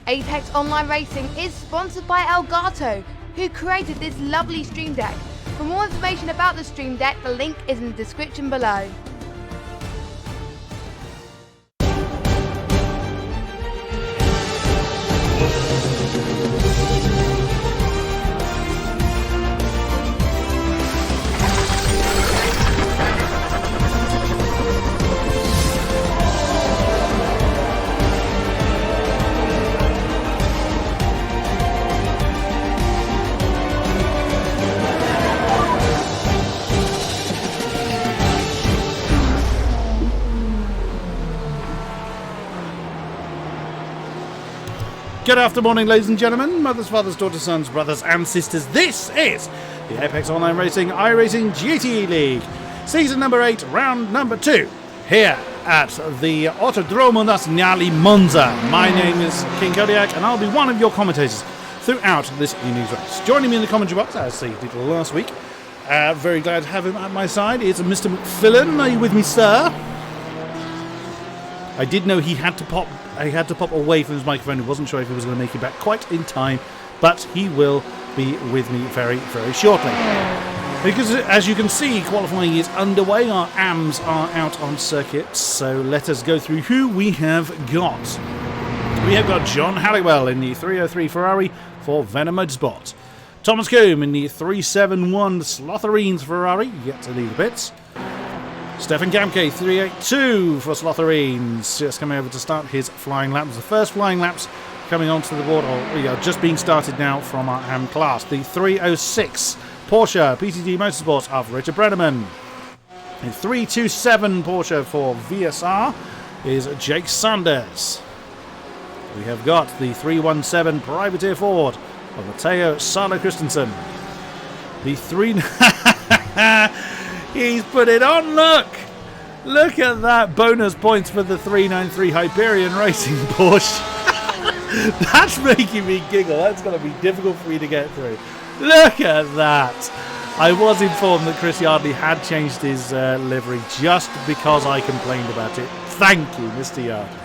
Apex Online Racing is sponsored by Elgato, who created this lovely stream deck. For more information about the stream deck, the link is in the description below. Good afternoon, ladies and gentlemen, mothers, fathers, daughters, sons, brothers and sisters. This is the Apex Online Racing iRacing GTE League, season number 8, round number 2, here at the Autodromo Nazionale Monza. My name is King-Kodiak and I'll be one of your commentators throughout this evening's race. Joining me in the commentary box, as he did last week, very glad to have him at my side, is Mr. McPhilen. Are you with me, sir? I did know he had to pop away from his microphone. I wasn't sure if he was going to make it back quite in time, but he will be with me very, very shortly. Because as you can see, qualifying is underway. Our AMs are out on circuit, so let us go through who we have got. We have got John Halliwell in the 303 Ferrari for Venom Motorsport. Thomas Combe in the 371 Slotherines Ferrari, yet to leave the pits. Stefan Gamke, 382 for Slotherines, just coming over to start his flying laps. The first flying laps coming onto the board, or just being started now from our AM class. The 306 Porsche PTD Motorsport of Richard Brenneman. The 327 Porsche for VSR is Jake Sanders. We have got the 317 Privateer Ford of Matteo Salo Christensen. The 3... He's put it on, look! Look at that, bonus points for the 393 Hyperion Racing Porsche. That's making me giggle. That's going to be difficult for me to get through. Look at that. I was informed that Chris Yardley had changed his livery just because I complained about it. Thank you, Mr. Yardley.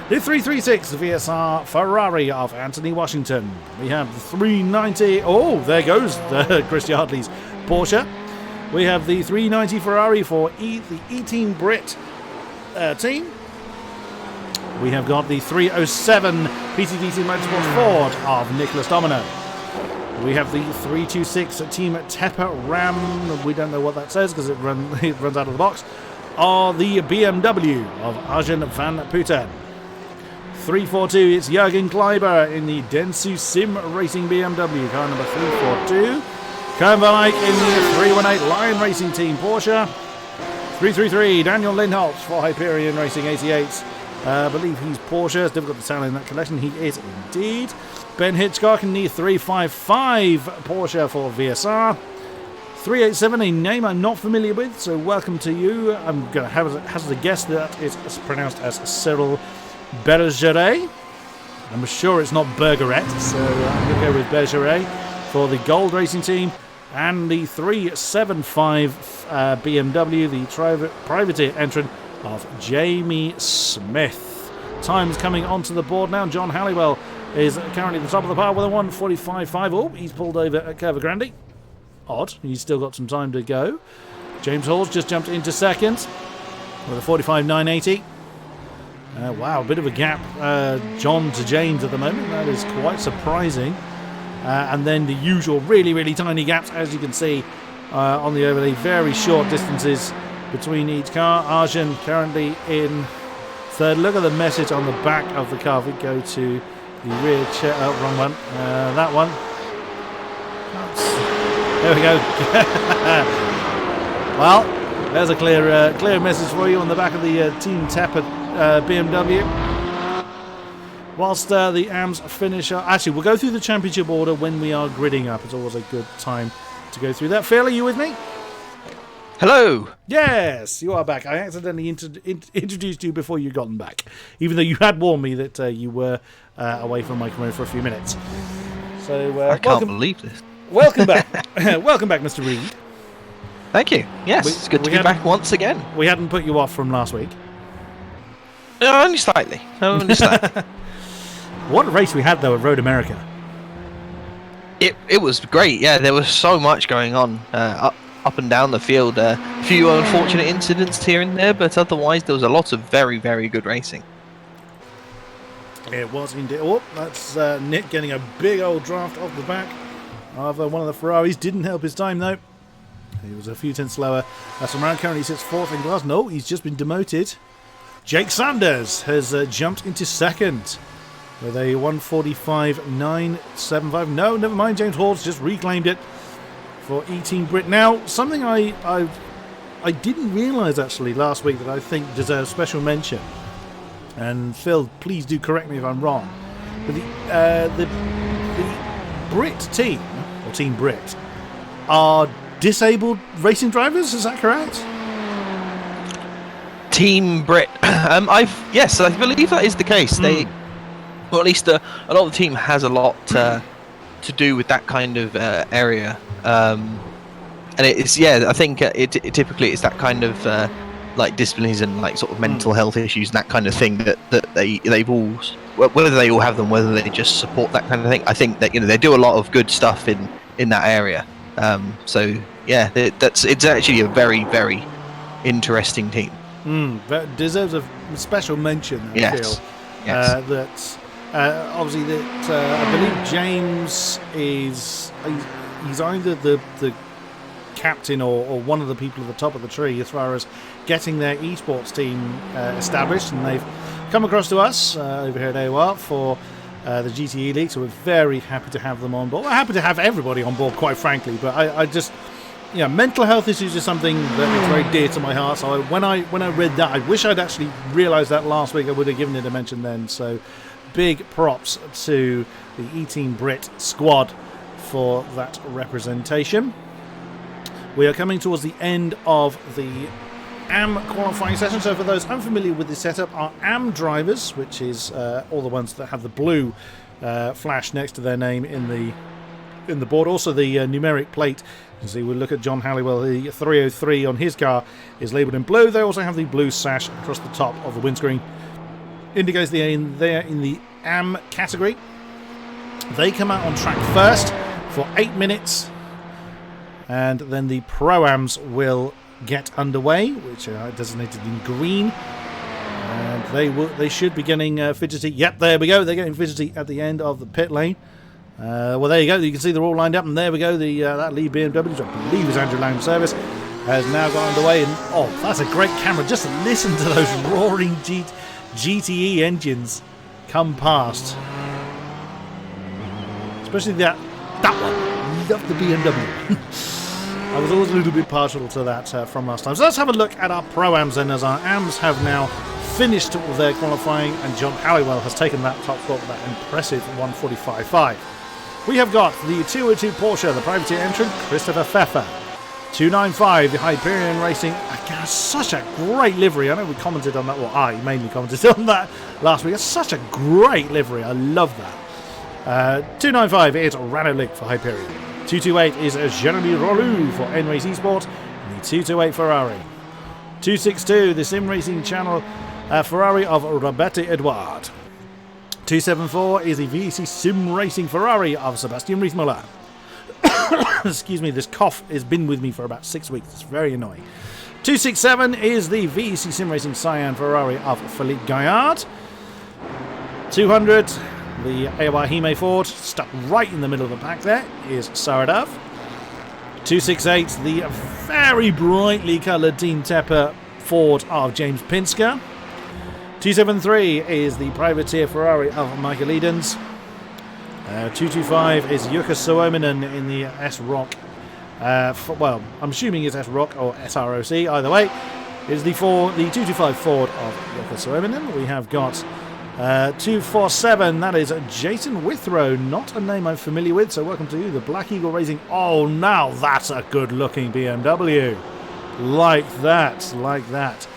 The 336 VSR Ferrari of Anthony Washington. We have the 390. Oh, there goes Chris Yardley's Porsche. We have the 390 Ferrari for the E-Team Brit team. We have got the 307 PTDC Motorsport Ford of Nicholas Domino. We have the 326 Team Tepper Ram. We don't know what that says because it runs out of the box. Or the BMW of Arjen van Putten. 342, it's Jürgen Kleiber in the Dentsu Sim Racing BMW, car number 342. Kern Van Eyck in the 318 Lion Racing Team Porsche. 333, Daniel Lindholtz for Hyperion Racing 88. I believe he's Porsche. It's difficult to tell in that collection. He is indeed. Ben Hitchcock in the 355 Porsche for VSR. 387, a name I'm not familiar with, so welcome to you. I'm going to hazard a guess that it's pronounced as Cyril Bergeret. I'm sure it's not Bergeret, so I'm going to go with Bergeret for the Gold Racing Team. And the 375 BMW, the privateer entrant of Jamie Smith. Times coming onto the board now. John Halliwell is currently at the top of the pile with a 1:45.5. Oh, he's pulled over at Curva Grande. Odd. He's still got some time to go. James Hall's just jumped into second with a 45.980. Wow, a bit of a gap, John to James at the moment. That is quite surprising. And then the usual really, really tiny gaps, as you can see on the overlay. Very short distances between each car. Arjen currently in third. Look at the message on the back of the car. If we go to the rear chair, wrong one. That one. Oops. There we go. Well, There's a clear message for you on the back of the Team Tepper BMW. Whilst the AMs finish up... Actually, we'll go through the championship order when we are gridding up. It's always a good time to go through that. Phil, are you with me? Hello. Yes, you are back. I accidentally introduced you before you'd gotten back, even though you had warned me that you were away from my microphone for a few minutes. So I can't believe this. Welcome back. Welcome back, Mr. Reed. Thank you. Yes, it's good to be back once again. We hadn't put you off from last week. Only slightly. Only slightly. What a race we had, though, at Road America. It was great, yeah. There was so much going on up and down the field. A few unfortunate incidents here and there, but otherwise there was a lot of very, very good racing. It was indeed. Oh, that's Nick getting a big old draft off the back of one of the Ferraris. Didn't help his time, though. He was a few tenths slower. Samran currently sits 4th in class. No, he's just been demoted. Jake Sanders has jumped into 2nd. With a 1:45.975. No, never mind. James Hall's just reclaimed it for E-Team Brit. Now, something I didn't realise actually last week that I think deserves special mention. And Phil, please do correct me if I'm wrong. But the Brit team, or Team Brit, are disabled racing drivers. Is that correct? Team Brit. Yes, I believe that is the case. They. Well, at least a lot of the team has a lot to do with that kind of area, and it's I think it typically it's that kind of like disciplines and like sort of mental health issues and that kind of thing that they've all, whether they all have them, whether they just support that kind of thing. I think that they do a lot of good stuff in that area. So yeah, it's actually a very, very interesting team. That deserves a special mention. I feel. Yes. That. Obviously, that I believe James he's either the captain or one of the people at the top of the tree as far as getting their esports team established, and they've come across to us over here at AOR for the GTE League, so we're very happy to have them on board. We're happy to have everybody on board, quite frankly, but I just... mental health issues is something that is very dear to my heart. So when I read that, I wish I'd actually realised that last week. I would have given it a mention then. So big props to the E-Team Brit squad for that representation. We are coming towards the end of the AM qualifying session. So for those unfamiliar with the setup, our AM drivers, which is all the ones that have the blue flash next to their name in the board, also the numeric plate. You can see we look at John Halliwell, the 303 on his car is labelled in blue. They also have the blue sash across the top of the windscreen. Indicates they're in the AM category. They come out on track first for 8 minutes, and then the Pro-Ams will get underway, which are designated in green. And they should be getting fidgety. Yep, there we go. They're getting fidgety at the end of the pit lane. Well, there you go. You can see they're all lined up, and there we go. That lead BMW, which I believe is Andrew Lang's service, has now got underway. And oh, that's a great camera. Just listen to those roaring GTE engines come past. Especially that one. Love the BMW. I was always a little bit partial to that from last time. So let's have a look at our Pro-Ams then, as our AMs have now finished all their qualifying, and John Halliwell has taken that top spot with that impressive 1:45.5. We have got the 202 Porsche, the privateer entrant, Christopher Pfeffer. 295, the Hyperion Racing. Again, such a great livery. I know we commented on that. Well, I mainly commented on that last week. It's such a great livery. I love that. 295 is Rano Lick for Hyperion. 228 is Jeremy Rolou for N-Race Esport. And the 228 Ferrari. 262, the Sim Racing Channel Ferrari of Roberto Edouard. 274 is the VEC Sim Racing Ferrari of Sebastian Riesmuller. Excuse me, this cough has been with me for about 6 weeks. It's very annoying. 267 is the VEC Sim Racing Cyan Ferrari of Philippe Gaillard. 200, the AOR Hime Ford, stuck right in the middle of the pack there, is Saradov. 268, the very brightly coloured Team Tepper Ford of James Pinsker. 273 is the privateer Ferrari of Michael Edens. 225 is Jukka Suominen in the S-Rock Well, I'm assuming it's S-Rock or SROC. Either way, is the 225 Ford of Jukka Suominen. We have got 247. That is Jason Withrow, not a name I'm familiar with. So welcome to you, the Black Eagle Racing. Oh, now that's a good-looking BMW. Like that, like that.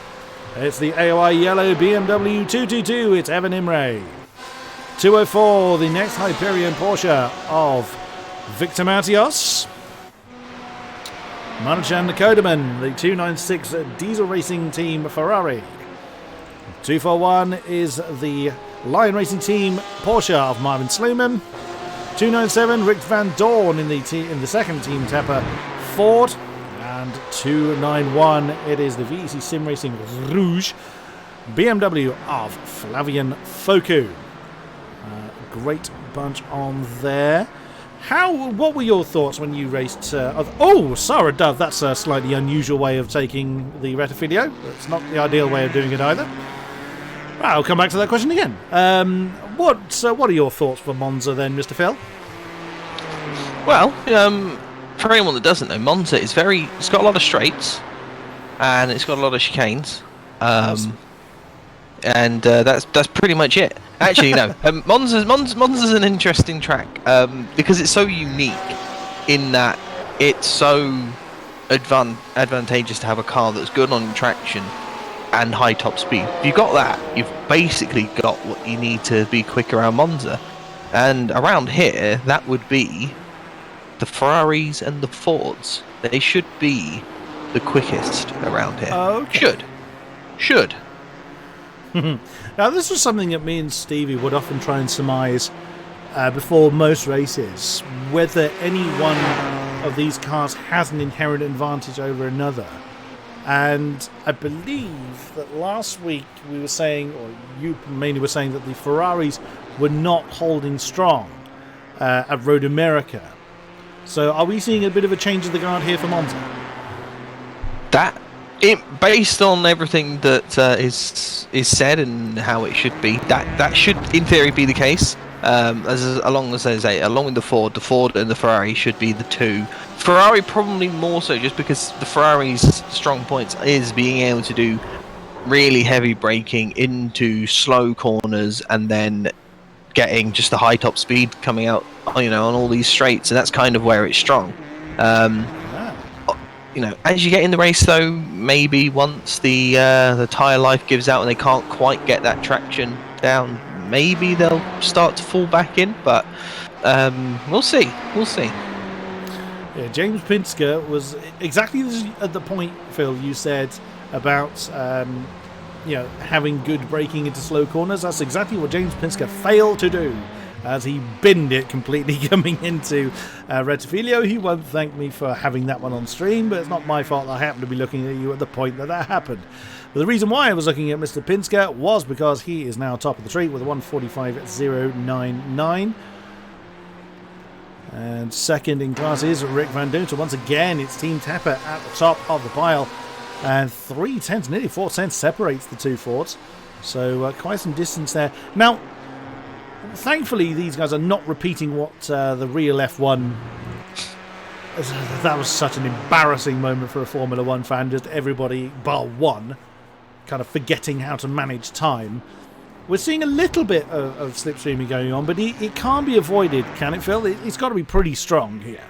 It's the AOR yellow BMW 222. It's Evan Imre. 204, the next Hyperion Porsche of Victor Matios. Marcin Kodeman, the 296 Diesel Racing Team Ferrari. 241 is the Lion Racing Team Porsche of Marvin Sluman. 297, Rick Van Dorn in the second Team Tepper Ford. And 291, it is the VEC Sim Racing Rouge BMW of Flavian Foku. Great bunch on there. What were your thoughts when you raced? Sarah Dove. That's a slightly unusual way of taking the Retafilio. It's not the ideal way of doing it either. I'll come back to that question again. What are your thoughts for Monza then, Mr. Phil? Well, for anyone that doesn't know, Monza is it's got a lot of straights, and it's got a lot of chicanes. And that's pretty much it. Actually, no. Monza's an interesting track because it's so unique in that it's so advantageous to have a car that's good on traction and high top speed. If you've got that, you've basically got what you need to be quick around Monza. And around here, that would be the Ferraris and the Fords. They should be the quickest around here. Okay. Should. Now, this was something that me and Stevie would often try and surmise before most races, whether any one of these cars has an inherent advantage over another. And I believe that last week we were saying, or you mainly were saying, that the Ferraris were not holding strong at Road America. So are we seeing a bit of a change of the guard here for Monza? Based on everything that is said and how it should be, that should in theory be the case. Along with the Ford and the Ferrari should be the two. Ferrari probably more so, just because the Ferrari's strong points is being able to do really heavy braking into slow corners and then getting just the high top speed coming out, on all these straights, and that's kind of where it's strong. As you get in the race, though, maybe once the tyre life gives out and they can't quite get that traction down, maybe they'll start to fall back in. But we'll see. Yeah, James Pinsker was exactly at the point, Phil, you said about having good braking into slow corners. That's exactly what James Pinsker failed to do, as he binned it completely coming into Retafilio. He won't thank me for having that one on stream, but it's not my fault. I happened to be looking at you at the point that happened. But the reason why I was looking at Mr. Pinsker was because he is now top of the tree with a 1:45.099. And second in class is Rick Van Doon. So once again, it's Team Tapper at the top of the pile. And 3 tenths, nearly 4 tenths separates the two Fords. So quite some distance there. Now, thankfully, these guys are not repeating what the real F1... That was such an embarrassing moment for a Formula 1 fan. Just everybody, bar one, kind of forgetting how to manage time. We're seeing a little bit of slipstreaming going on, but it can't be avoided, can it, Phil? It's got to be pretty strong here.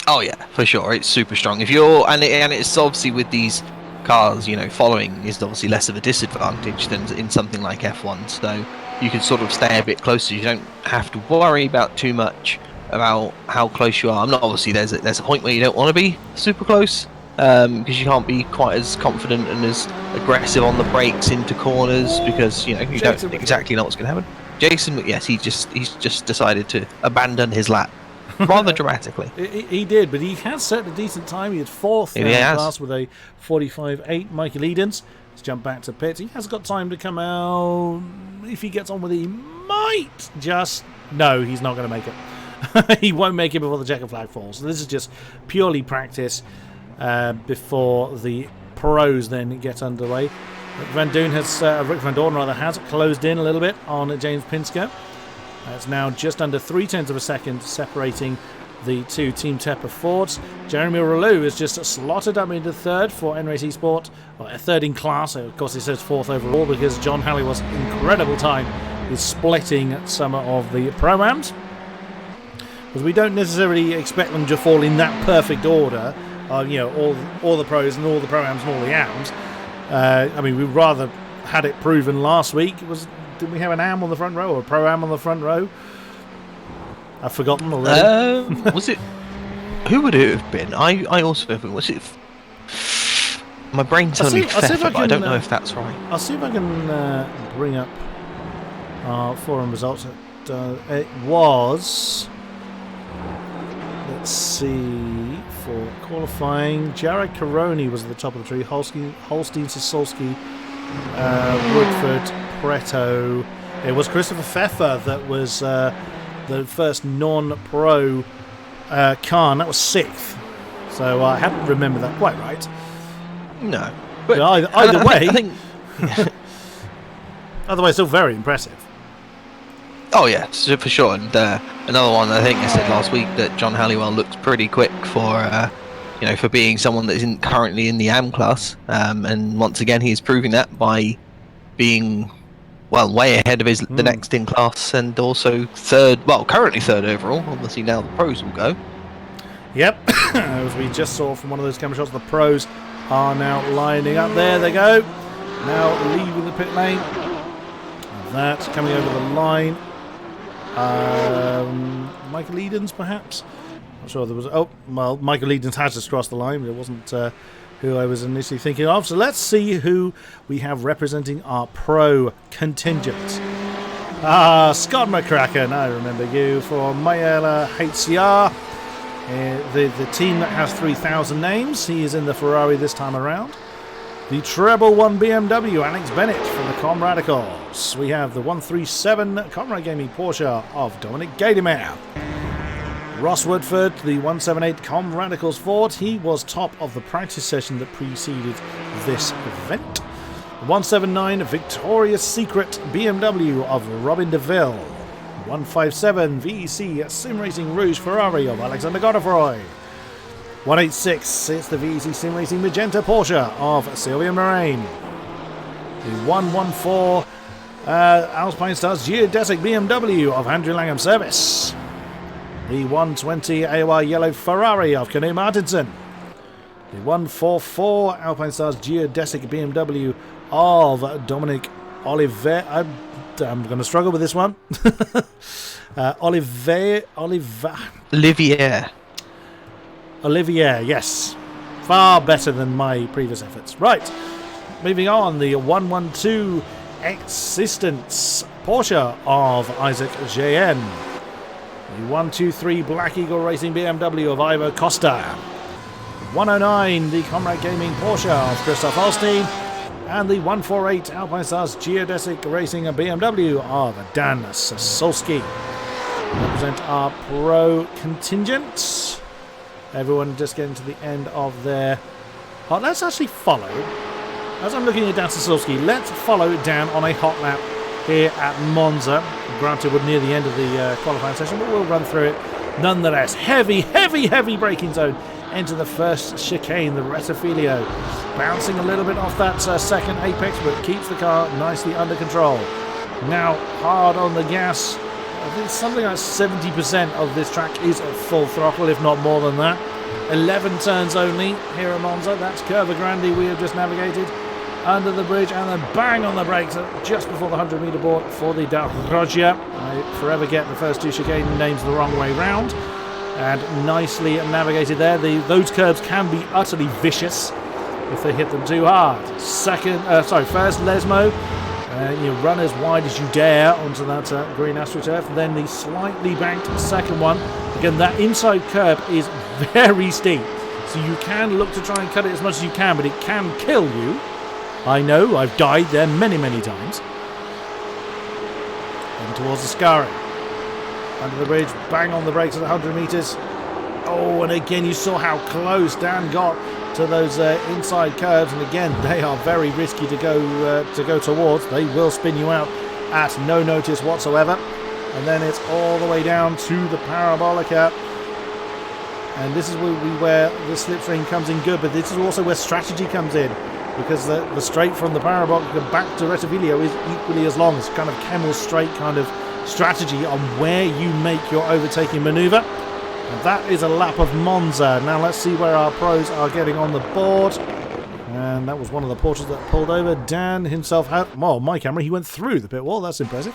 Oh yeah, for sure. It's super strong. If you're and it's obviously with these cars, following is obviously less of a disadvantage than in something like F1. So you can sort of stay a bit closer. You don't have to worry about too much about how close you are. I'm not obviously there's a point where you don't want to be super close because you can't be quite as confident and as aggressive on the brakes into corners because you don't exactly know what's going to happen. Jason, yes, he's just decided to abandon his lap rather dramatically. He did, but he has set a decent time. He had fourth in class with a 45.8. Michael Edens has jumped back to pit. He has got time to come out. If he gets on with it, he might just... No, he's not going to make it. He won't make it before the checker flag falls. So this is just purely practice before the pros then get underway. Rick Van Dorn has closed in a little bit on James Pinsker. It's now just under 0.3 of a second separating the two Team Tepper Fords. Jeremy Ralou is just slotted up into third for N-Race Esport, or third in class. Of course, it says fourth overall because John Halley was incredible time is splitting some of the Pro-Ams. Because we don't necessarily expect them to fall in that perfect order. All the pros and all the Pro-Ams and all the AMs. I mean, we'd rather had it proven last week. Did we have an AM on the front row or a Pro-Am on the front row? I've forgotten already. Was it? Who would it have been? I also think, was it? My brain's telling me Pfeffer, but I don't know if that's right. I'll see if I can bring up our forum results. It was. Let's see, for qualifying, Jared Caroni was at the top of the tree. Holstein, Sosolski, Woodford, Preto. It was Christopher Pfeffer that was the first non-pro car, and that was 6th. So I hadn't remembered that quite right. No. But either way, I think either way, still very impressive. Oh yeah, for sure. And another one, I think I said last week that John Halliwell looks pretty quick for for being someone that isn't currently in the AM class. And once again, he is proving that by being way ahead of the next in class, and also currently third overall. Obviously now the pros will go. Yep, as we just saw from one of those camera shots, the pros are now lining up. There they go. Now leaving the pit lane. That coming over the line. Michael Edens, perhaps. Not sure there was. Oh, well, Michael Edens has just crossed the line, but it wasn't who I was initially thinking of. So let's see who we have representing our pro contingent. Scott McCracken, I remember you, for Mayela HCR. The team that has 3,000 names. He is in the Ferrari this time around. The treble 1 BMW, Alex Bennett from the Com Radicals. We have the 137 Comrade Gaming Porsche of Dominic Gaidemeyer. Ross Woodford, the 178 Com Radicals Ford. He was top of the practice session that preceded this event. The 179 Victoria's Secret BMW of Robin DeVille. 157 VEC Sim Racing Rouge Ferrari of Alexander Godefroy. 186, it's the VEC Sim Racing Magenta Porsche of Sylvia Moraine. The 114 Alpine Stars Geodesic BMW of Andrew Langham Service. The 120 AOR Yellow Ferrari of Canoe Martinson. The 144 Alpine Stars Geodesic BMW of Dominic Oliver. I'm going to struggle with this one. Olivier, yes. Far better than my previous efforts. Right. Moving on, the 112 Existence Porsche of Isaac JN. The 123 Black Eagle Racing BMW of Ivo Costa. 109, the Comrade Gaming Porsche of Christoph Holstein. And the 148 Alpine Stars Geodesic Racing BMW of Dan Sosolski. Represent our pro contingent. Everyone just getting to the end of their... Oh, let's actually follow. As I'm looking at Dan Sosolski, let's follow Dan on a hot lap here at Monza. Granted, we're near the end of the qualifying session, but we'll run through it nonetheless. Heavy braking zone. Enter the first chicane, the Retafilio. Bouncing a little bit off that second apex, but keeps the car nicely under control. Now hard on the gas. I think something like 70% of this track is at full throttle, if not more than that. 11 turns only here at Monza. That's Curva Grande we have just navigated under the bridge, and then bang on the brakes just before the 100-meter board for the Darrogia. I forever get the first two chicane names the wrong way round. And nicely navigated there. Those curbs can be utterly vicious if they hit them too hard. First Lesmo. You run as wide as you dare onto that green AstroTurf. Then the slightly banked second one. Again, that inside curb is very steep. So you can look to try and cut it as much as you can, but it can kill you. I know, I've died there many, many times. And towards the Scari. Under the bridge, bang on the brakes at 100 metres. Oh, and again, you saw how close Dan got to those inside curves, and again, they are very risky to go towards. They will spin you out at no notice whatsoever. And then it's all the way down to the Parabolica. And this is where the slipstream comes in good, but this is also where strategy comes in, because the straight from the Parabolic back to Retivilio is equally as long. It's kind of camel straight kind of strategy on where you make your overtaking manoeuvre. And that is a lap of Monza. Now let's see where our pros are getting on the board. And that was one of the Porsches that pulled over. Dan himself had, well, my camera, he went through the pit wall. That's impressive.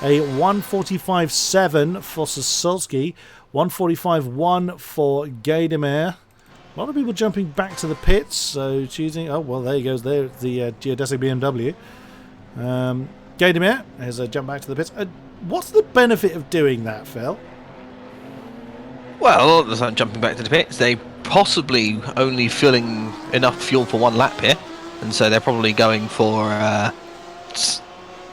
A 1:45.7 for Sasulski, 1:45.1 for Gaydemeyer. A lot of people jumping back to the pits, so choosing... Oh, well, there he goes. There's the geodesic BMW. Gaydemeyer has jumped back to the pits. What's the benefit of doing that, Phil? Well, a lot of the time jumping back to the pits, they possibly only filling enough fuel for one lap here, and so they're probably going for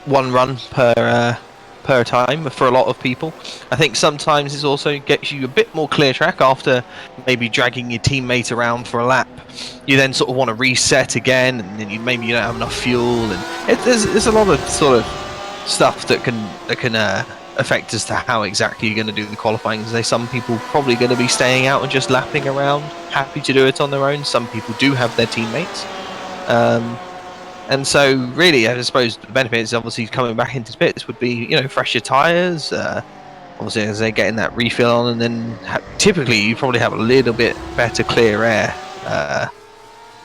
one run per time for a lot of people. I think sometimes it also gets you a bit more clear track after maybe dragging your teammate around for a lap. You then sort of want to reset again, and then maybe you don't have enough fuel, and there's a lot of sort of stuff that can affect as to how exactly you're going to do the qualifying. There's some people probably going to be staying out and just lapping around, happy to do it on their own. Some people do have their teammates. And so really, I suppose the benefits obviously coming back into the pits would be, you know, fresher tyres, obviously as they're getting that refill on, and then typically you probably have a little bit better clear air.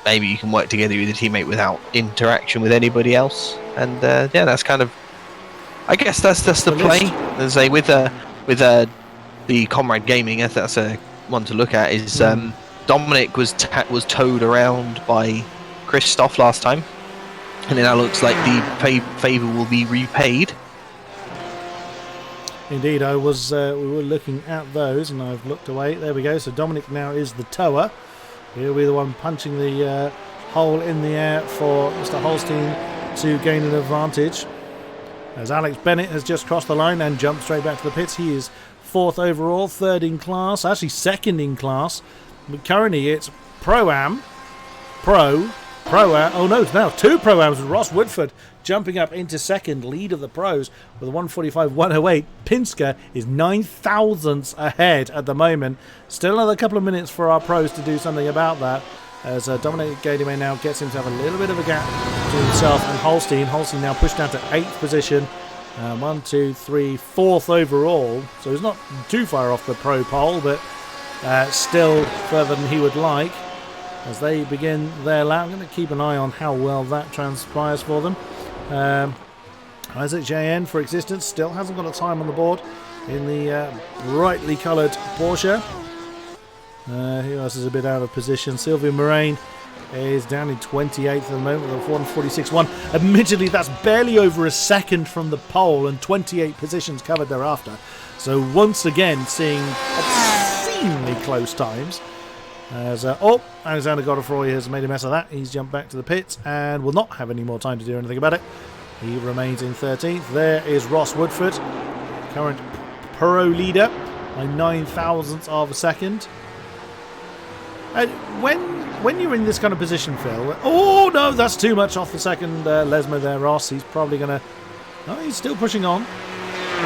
Maybe you can work together with a teammate without interaction with anybody else, and yeah, that's kind of, I guess that's the play. As I say, with the Comrade Gaming, that's a one to look at. Is Dominic was towed around by Christoph last time, and it now looks like the favour will be repaid. Indeed, we were looking at those, and I've looked away. There we go. So Dominic now is the tower. He'll be the one punching the hole in the air for Mr. Holstein to gain an advantage. As Alex Bennett has just crossed the line and jumped straight back to the pits. He is 4th overall, 3rd in class, actually 2nd in class. But currently it's Pro-Am, Pro-Am. Oh no, it's now 2 Pro-Ams with Ross Woodford jumping up into 2nd, lead of the pros with a 1:45.108. Pinsker is 9 thousandths ahead at the moment. Still another couple of minutes for our pros to do something about that, as Dominic Gaydemeyer now gets himself a little bit of a gap between himself and Holstein. Holstein now pushed down to 8th position. 1, 2, 3, 4th overall. So he's not too far off the pro pole, but still further than he would like. As they begin their lap, I'm going to keep an eye on how well that transpires for them. Isaac JN for existence still hasn't got a time on the board in the brightly coloured Porsche. Who else is a bit out of position? Sylvia Moraine is down in 28th at the moment with a 1:46.1. Admittedly, that's barely over a second from the pole, and 28 positions covered thereafter. So once again, seeing obscenely close times. As Alexander Godefroy has made a mess of that. He's jumped back to the pits and will not have any more time to do anything about it. He remains in 13th. There is Ross Woodford, current pro leader by 9 thousandths of a second. And when you're in this kind of position, Phil, oh no, that's too much off the second Lesmo there, Ross. He's probably going to... Oh, he's still pushing on.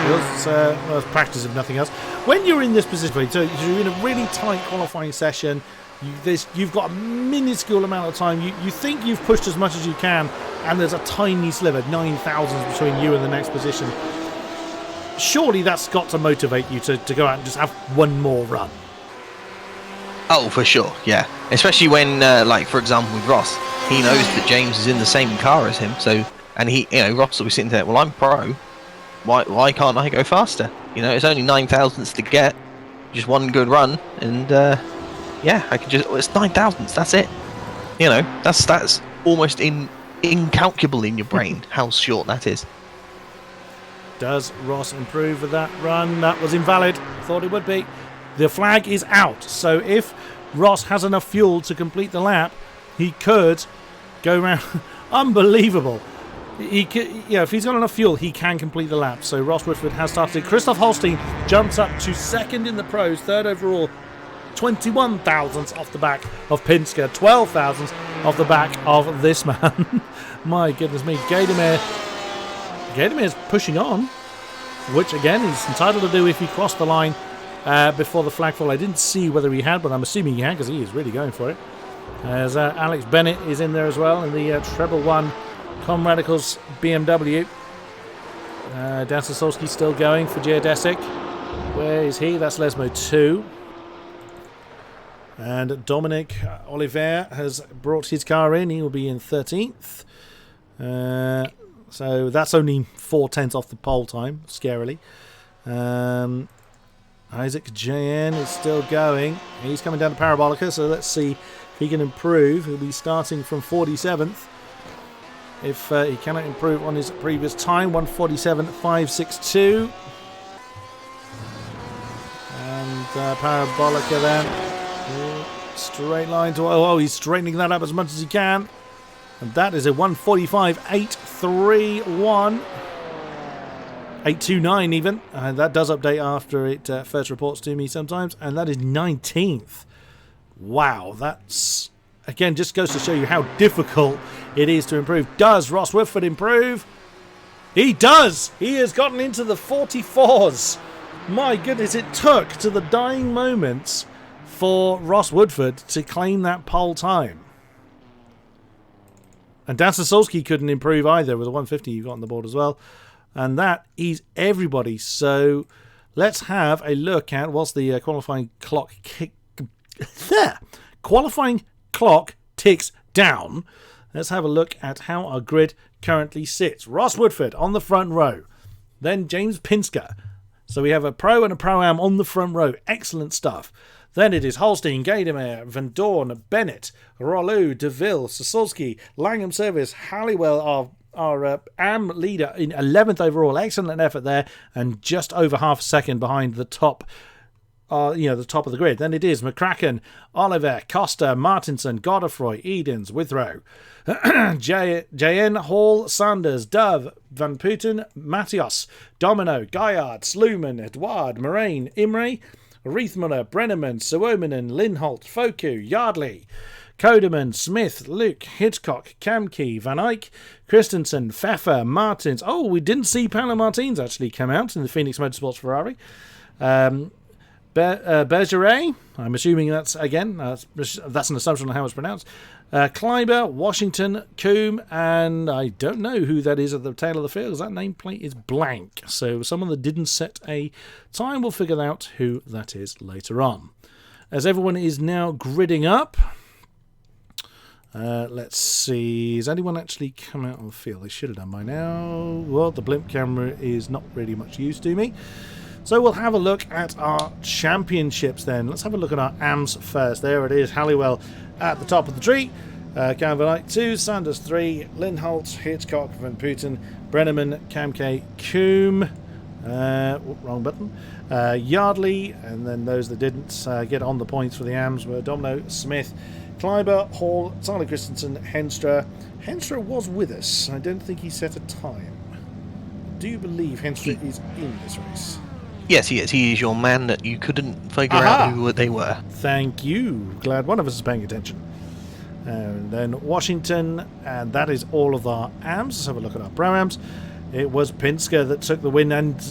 Well, it's practice if nothing else. When you're in this position, so you're in a really tight qualifying session, you've got a minuscule amount of time, you think you've pushed as much as you can, and there's a tiny sliver, 9 thousandths between you and the next position. Surely that's got to motivate you to go out and just have one more run. Oh, for sure, yeah. Especially when, like, for example, with Ross, he knows that James is in the same car as him, so, and he, you know, Ross will be sitting there, well, I'm pro, why can't I go faster? You know, it's only 9 thousandths to get, just one good run, and, yeah, I can just, it's 9 thousandths, that's it. You know, that's almost incalculable in your brain, how short that is. Does Ross improve with that run? That was invalid. Thought it would be. The flag is out, so if Ross has enough fuel to complete the lap, he could go round. Unbelievable. He could, yeah, if he's got enough fuel, he can complete the lap. So Ross Woodford has started. Christoph Holstein jumps up to 2nd in the pros, 3rd overall, 21 thousandths off the back of Pinsker, 12 thousandths off the back of this man. My goodness me, Gaydemeyer is pushing on, which again he's entitled to do if he crossed the line before the flag fall. I didn't see whether he had, but I'm assuming he had because he is really going for it. As Alex Bennett is in there as well in the Treble 1 Comradicals BMW. Dan Sasolski still going for Geodesic. Where is he? That's Lesmo 2. And Dominic Oliver has brought his car in. He will be in 13th. So that's only 4/10 off the pole time, scarily. Isaac JN is still going. He's coming down to Parabolica, so let's see if he can improve. He'll be starting from 47th. If he cannot improve on his previous time, 1:47.562. And Parabolica then. Straight line to... Oh, he's straightening that up as much as he can. And that is a 1:45.831. 829 even. And that does update after it first reports to me sometimes. And that is 19th. Wow, that's... Again, just goes to show you how difficult it is to improve. Does Ross Woodford improve? He does! He has gotten into the 44s. My goodness, it took to the dying moments for Ross Woodford to claim that pole time. And Dan Sasolski couldn't improve either with a 150 you got on the board as well. And that is everybody. So let's have a look at what's the qualifying clock qualifying clock ticks down. Let's have a look at how our grid currently sits. Ross Woodford on the front row. Then James Pinsker. So we have a Pro and a Pro-Am on the front row. Excellent stuff. Then it is Holstein, Gaidemeyer, Van Dorn, Bennett, Rolou, DeVille, Sasolski, Langham Service, Halliwell, our AM leader in 11th overall. Excellent effort there, and just over half a second behind the top. The top of the grid. Then it is McCracken, Oliver, Costa, Martinson, Godefroy, Edens, Withrow, JN, Hall, Sanders, Dove, Van Putten, Matthias, Domino, Gaillard, Sluman, Edouard, Moraine, Imre, Riethmuller, Brenneman, Suominen, Lindholt, Foku, Yardley, Kodeman, Smith, Luke, Hitchcock, Kamke, Van Eyck, Christensen, Pfeffer, Martins. Oh, we didn't see Paolo Martins actually come out in the Phoenix Motorsports Ferrari. Bergeret, I'm assuming that's, again, that's an assumption on how it's pronounced. Kleiber, Washington, Coombe, and I don't know who that is at the tail of the field because that nameplate is blank. So someone that didn't set a time, we'll figure out who that is later on. As everyone is now gridding up, let's see, has anyone actually come out on the field? They should have done by now. Well, the blimp camera is not really much use to me. So we'll have a look at our championships then. Let's have a look at our AMs first. There it is, Halliwell at the top of the tree. Van Eyck 2, Sanders 3, Lindholt, Hitchcock, Van Putten, Brenneman, Kamke, Coombe, wrong button, Yardley, and then those that didn't get on the points for the AMs were Domino, Smith, Kleiber, Hall, Tyler Christensen, Henstra. Henstra was with us. I don't think he set a time. Do you believe Henstra is in this race? Yes, he is. He is your man that you couldn't figure out who they were. Thank you. Glad one of us is paying attention. And then Washington, and that is all of our AMs. Let's have a look at our Pro-Ams. It was Pinsker that took the win, and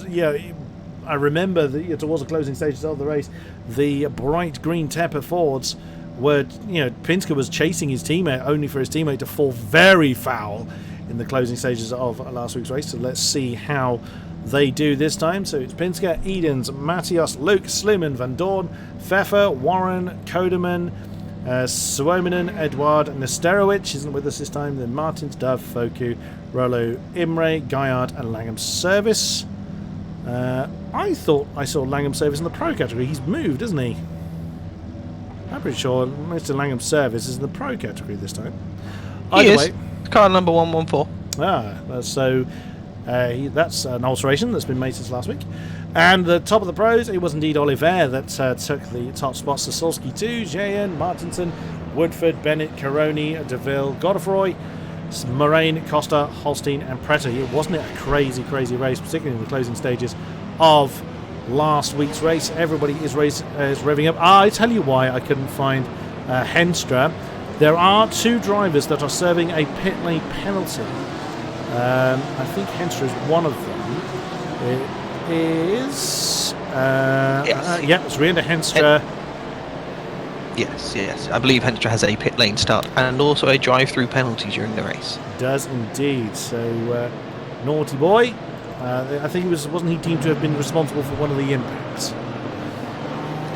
I remember that towards the closing stages of the race, the bright green Tepper Fords were, Pinsker was chasing his teammate only for his teammate to fall very foul in the closing stages of last week's race. So let's see how they do this time. So it's Pinsker, Edens, Matthias, Luke, Sliman, Van Dorn, Pfeffer, Warren, Kodeman, Suominen, Edouard, Nesterowicz isn't with us this time. Then Martins, Dove, Foku, Rollo, Imre, Gaillard, and Langham Service. I thought I saw Langham Service in the Pro category. He's moved, isn't he? I'm pretty sure Mr. Langham Service is in the Pro category this time. Either way, car number 114. So that's an alteration that's been made since last week. And the top of the pros, it was indeed Oliver that took the top spots. Sasolski 2, Jayen, Martinson, Woodford, Bennett, Caroni, DeVille, Godefroy, Moraine, Costa, Holstein, and Preti. Wasn't it a crazy, crazy race, particularly in the closing stages of last week's race? Everybody is revving up. I tell you why I couldn't find Henstra. There are two drivers that are serving a pit lane penalty. I think Henstra is one of them. It is It's Rear Henstra. Yes. I believe Henstra has a pit lane start and also a drive-through penalty during the race. Does indeed. So, naughty boy. I think wasn't he deemed to have been responsible for one of the impacts?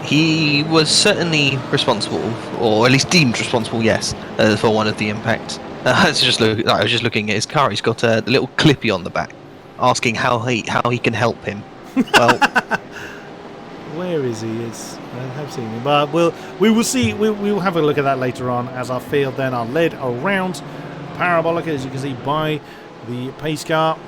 He was certainly responsible, or at least deemed responsible, yes, for one of the impacts. I was just looking at his car. He's got a little clippy on the back, asking how he can help him. Well, where is he? I have seen him, but we will see. We will have a look at that later on as our field then are led around parabolic, as you can see by the pace car.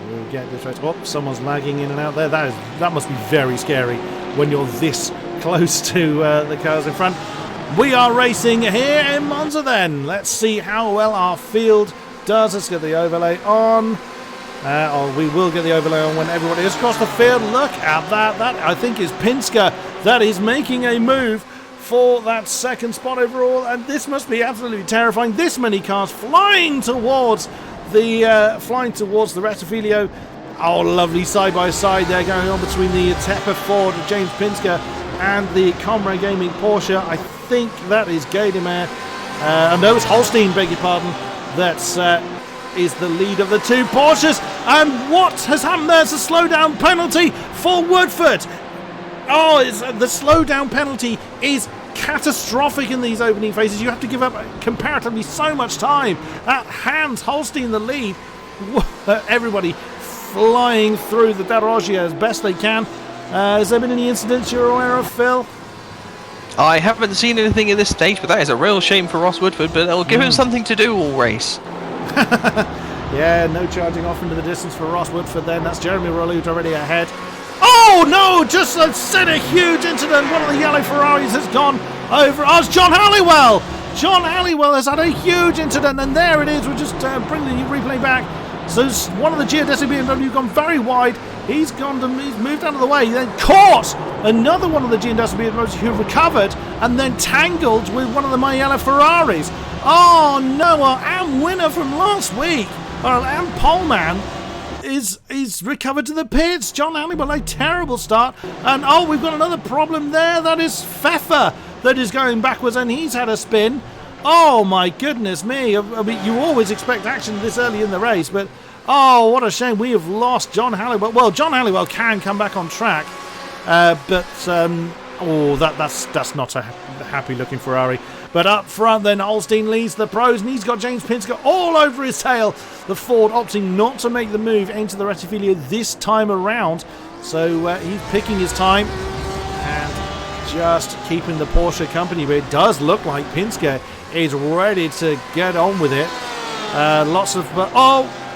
We'll get this right. Oh, someone's lagging in and out there. That must be very scary when you're this close to the cars in front. We are racing here in Monza then. Let's see how well our field does. Let's get the overlay on. We will get the overlay on when everybody is across the field. Look at that. That, I think, is Pinsker. That is making a move for that second spot overall. And this must be absolutely terrifying. This many cars flying towards the Rettifilio. Oh, lovely side-by-side there going on between the Tepper Ford, James Pinsker, and the Comrade Gaming Porsche. I think that is Gadamer. No, it's Holstein, beg your pardon. That is the lead of the two Porsches. And what has happened there? It's a slowdown penalty for Woodford. Oh, the slowdown penalty is catastrophic in these opening phases. You have to give up comparatively so much time. That hands Holstein the lead. Everybody flying through the Darrogia as best they can. Has there been any incidents you're aware of, Phil? I haven't seen anything at this stage, but that is a real shame for Ross Woodford, but it'll give him something to do all race. Yeah, no charging off into the distance for Ross Woodford then. That's Jeremy Rowley already ahead. Oh no, just said a huge incident. One of the yellow Ferraris has gone over. Oh, it's John Halliwell. John Halliwell has had a huge incident, and there it is. We'll just bring the replay back. So one of the Geodesic BMW gone very wide. He's moved out of the way. He then caught another one of the Geodesic BMWs who recovered and then tangled with one of the Mayella Ferraris. Oh no, our AM winner from last week, our AM poleman, is recovered to the pits. John Halliwell, a terrible start. And oh, we've got another problem there. That is Pfeffer that is going backwards, and he's had a spin. Oh my goodness me. I mean, you always expect action this early in the race, but oh, what a shame. We have lost John Halliwell. Well, John Halliwell can come back on track, but that's not a happy looking Ferrari. But up front then, Holstein leads the pros, and he's got James Pinsker all over his tail. The Ford opting not to make the move into the Rettifilio this time around. So he's picking his time and just keeping the Porsche company. But it does look like Pinsker is ready to get on with it.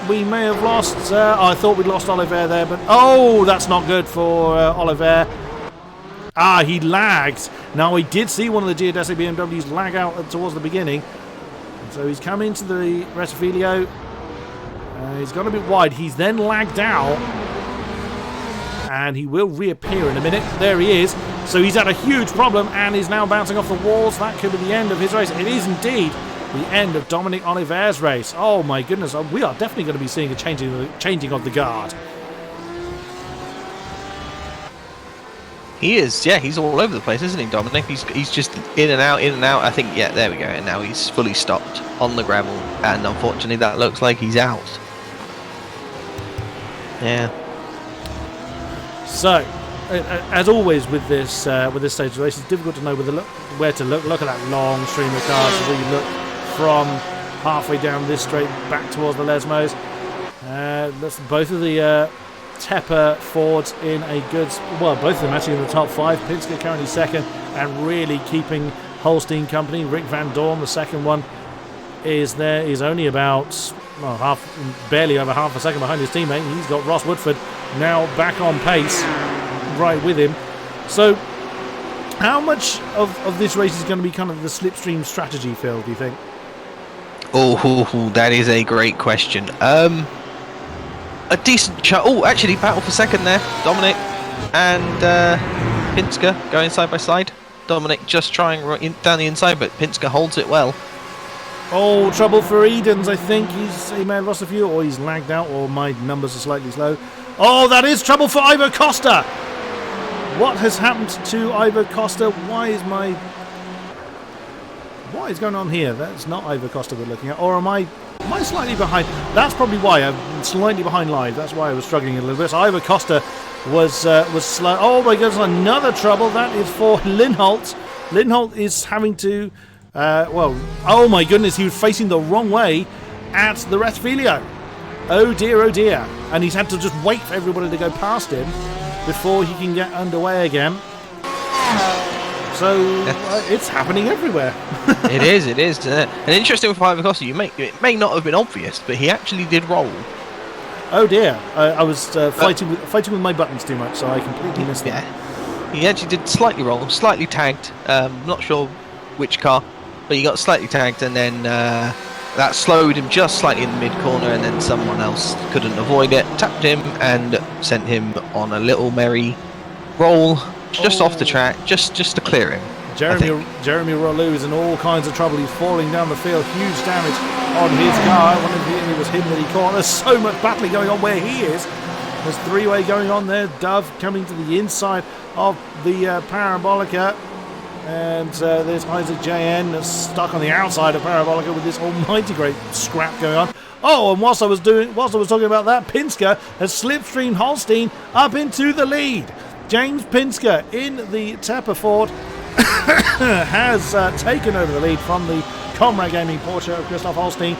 We may have lost. I thought we'd lost Oliver there, but oh, that's not good for Oliver. He lagged. Now, we did see one of the Geodesic BMWs lag out towards the beginning. So he's come into the Rettifilio. He's gone a bit wide. He's then lagged out. And he will reappear in a minute. There he is. So he's had a huge problem and is now bouncing off the walls. That could be the end of his race. It is indeed the end of Dominic Oliver's race. Oh my goodness. We are definitely going to be seeing a changing of the guard. He is, yeah, he's all over the place, isn't he, Dominic? He's just in and out. I think, yeah, there we go. And now he's fully stopped on the gravel. And unfortunately, that looks like he's out. Yeah. So, as always with this stage of the race, it's difficult to know where to look. Look at that long stream of cars as we look from halfway down this straight back towards the Lesmos. Both of the Tepper Fords in a good... Well, both of them actually in the top five. Pinsker currently second and really keeping Holstein company. Rick Van Dorn, the second one, is there. He's only about barely over half a second behind his teammate. He's got Ross Woodford now back on pace right with him. So how much of this race is going to be kind of the slipstream strategy, Phil, do you think? Oh, that is a great question. A decent shot. Oh, actually, battle for second there. Dominic and Pinsker going side by side. Dominic just trying down the inside, but Pinsker holds it well. Oh, trouble for Edens. I think he may have lost a few, or he's lagged out, or my numbers are slightly slow. Oh, that is trouble for Ivo Costa. What has happened to Ivo Costa? What is going on here? That's not Ivo Costa we're looking at. Or am I slightly behind? That's probably why I'm slightly behind live. That's why I was struggling a little bit. So Ivo Costa was slow. Oh my goodness, another trouble. That is for Lindholt. Lindholt is having to, oh my goodness, he was facing the wrong way at the Rettifilio. Oh dear. And he's had to just wait for everybody to go past him before he can get underway again. So it's happening everywhere. It is. And interesting with Ivo Costa, it may not have been obvious, but he actually did roll. Oh dear, I was fighting with my buttons too much, so I completely missed that. Yeah, he actually did slightly roll, slightly tagged. Not sure which car, but he got slightly tagged, and then that slowed him just slightly in the mid corner, and then someone else couldn't avoid it, tapped him, and sent him on a little merry roll just off the track, just to clear him. Jeremy Rolou is in all kinds of trouble. He's falling down the field, huge damage on his car. I wonder if it was him that he caught. There's so much battling going on where he is. There's three-way going on there. Dove coming to the inside of the Parabolica. And there's Isaac JN that's stuck on the outside of Parabolica with this almighty great scrap going on. Oh, and whilst I was talking about that, Pinsker has slipstreamed Holstein up into the lead. James Pinsker in the Tepper Ford has taken over the lead from the Comrade Gaming Porsche of Christoph Holstein.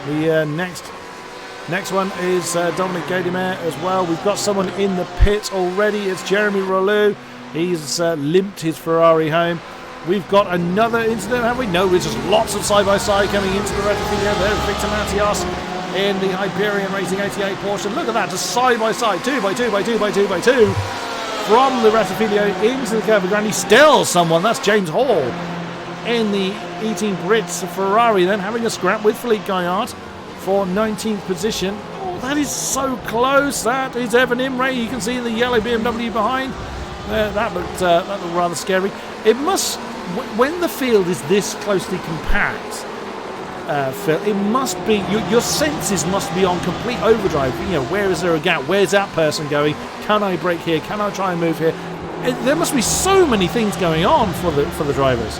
The next one is Dominic Gaudimer as well. We've got someone in the pits already. It's Jeremy Rolou. He's limped his Ferrari home. We've got another incident, have we? No, there's just lots of side-by-side coming into the Rettifilio. There's Victor Matias in the Hyperion Racing 88 Porsche. Look at that, just side-by-side, 2 by 2 by 2 by 2 by 2. From the Rettifilio into the Curva Grande. Still someone, that's James Hall in the 18 Brits Ferrari, then having a scrap with Philippe Gaillard for 19th position. Oh, that is so close. That is Evan Imre. You can see the yellow BMW behind. That looked rather scary. It must, when the field is this closely compact, Phil, it must be, your senses must be on complete overdrive. You know, where is there a gap? Where's that person going? Can I brake here? Can I try and move here? There must be so many things going on for the drivers.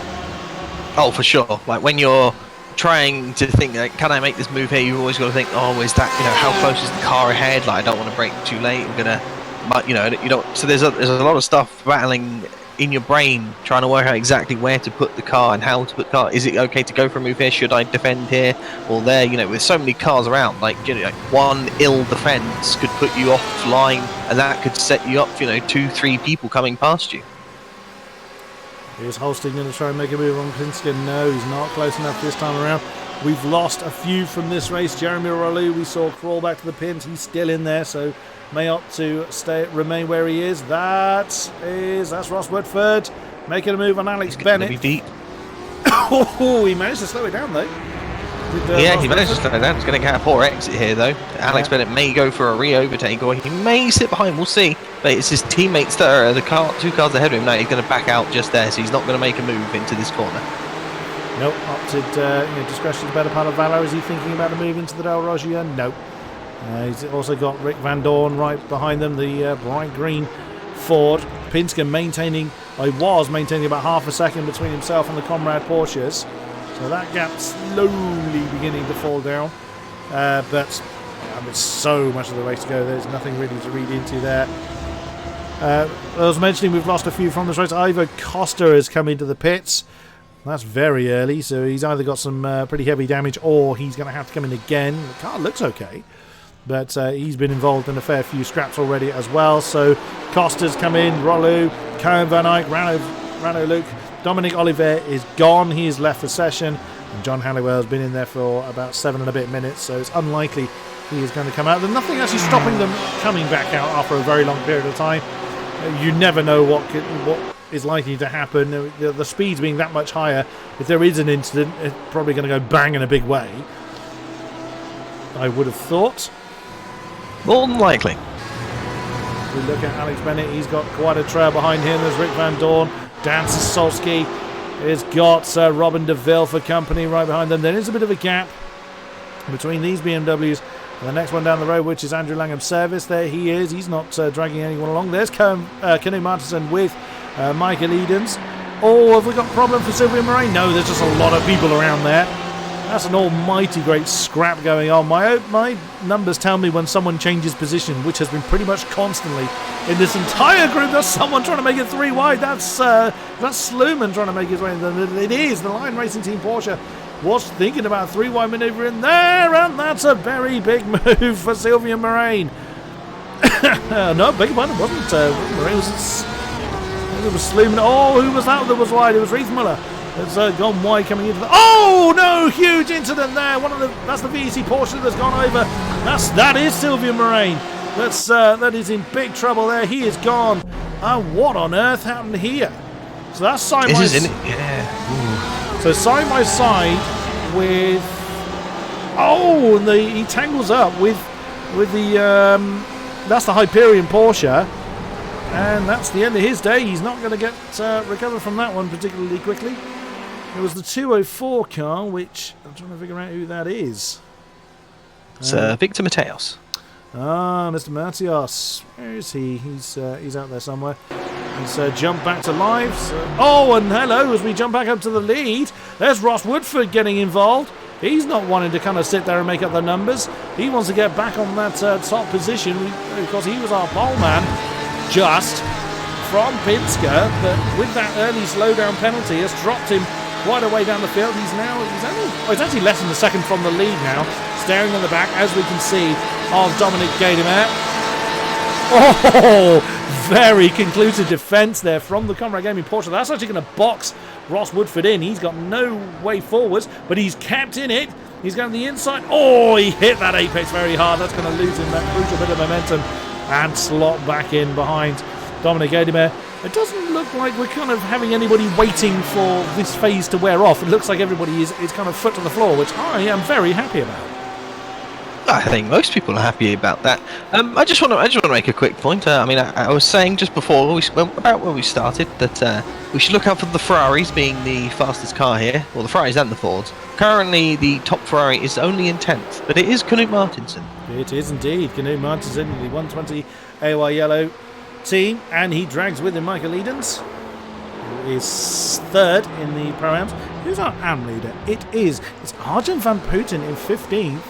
Oh, for sure. Like when you're trying to think, like, can I make this move here? You've always got to think, oh, is that, how close is the car ahead? Like, I don't want to brake too late. I'm gonna, but you don't. So there's a lot of stuff battling in your brain, trying to work out exactly where to put the car and how to put the car. Is it okay to go for a move here? Should I defend here or there? With so many cars around, like one ill defense could put you offline, and that could set you up for 2-3 people coming past you. Is Holstein going to try and make a move on Pinsker? No, he's not close enough this time around. We've lost a few from this race. Jeremy Rolou, we saw crawl back to the pins. He's still in there, so may opt to remain where he is. That's Ross Woodford making a move on Alex Bennett. Deep. Oh, he managed to slow it down though. He managed to slow it down. He's going to get a poor exit here though. Alex Bennett may go for a re-overtake, or he may sit behind. We'll see. But it's his teammates that are the 2 cars ahead of him. No, he's going to back out just there, so he's not going to make a move into this corner. Nope, opted discretion the better part of valor. Is he thinking about a move into the Del Rogier? Nope. He's also got Rick Van Dorn right behind them, the bright green Ford. Pinsker was maintaining about half a second between himself and the Comrade Porsches. So that gap's slowly beginning to fall down. But there's so much of the race to go. There's nothing really to read into there. I was mentioning we've lost a few from this race. Ivo Costa has come into the pits. That's very early, so he's either got some pretty heavy damage or he's going to have to come in again. The car looks okay, but he's been involved in a fair few scraps already as well. So Costa's come in, Rolou, Cohen Van Eyck, Rano Luke, Dominic Oliver is gone. He has left the session, and John Halliwell has been in there for about 7 and a bit minutes, so it's unlikely he is going to come out. There's nothing actually stopping them coming back out after a very long period of time. You never know what is likely to happen. The speeds being that much higher, if there is an incident, it's probably going to go bang in a big way, I would have thought. More than likely. We look at Alex Bennett, he's got quite a trail behind him. There's Rick Van Dorn, Dan Sasolski It's got Robin DeVille for company right behind them. There is a bit of a gap between these BMWs and the next one down the road, which is Andrew Langham's Service. There he is. He's not dragging anyone along. There's Kenny Martinson with Michael Edens. Oh, have we got a problem for Sylvia Moraine? No, there's just a lot of people around there. That's an almighty great scrap going on. My numbers tell me when someone changes position, which has been pretty much constantly in this entire group. There's someone trying to make it 3 wide. That's Sluman trying to make his way. It is the Line Racing Team Porsche was thinking about a 3 wide manoeuvre in there, and that's a very big move for Sylvia Moraine. No, big one. It wasn't Moraine. It was Sluman. Oh, who was that was wide? It was Reith Muller. It's gone wide coming into the... Oh, no! Huge incident there. That's the VEC Porsche that's gone over. That is Sylvia Moraine. That is in big trouble there. He is gone. What on earth happened here? So that's side by side. Yeah. So side by side with... Oh, and he tangles up with the... that's the Hyperion Porsche. And that's the end of his day. He's not going to get recovered from that one particularly quickly. It was the 204 car, which I'm trying to figure out who that is. It's Victor Mateos. Mr. Matias. Where is he? He's out there somewhere. He's jumped back to live. Oh, and hello, as we jump back up to the lead. There's Ross Woodford getting involved. He's not wanting to kind of sit there and make up the numbers. He wants to get back on that top position because he was our pole man. Just from Pinsker, but with that early slowdown penalty has dropped him quite a way down the field. He's actually less than a second from the lead now, staring on the back, as we can see, of Dominic Gaydemer. Oh, very conclusive defence there from the Conrad Gaming Porsche. That's actually going to box Ross Woodford in. He's got no way forwards, but he's kept in it. He's going to the inside. Oh, he hit that apex very hard. That's going to lose him that crucial bit of momentum and slot back in behind Dominic Gaydemer. It doesn't look like we're kind of having anybody waiting for this phase to wear off. It looks like everybody is kind of foot to the floor, which I am very happy about. I think most people are happy about that. I just want to make a quick point. I was saying just before about where we started that we should look out for the Ferraris being the fastest car here, or the Ferraris and the Fords. Currently, the top Ferrari is only in 10th, but it is Knut Martinsen. It is indeed Knut Martinsen, the 120 AOR Yellow team, and he drags with him Michael Edens, who is third in the Pro-Ams. Who's our AM leader? It's Arjen van Putten in 15th.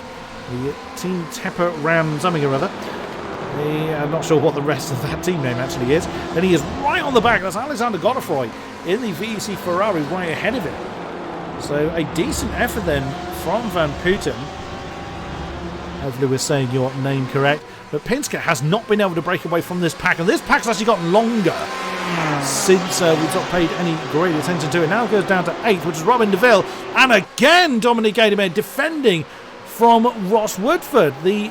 The Team Tepper Ram something or other. I'm not sure what the rest of that team name actually is. Then he is right on the back. That's Alexander Godefroy in the VEC Ferrari right ahead of him. So a decent effort then from Van Putten. Hopefully we're saying your name correct. But Pinsker has not been able to break away from this pack. And this pack's actually gotten longer since we've not paid any great attention to it. Now it goes down to 8th, which is Robin DeVille. And again, Dominic Gaydemer defending from Ross Woodford. The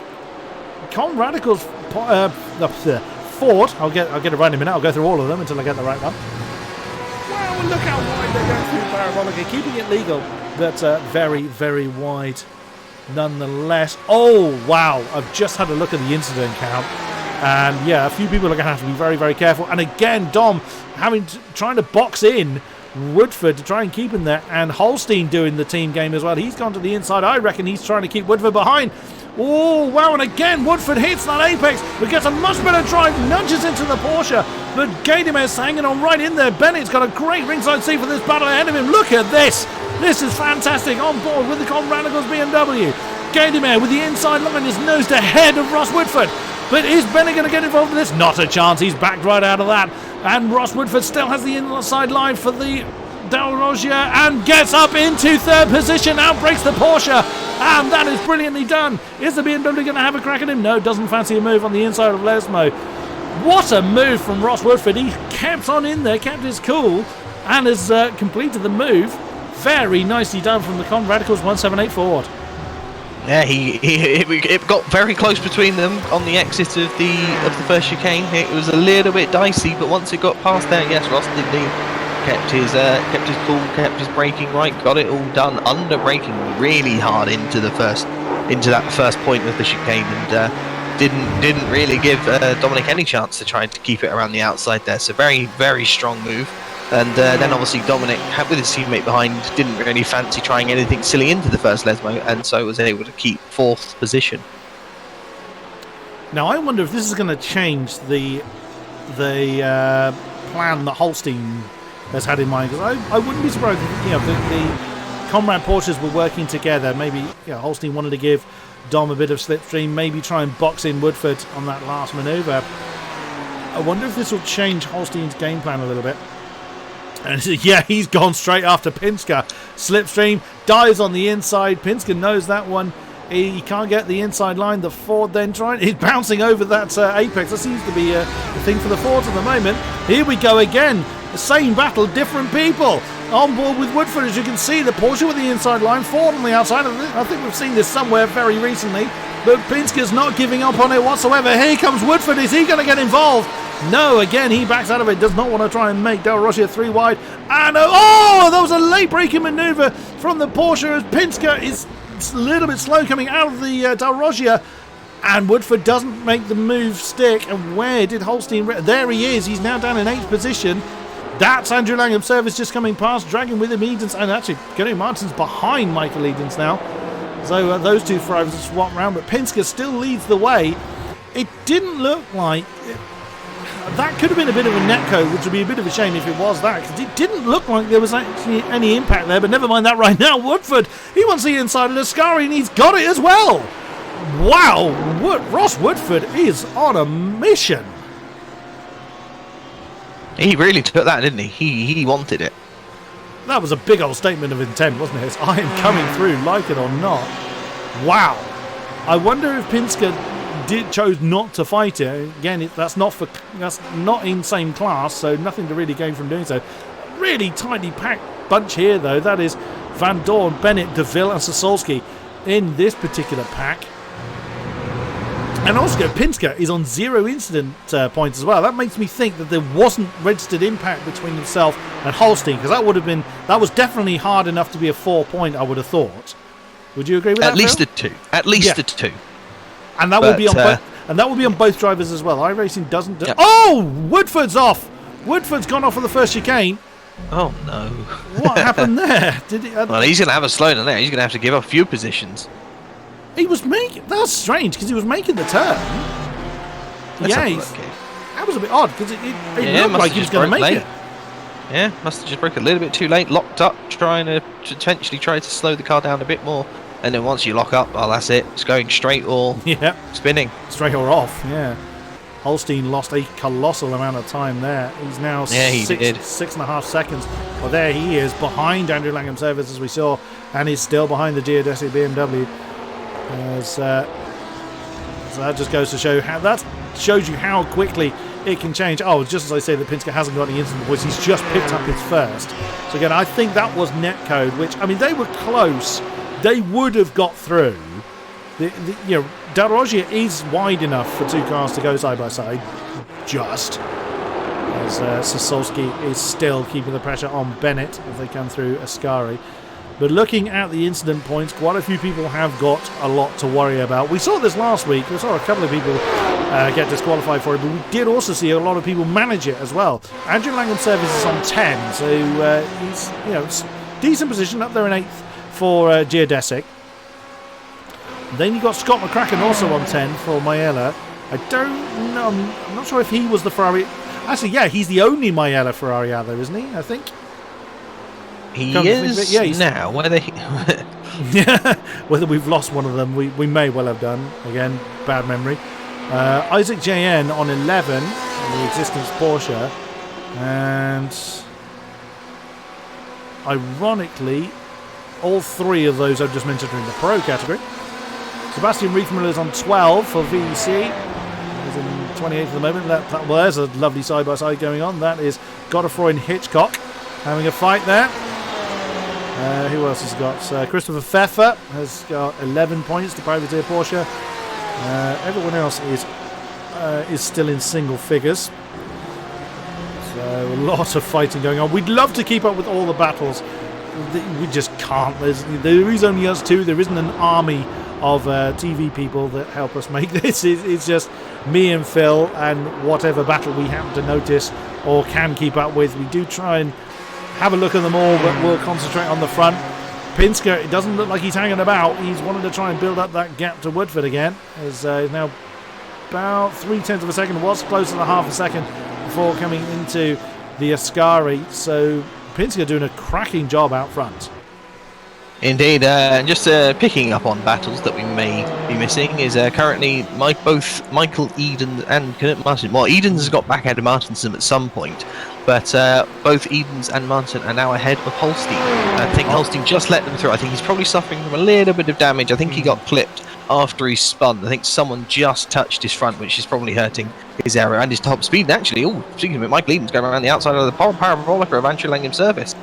Radicals Ford. I'll get it right in a minute. I'll go through all of them until I get the right one. Well, look how wide they're going through Parabolica, keeping it legal, but very, very wide nonetheless. Oh, wow. I've just had a look at the incident count. And yeah, a few people are going to have to be very, very careful. And again, Dom trying to box in Woodford to try and keep him there, and Holstein doing the team game as well. He's gone to the inside. I reckon he's trying to keep Woodford behind. Oh, wow, and again, Woodford hits that apex, but gets a much better drive, nudges into the Porsche, but Gaydemer's hanging on right in there. Bennett's got a great ringside seat for this battle ahead of him. Look at this. This is fantastic. On board with the Radicals BMW. Gaydemer with the inside line is nosed ahead of Ross Woodford. But is Bennett going to get involved in this? Not a chance. He's backed right out of that. And Ross Woodford still has the inside line for the Del Rogia and gets up into third position. Outbreaks the Porsche. And that is brilliantly done. Is the BMW going to have a crack at him? No, doesn't fancy a move on the inside of Lesmo. What a move from Ross Woodford. He kept on in there, kept his cool, and has completed the move. Very nicely done from the Radicals 178 Ford. Yeah, it got very close between them on the exit of the first chicane. It was a little bit dicey, but once it got past there, yes, Ross did kept his cool, kept his braking right, got it all done under braking really hard into that first point of the chicane, and didn't really give Dominic any chance to try to keep it around the outside there. So very, very strong move. And then obviously Dominic, with his teammate behind, didn't really fancy trying anything silly into the first Lesmo, and so was able to keep 4th position. Now I wonder if this is going to change the plan that Holstein has had in mind, because I wouldn't be surprised if, the comrade Porsches were working together. Maybe Holstein wanted to give Dom a bit of slipstream, maybe try and box in Woodford on that last manoeuvre. I wonder if this will change Holstein's game plan a little bit. And yeah, he's gone straight after Pinsker. Slipstream dives on the inside. Pinsker knows that one. He can't get the inside line. The Ford then he's bouncing over that apex. That seems to be the thing for the Fords at the moment. Here we go again. The same battle, different people. On board with Woodford, as you can see, the Porsche with the inside line, Ford on the outside. I think we've seen this somewhere very recently. But Pinsker's not giving up on it whatsoever. Here comes Woodford. Is he going to get involved? No, again, he backs out of it. Does not want to try and make Del Rossia 3 wide. And that was a late braking manoeuvre from the Porsche as Pinsker is a little bit slow coming out of the Del Rossia. And Woodford doesn't make the move stick. And where did Holstein... There he is. He's now down in 8th position. That's Andrew Langham's service just coming past, dragging with him Edens. And actually, Gary Martin's behind Michael Edens now. So those two drivers swap round. But Pinsker still leads the way. It didn't look like... That could have been a bit of a netcode, which would be a bit of a shame if it was that, because it didn't look like there was actually any impact there, but never mind that right now. Woodford, he wants the inside of Ascari, and he's got it as well. Wow, Ross Woodford is on a mission. He really took that, didn't he? He wanted it. That was a big old statement of intent, wasn't it? It's, I am coming through, like it or not. Wow. I wonder if Pinsker chose not to fight it. Again, that's not in same class, so nothing to really gain from doing so. Really tightly packed bunch here, though. That is Van Dorn, Bennett, DeVille, and Sasolski in this particular pack. And also, Pinsker is on 0 incident points as well. That makes me think that there wasn't registered impact between himself and Holstein, because that was definitely hard enough to be a 4-point. I would have thought. Would you agree with that? At least a 2. At least a 2. And that will be on that will be on both drivers as well. iRacing doesn't do... Yep. Oh! Woodford's off! Woodford's gone off for the first chicane. Oh, no. What happened there? Did he, well, he's going to have a slowdown there. He's going to have to give up a few positions. He was making... That's strange, because he was making the turn. That was a bit odd, because it looked like he was going to make it. Yeah, must have just broke a little bit too late. Locked up, trying to potentially try to slow the car down a bit more. And then once you lock up, well, that's it. It's going straight or spinning. Straight or off, yeah. Holstein lost a colossal amount of time there. He's now 6.5 seconds. Well, there he is, behind Andrew Langham's service, as we saw, and he's still behind the geodesic BMW. So that just goes to show how... That shows you how quickly it can change. Oh, just as I say that Pinsker hasn't got any instant points, he's just picked up his first. So again, I think that was netcode, which, I mean, they were close. They would have got through. Del Rossia is wide enough for 2 cars to go side by side. Just as Sasolski is still keeping the pressure on Bennett as they come through Ascari. But looking at the incident points, quite a few people have got a lot to worry about. We saw this last week. We saw a couple of people get disqualified for it, but we did also see a lot of people manage it as well. Andrew Langham's service is on 10, so he's decent position up there in 8th for Geodesic. Then you've got Scott McCracken also on 10 for Maiella. I don't know, I'm not sure if he was the Ferrari. Actually, yeah, he's the only Maiella Ferrari out there, isn't he? I think. He is now. Whether we've lost one of them, we may well have done. Again, bad memory. Isaac JN on 11, the existence Porsche. And ironically, all 3 of those I've just mentioned are in the Pro category. Sebastian Riefmüller is on 12 for VEC. He's in 28th at the moment. Well, there's a lovely side-by-side going on. That is Godefroy and Hitchcock having a fight there. Who else has got? Christopher Pfeffer has got 11 points to Privateer Porsche. Everyone else is still in single figures. So a lot of fighting going on. We'd love to keep up with all the battles. We just can't. There is only us 2. There isn't an army of TV people that help us make this. It's just me and Phil, and whatever battle we happen to notice or can keep up with, we do try and have a look at them all, but we'll concentrate on the front. Pinsker, it doesn't look like he's hanging about. He's wanted to try and build up that gap to Woodford again. As now about 0.3 of a second, was closer to half a second before coming into the Ascari. So Pinsker doing a cracking job out front. Indeed, and just picking up on battles that we may be missing is currently both Michael Eden and Martin. Well, Eden's got back ahead of Martinson at some point, but both Edens and Martin are now ahead of Holstein. I think Holstein just let them through. I think he's probably suffering from a little bit of damage. I think he got clipped after he spun. I think someone just touched his front, which is probably hurting his aero and his top speed. And actually, speaking of it, Michael Eden's going around the outside of the parabolic of Antrim Langham service.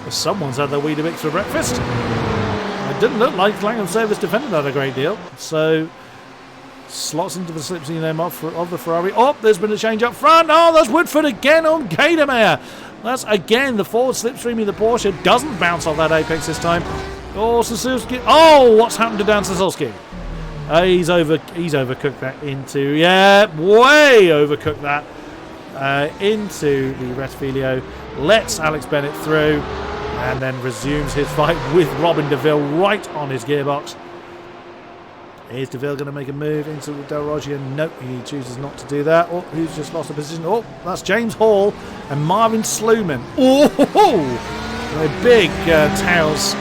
Someone's had their Weetabix for breakfast. It didn't look like Langham Service defended that a great deal. So slots into the slipstream name of the Ferrari. Oh, there's been a change up front. Oh, there's Woodford again on Gadamer. That's again the forward slipstreaming the Porsche. Doesn't bounce off that apex this time. Oh, Sasulski. Oh, what's happened to Dan Sasulski? He's overcooked that into, yeah, way overcooked that into the Rettifilio. Lets Alex Bennett through and then resumes his fight with Robin DeVille right on his gearbox. Is DeVille going to make a move into Del Roggia? Nope, he chooses not to do that. Oh, who's just lost a position? Oh, that's James Hall and Marvin Sluman. Oh, a big tails.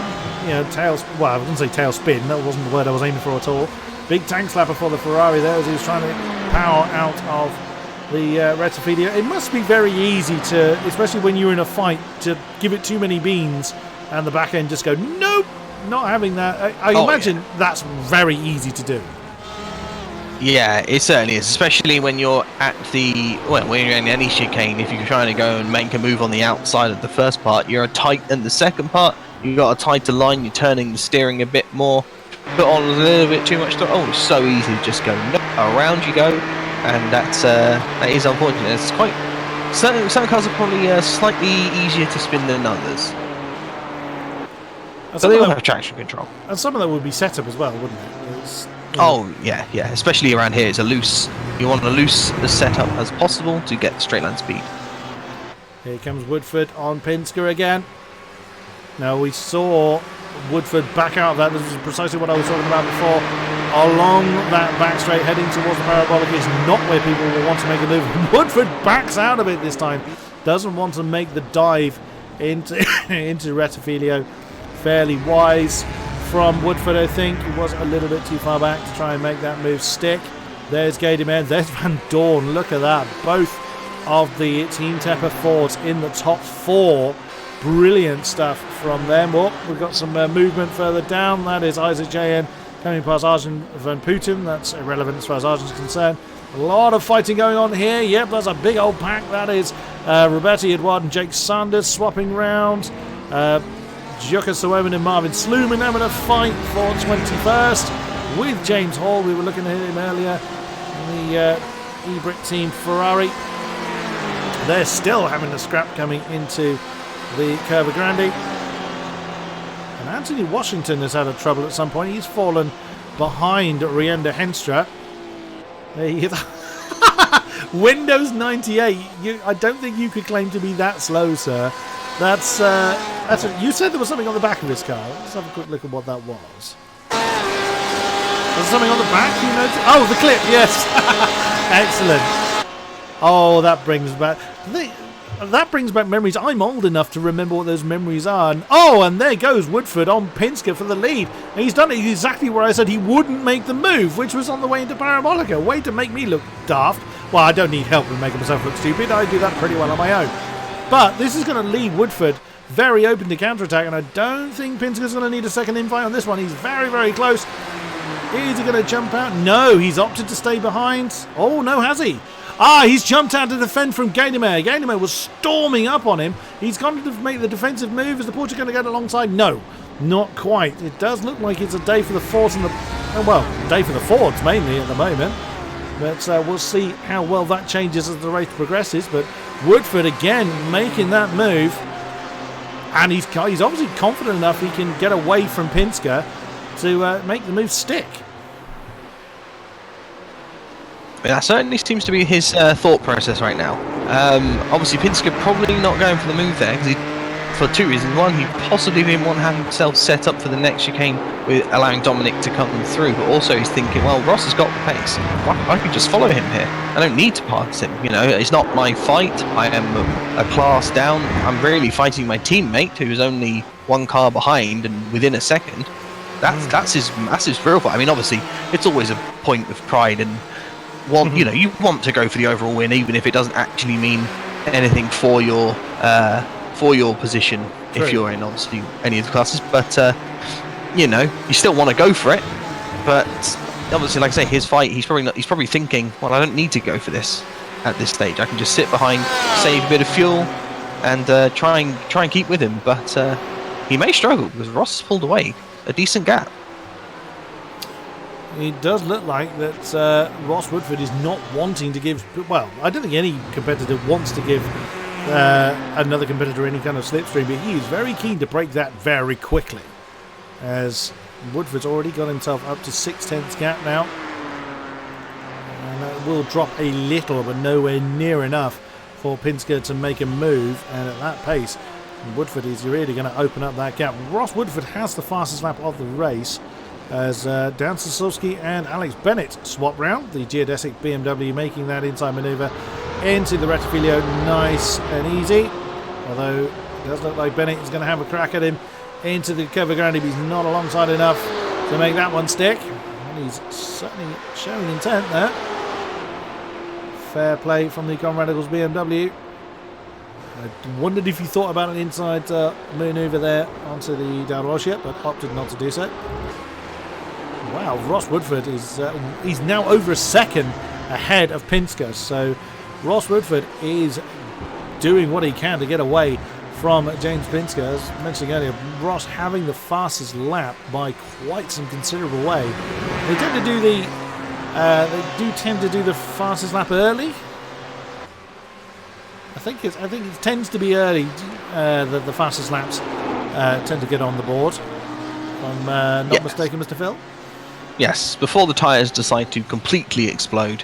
Tails. Well, I was going to say tail spin. That wasn't the word I was aiming for at all. Big tank slapper for the Ferrari there as he was trying to power out of the Rettifilio. It must be very easy to, especially when you're in a fight, to give it too many beans and the back end just go, nope, not having that. I imagine that's very easy to do. Yeah, it certainly is, especially when you're at when you're in any chicane. If you're trying to go and make a move on the outside of the first part, you're tight in the second part. You've got a tighter line, you're turning the steering a bit more, put on a little bit too much. It's so easy to just go, nope, around you go. And that is unfortunate. It's quite some cars are probably slightly easier to spin than others. So they all have traction control. And some of that would be set up as well, wouldn't it? Yeah. Especially around here, it's a loose. You want a loose setup as possible to get straight line speed. Here comes Woodford on Pinsker again. Now we saw Woodford back out of that. This is precisely what I was talking about before. Along that back straight, heading towards the parabolic is not where people will want to make a move. Woodford backs out of it this time. Doesn't want to make the dive into Rettifilio. Fairly wise from Woodford, I think. He was a little bit too far back to try and make that move stick. There's Gadamer. There's Van Dorn. Look at that. Both of the Team Tepper Fords in the top four. Brilliant stuff from them. Oh, we've got some movement further down. That is Isaac JN coming past Arjun Van Putten. That's irrelevant as far as Arjun's concerned. A lot of fighting going on here. Yep, that's a big old pack. That is Roberti Edouard and Jake Sanders swapping round. Jukka Suomen and Marvin Sluman having a fight for 21st with James Hall. We were looking at him earlier in the E-Brick Team Ferrari. They're still having a scrap coming into the Curva Grande. And Anthony Washington has had a trouble at some point. He's fallen behind Rienda Henstra. Windows 98. I don't think you could claim to be that slow, sir. You said there was something on the back of this car. Let's have a quick look at what that was. There's something on the back, you noticed? Oh, the clip, yes. Excellent. Oh, that brings back memories. I'm old enough to remember what those memories are. And there goes Woodford on Pinsker for the lead. And he's done it exactly where I said he wouldn't make the move, which was on the way into Parabolica. Way to make me look daft. Well, I don't need help with making myself look stupid. I do that pretty well on my own. But this is going to leave Woodford very open to counterattack, and I don't think Pinsker's going to need a second invite on this one. He's very, very close. Is he going to jump out? No, he's opted to stay behind. Oh, no, has he? He's jumped out to defend from Gadamer. Gadamer was storming up on him. He's gone to make the defensive move. Is the Porsche going to get alongside? No, not quite. It does look like it's a day for the Fords and day for the Fords mainly at the moment. But we'll see how well that changes as the race progresses. But Woodford again making that move. And he's obviously confident enough he can get away from Pinsker to make the move stick. That certainly seems to be his thought process right now. Obviously, Pinsker probably not going for the move there for two reasons. One, he possibly didn't want to have himself set up for the next chicane with allowing Dominic to come through, but also he's thinking, well, Ross has got the pace. I could just follow him here. I don't need to pass him. You know, it's not my fight. I am a class down. I'm really fighting my teammate who's only one car behind and within a second. That's his massive real fight. I mean, obviously, it's always a point of pride and you know, you want to go for the overall win, even if it doesn't actually mean anything for your position. True. If you're in obviously any of the classes, but you know, you still want to go for it. But obviously, like I say, his fight, he's probably thinking, well, I don't need to go for this at this stage. I can just sit behind, save a bit of fuel, and try and keep with him. But he may struggle because Ross has pulled away a decent gap. It does look like that Ross Woodford is not wanting to give... Well, I don't think any competitor wants to give another competitor any kind of slipstream, but he is very keen to break that very quickly, as Woodford's already got himself up to 6/10 gap now. And that will drop a little, but nowhere near enough for Pinsker to make a move. And at that pace, Woodford is really going to open up that gap. Ross Woodford has the fastest lap of the race, as Dan Sosowski and Alex Bennett swap round. The geodesic BMW making that inside manoeuvre into the Rettifilio nice and easy. Although it does look like Bennett is going to have a crack at him into the cover ground if he's not alongside enough to make that one stick. And he's certainly showing intent there. Fair play from the Conrad Eccles BMW. I wondered if you thought about an inside manoeuvre there onto the Dalroche yet, but opted not to do so. Wow, Ross Woodford is he's now over a second ahead of Pinsker, so Ross Woodford is doing what he can to get away from James Pinsker. As mentioned earlier, Ross having the fastest lap by quite some considerable way. They tend to do the fastest lap early. I think it tends to be early. The fastest laps tend to get on the board. If I'm not mistaken, Mr. Phil. Yes, before the tyres decide to completely explode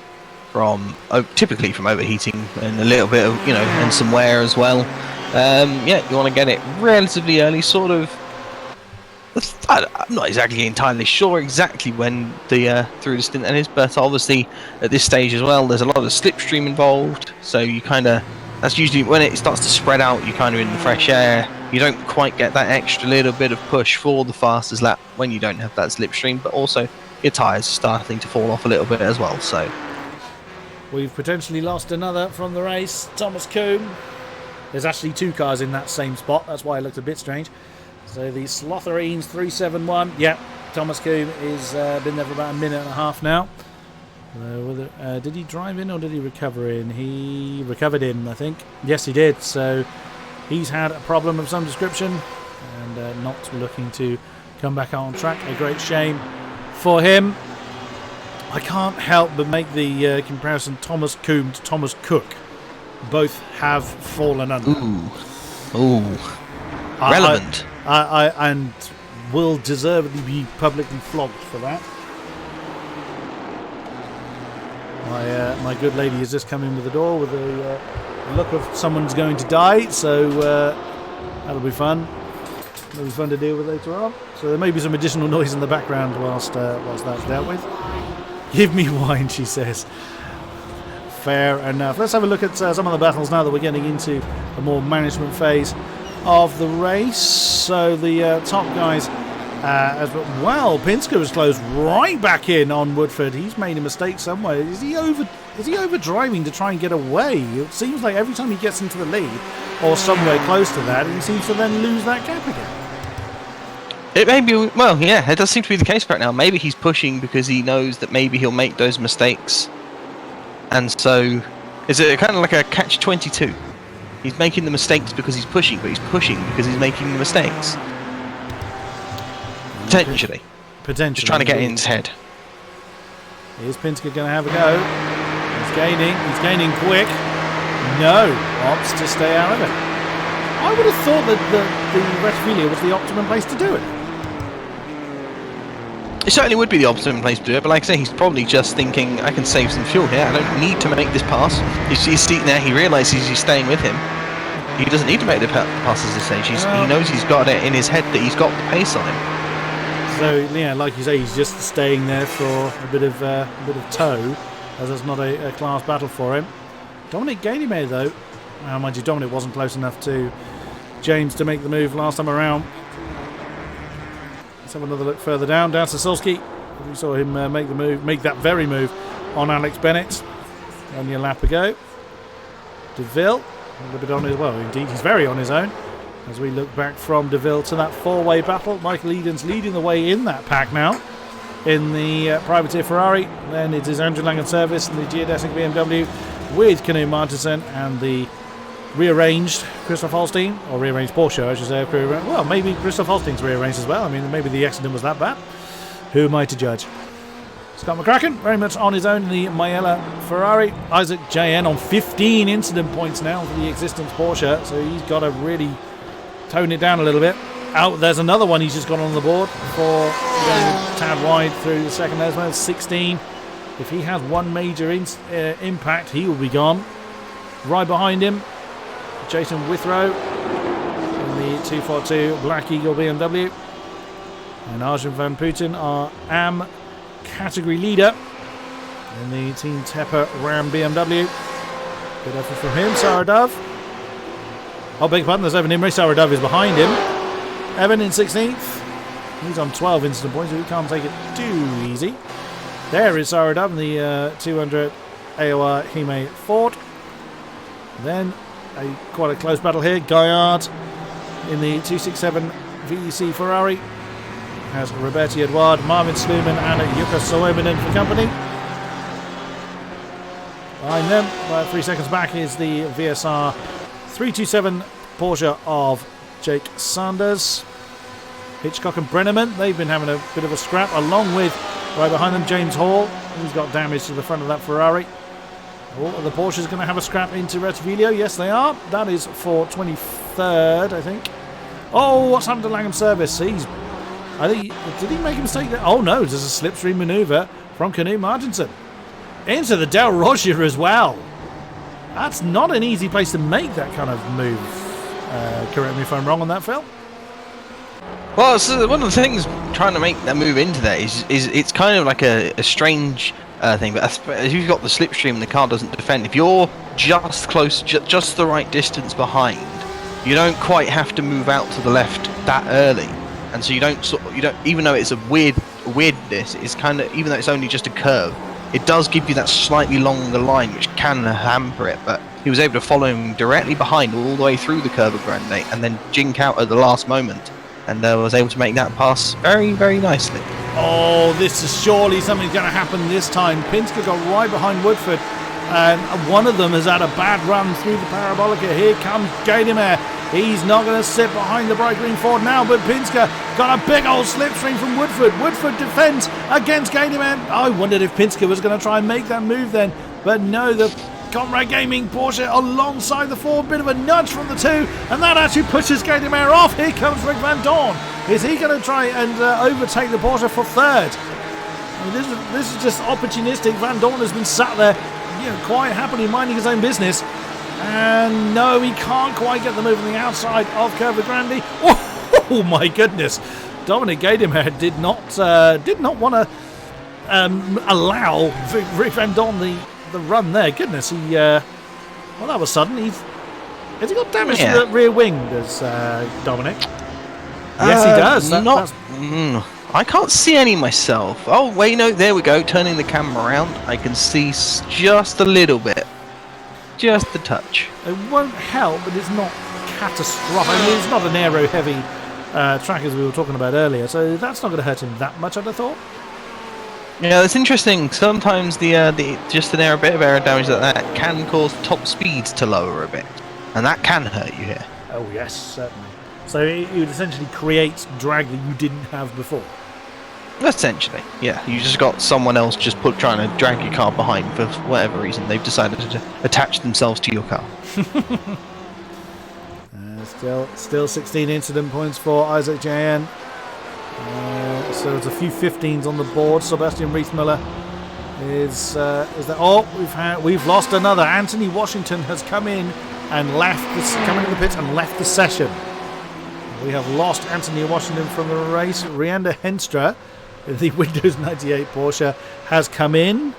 typically from overheating and a little bit of, you know, and some wear as well. You want to get it relatively early, sort of. I'm not exactly entirely sure exactly when the through the stint is, but obviously at this stage as well, there's a lot of slipstream involved. So you kind of, that's usually when it starts to spread out. You're kind of in the fresh air. You don't quite get that extra little bit of push for the fastest lap when you don't have that slipstream, but also your tyres are starting to fall off a little bit as well. So we've potentially lost another from the race, Thomas Coombe. There's actually two cars in that same spot, that's why it looked a bit strange. So the Slotherines 371, Thomas Coombe is been there for about a minute and a half now. Did he drive in or did he recover in? He recovered in, I think. Yes, he did. So he's had a problem of some description and not looking to come back on track. A great shame for him. I can't help but make the comparison Thomas Coombe to Thomas Cook. Both have fallen under. Ooh. Relevant. And will deservedly be publicly flogged for that. My good lady has just come in with the door with a look of someone's going to die, so that'll be fun. It'll be fun to deal with later on. So there may be some additional noise in the background whilst that's dealt with. Give me wine, she says. Fair enough. Let's have a look at some of the battles now that we're getting into a more management phase of the race. So the top guys, Pinsker was closed right back in on Woodford. He's made a mistake somewhere. Is he over driving to try and get away? It seems like every time he gets into the lead or somewhere close to that, he seems to then lose that gap again. It may be, well, yeah, it does seem to be the case right now. Maybe he's pushing because he knows that maybe he'll make those mistakes. And so, is it kind of like a catch-22? He's making the mistakes because he's pushing, but he's pushing because he's making the mistakes. Potentially. Just trying to get in his head. Is Pinsker going to have a go? He's gaining quick. No, opts to stay out of it. I would have thought that the Rettifilio was the optimum place to do it. It certainly would be the optimum place to do it, but like I say, he's probably just thinking, I can save some fuel here, I don't need to make this pass. He's sitting there, he realises he's staying with him. He doesn't need to make the passes at this stage. He knows he's got it in his head that he's got the pace on him. So, yeah, like you say, he's just staying there for a bit of tow, as it's not a class battle for him. Dominic Gaidimer, though, mind you, Dominic wasn't close enough to James to make the move last time around. Let's have another look further down to Solski. We saw him make that very move on Alex Bennett. Only a lap ago. DeVille, a little bit on his, well, indeed, he's very on his own. As we look back from DeVille to that four-way battle, Michael Eden's leading the way in that pack now. In the privateer Ferrari, then it is Andrew Langan Service and the geodesic BMW with Kanu Martinson and the rearranged Christoph Holstein, or rearranged Porsche, I should say. Well, maybe Christoph Holstein's rearranged as well. I mean, maybe the accident was that bad. Who am I to judge? Scott McCracken, very much on his own in the Maella Ferrari. Isaac JN on 15 incident points now for the existence Porsche, so he's got to really tone it down a little bit. Out there's another one he's just got on the board for going a tad wide through the second as well. 16. If he has one major impact, he will be gone. Right behind him, Jason Withrow in the 242 Black Eagle BMW. And Arjun Van Putten, our AM category leader in the Team Tepper Ram BMW. Good effort from him. Sarah Dove. Oh, big pardon, there's Evan Imrie. Sarah Dove is behind him. Evan in 16th. He's on 12 incident points, so he can't take it too easy. There is Sarah Dove in the 200 AOR Hime Ford. Then quite a close battle here. Gaillard in the 267 VEC Ferrari has Roberti Edouard, Marvin Sluman and Jukka Suominen for company. Behind them, about 3 seconds back, is the VSR 327 Porsche of Jake Sanders. Hitchcock and Brenneman, they've been having a bit of a scrap, along with, right behind them, James Hall. He's got damage to the front of that Ferrari. Oh, the Porsche's going to have a scrap into Rettivilio. Yes, they are. That is for 23rd, I think. Oh, what's happened to Langham Service? Did he make a mistake there? Oh, no, there's a slipstream manoeuvre from Kanu Martinson. Into the Del Roger as well. That's not an easy place to make that kind of move. Correct me if I'm wrong on that, Phil. Well, so one of the things trying to make that move into that is it's kind of like a strange thing. But as you've got the slipstream and the car doesn't defend, if you're just close, just the right distance behind, you don't quite have to move out to the left that early, and so you don't even though it's a weirdness, it's kind of, even though it's only just a curve, it does give you that slightly longer line which can hamper it. But he was able to follow him directly behind all the way through the Curva Grande and then jink out at the last moment, and was able to make that pass very, very nicely. Oh, this is surely something's going to happen this time. Pinsker got right behind Woodford, and one of them has had a bad run through the Parabolica. Here comes Gaidimer. He's not going to sit behind the bright green Ford now, but Pinsker got a big old slipstream from Woodford. Woodford defends against Gaidimer. I wondered if Pinsker was going to try and make that move then, but no, the Conrad Gaming Porsche alongside the Ford, bit of a nudge from the two, and that actually pushes Gaidimer off. Here comes Rick Van Dorn. Is he going to try and overtake the Porsche for third? I mean, this is just opportunistic. Van Dorn has been sat there, quite happily minding his own business, and no, he can't quite get the move on the outside of Curva Grande. Oh my goodness! Dominic Gaidimer did not want to allow Rick Van Dorn the run there. Goodness, well, that was sudden. Has he got damage to the rear wing, does Dominic? Yes, he does. I can't see any myself. Oh, wait, no, there we go. Turning the camera around, I can see just a little bit. Just a touch. It won't help, but it's not catastrophic. I mean, it's not an aero-heavy track as we were talking about earlier, so that's not going to hurt him that much, I'd have thought. Yeah, it's interesting. Sometimes just bit of aero damage like that can cause top speeds to lower a bit, and that can hurt you here. Oh yes, certainly. So it would essentially create drag that you didn't have before. Essentially, yeah. You just got someone else just trying to drag your car behind for whatever reason. They've decided to attach themselves to your car. Still 16 incident points for Isaac JN. So there's a few 15s on the board. Sebastian Riethmüller is there. Oh, we've lost another. Anthony Washington has come in and left. Come into the pits and left the session. We have lost Anthony Washington from the race. Rianda Henstra, the Windows 98 Porsche, has come in.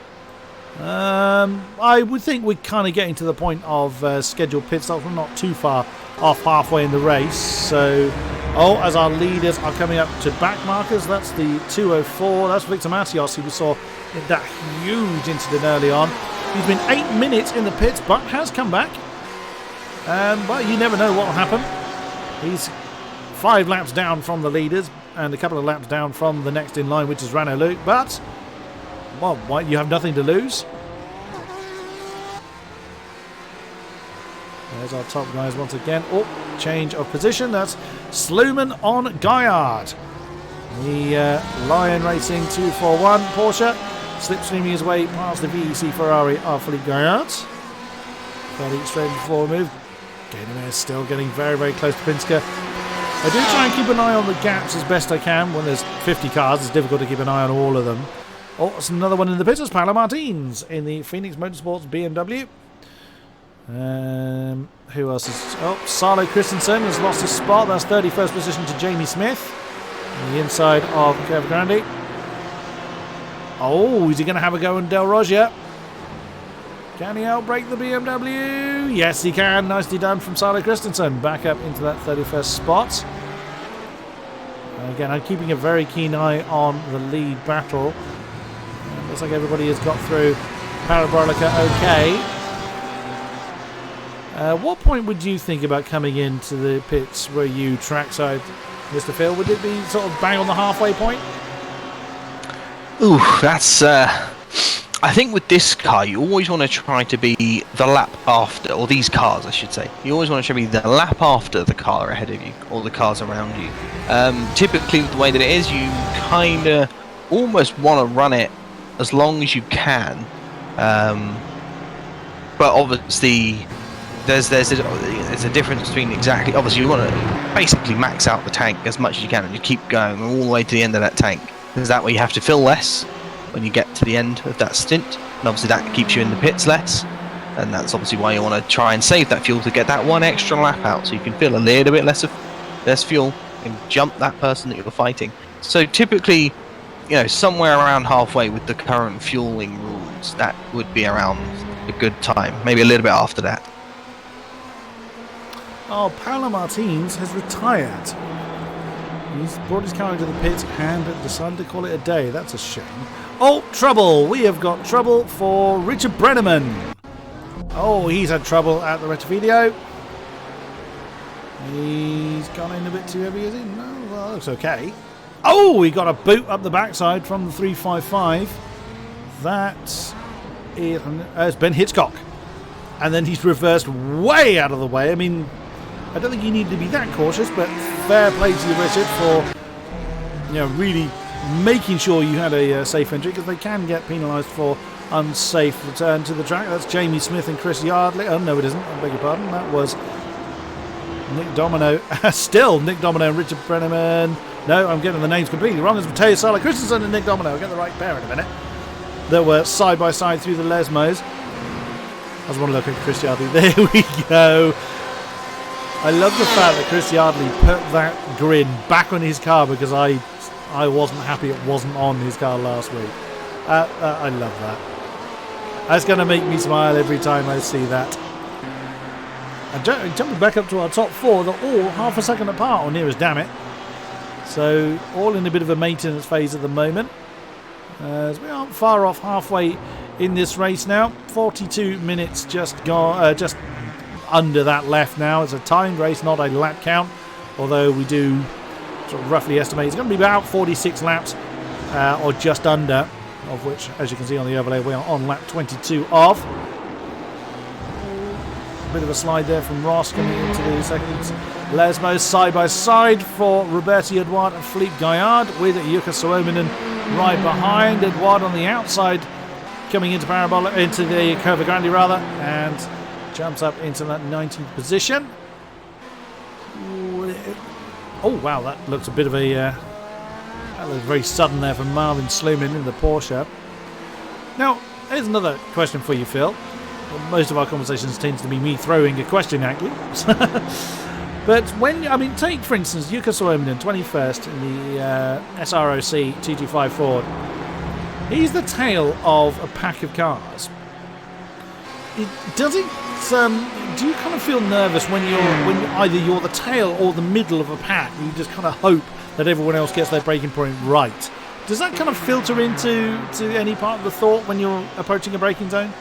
I would think we're kind of getting to the point of scheduled pit stops. We're not too far off halfway in the race. So, as our leaders are coming up to back markers, that's the 204. That's Victor Matios, who we saw in that huge incident early on. He's been 8 minutes in the pits, but has come back. But you never know what will happen. He's 5 laps down from the leaders and a couple of laps down from the next in line, which is Renault Luke. But, well, you have nothing to lose. There's our top guys once again. Oh, change of position. That's Sluman on Gaillard. The Lion Racing 241 Porsche slipstreaming his way past the VEC Ferrari of Philippe Gaillard. Fairly straight forward move. Gainemir still getting very, very close to Pinsker. I do try and keep an eye on the gaps as best I can. When there's 50 cars, it's difficult to keep an eye on all of them. Oh, it's another one in the pits. It's Paolo Martins in the Phoenix Motorsports BMW. Who else is... Oh, Salo Christensen has lost his spot. That's 31st position to Jamie Smith. On the inside of Curva Grande. Oh, is he going to have a go on Del Rogia? Can he outbrake the BMW? Yes, he can. Nicely done from Salo Christensen. Back up into that 31st spot. Again, I'm keeping a very keen eye on the lead battle. Looks like everybody has got through Parabolica okay. What point would you think about coming into the pits where you trackside, Mr. Phil? Would it be sort of bang on the halfway point? Ooh, that's... I think with this car, you always want to try to be the lap after, or these cars, I should say. You always want to try to be the lap after the car ahead of you, or the cars around you. Typically, the way that it is, you kind of almost want to run it as long as you can. But obviously, there's a difference between exactly... Obviously, you want to basically max out the tank as much as you can, and you keep going all the way to the end of that tank. Because that way you have to fill less when you get to the end of that stint, and obviously that keeps you in the pits less, and that's obviously why you want to try and save that fuel to get that one extra lap out, so you can fill a little bit less fuel and jump that person that you're fighting. So typically, somewhere around halfway with the current fueling rules, that would be around a good time, maybe a little bit after that. Oh, Paolo Martins has retired. He's brought his car into the pits and decided to call it a day. That's a shame. Oh, trouble! We have got trouble for Richard Brenneman. Oh, he's had trouble at the Rettifidio. He's gone in a bit too heavy, is he? No, well, looks okay. Oh, he got a boot up the backside from the 355. That is it's Ben Hitchcock. And then he's reversed way out of the way. I mean, I don't think you need to be that cautious, but fair play to you, Richard, for really making sure you had a safe entry, because they can get penalised for unsafe return to the track. That's Jamie Smith and Chris Yardley. Oh, no, it isn't. I beg your pardon. That was Nick Domino. Still Nick Domino and Richard Brenneman. No, I'm getting the names completely wrong. It's Matteo Sala Christensen and Nick Domino. I'll get the right pair in a minute. They were side by side through the Lesmos. I just want to look at Chris Yardley. There we go. I love the fact that Chris Yardley put that grin back on his car, because I wasn't happy it wasn't on his car last week. I love that. That's going to make me smile every time I see that. And jumping back up to our top four, they're all half a second apart, or near as damn it. So all in a bit of a maintenance phase at the moment. As we aren't far off halfway in this race now. 42 minutes just gone, just under that left now. It's a timed race, not a lap count, although we do sort of roughly estimate it's going to be about 46 laps, or just under, of which, as you can see on the overlay, we are on lap 22 of. A bit of a slide there from Ross coming into the seconds. Lesmos side by side for Roberti Edouard and Philippe Gaillard, with Jukka Suominen right behind. Edouard on the outside, coming into the Curva Grande rather, and jumps up into that 19th position. Oh wow, that looks a bit of a That was very sudden there from Marvin Sluman in the Porsche. Now, here's another question for you, Phil. Well, most of our conversations tends to be me throwing a question at you. But take for instance Jukka Suominen, 21st in the SROC TG5 Ford. He's the tail of a pack of cars. Do you kind of feel nervous when either you're the tail or the middle of a pack? You just kind of hope that everyone else gets their braking point right. Does that kind of filter into any part of the thought when you're approaching a braking zone?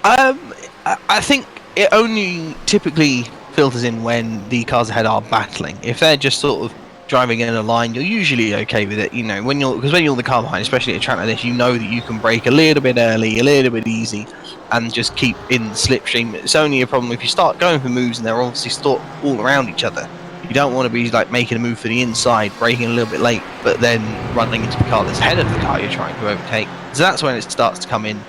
I think it only typically filters in when the cars ahead are battling. If they're just sort of driving in a line, you're usually okay with it. You know, when you're the car behind, especially at a track like this, you know that you can brake a little bit early, a little bit easy, and just keep in the slipstream. It's only a problem if you start going for moves and they're obviously all around each other. You don't want to be like making a move for the inside, braking a little bit late, but then running into the car that's ahead of the car you're trying to overtake. So that's when it starts to come in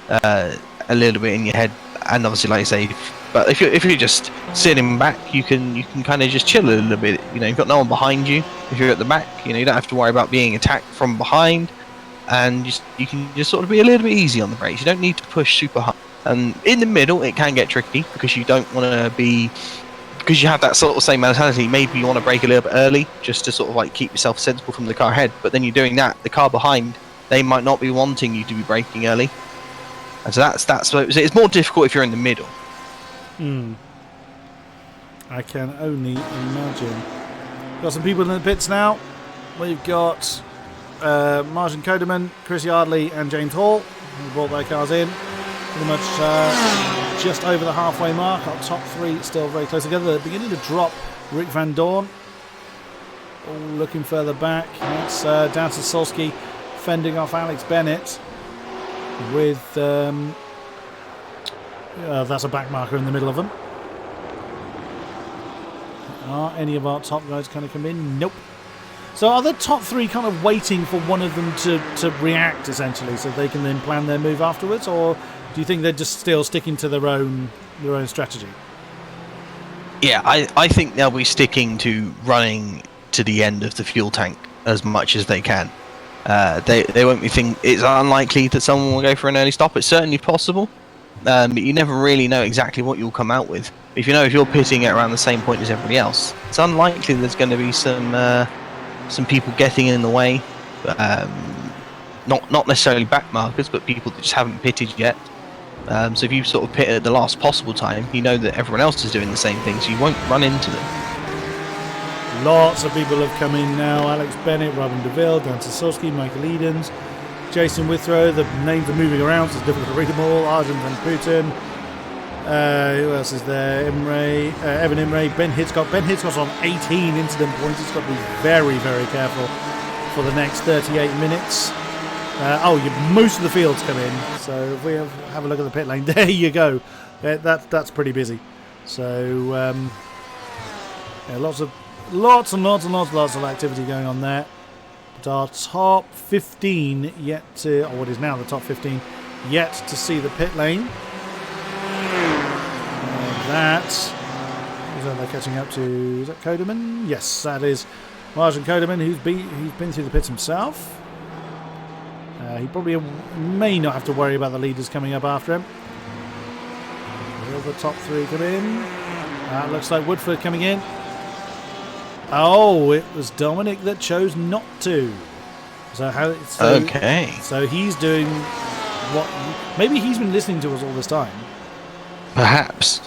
a little bit in your head. And obviously, like I say, if you're just sitting back, you can kind of just chill a little bit. You know, you've got no one behind you. If you're at the back, you know, you don't have to worry about being attacked from behind, and you can just sort of be a little bit easy on the brakes. You don't need to push super hard. And in the middle, it can get tricky because you don't want to be, because you have that sort of same mentality. Maybe you want to brake a little bit early just to sort of like keep yourself sensible from the car ahead. But then you're doing that, the car behind, they might not be wanting you to be braking early. And so that's it's more difficult if you're in the middle. I can only imagine. Got some people in the pits now. We've got Martin Kodeman, Chris Yardley and James Hall, who brought their cars in. Pretty much just over the halfway mark. Our top three still very close together. They're beginning to drop Rick Van Dorn. All looking further back. That's down to Solski fending off Alex Bennett. With that's a back marker in the middle of them. Are any of our top guys kind of come in? Nope. So are the top three kind of waiting for one of them to react essentially, so they can then plan their move afterwards, or do you think they're just still sticking to their own strategy? Yeah, I think they'll be sticking to running to the end of the fuel tank as much as they can. They won't be it's unlikely that someone will go for an early stop. It's certainly possible, but you never really know exactly what you'll come out with. If you're pitting at around the same point as everybody else, it's unlikely there's going to be some people getting in the way, not necessarily back markers, but people that just haven't pitted yet. So if you sort of pit at the last possible time, you know that everyone else is doing the same thing, so you won't run into them. Lots of people have come in now. Alex Bennett, Robin DeVille, Dan Sosowski, Michael Edens, Jason Withrow. The names are moving around, so it's difficult to read them all. Arjun Van Putten. Who else is there? Evan Imre, Ben Hitchcock. Ben Hitchcock's on 18 incident points. He's got to be very, very careful for the next 38 minutes. Most of the fields come in. So if we have a look at the pit lane, there you go. That's pretty busy. So lots of activity going on there. But our top 15 what is now the top 15, yet to see the pit lane. Who's that they're catching up to? Is that Kodeman? Yes, that is Martin Kodeman, who's been through the pits himself. He probably may not have to worry about the leaders coming up after him. Will the top three come in? Looks like Woodford coming in. Oh, it was Dominic that chose not to. Okay. So he's doing what? Maybe he's been listening to us all this time. Perhaps.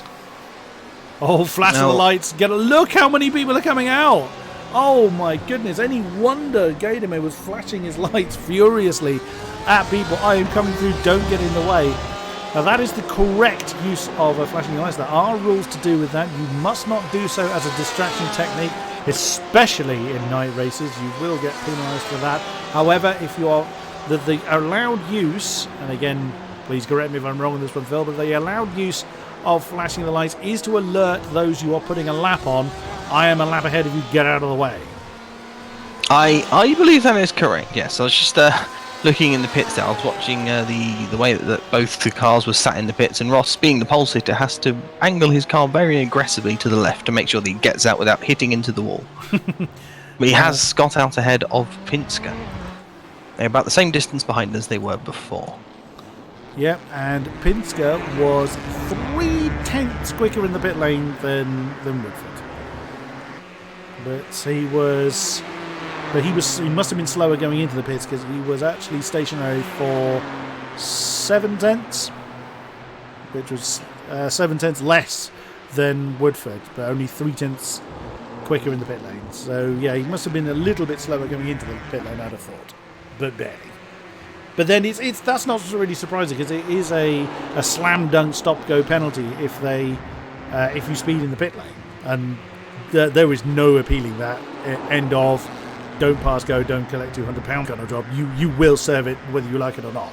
Oh, flash of the lights! Look how many people are coming out. Oh my goodness! Any wonder Gaydemir was flashing his lights furiously at people. I am coming through. Don't get in the way. Now that is the correct use of flashing lights. There are rules to do with that. You must not do so as a distraction technique, especially in night races. You will get penalised for that. However, if you are the allowed use, and again, please correct me if I'm wrong on this one, Phil, but the allowed use of flashing the lights is to alert those you are putting a lap on. I am a lap ahead if you get out of the way. I believe that is correct. Yes, I was just looking in the pits there. I was watching the way that both the cars were sat in the pits, and Ross, being the pole sitter, has to angle his car very aggressively to the left to make sure that he gets out without hitting into the wall. But he has got out ahead of Pinsker. They're about the same distance behind as they were before. Yep, and Pinsker was 0.3 quicker in the pit lane than Woodford. But he must have been slower going into the pits because he was actually stationary for 0.7, which was 0.7 less than Woodford, but only 0.3 quicker in the pit lane. So yeah, he must have been a little bit slower going into the pit lane, I'd have thought, but barely. But then that's not really surprising because it is a slam dunk stop go penalty if you speed in the pit lane, and there is no appealing that end of don't pass go, don't collect £200 kind of job. You will serve it whether you like it or not.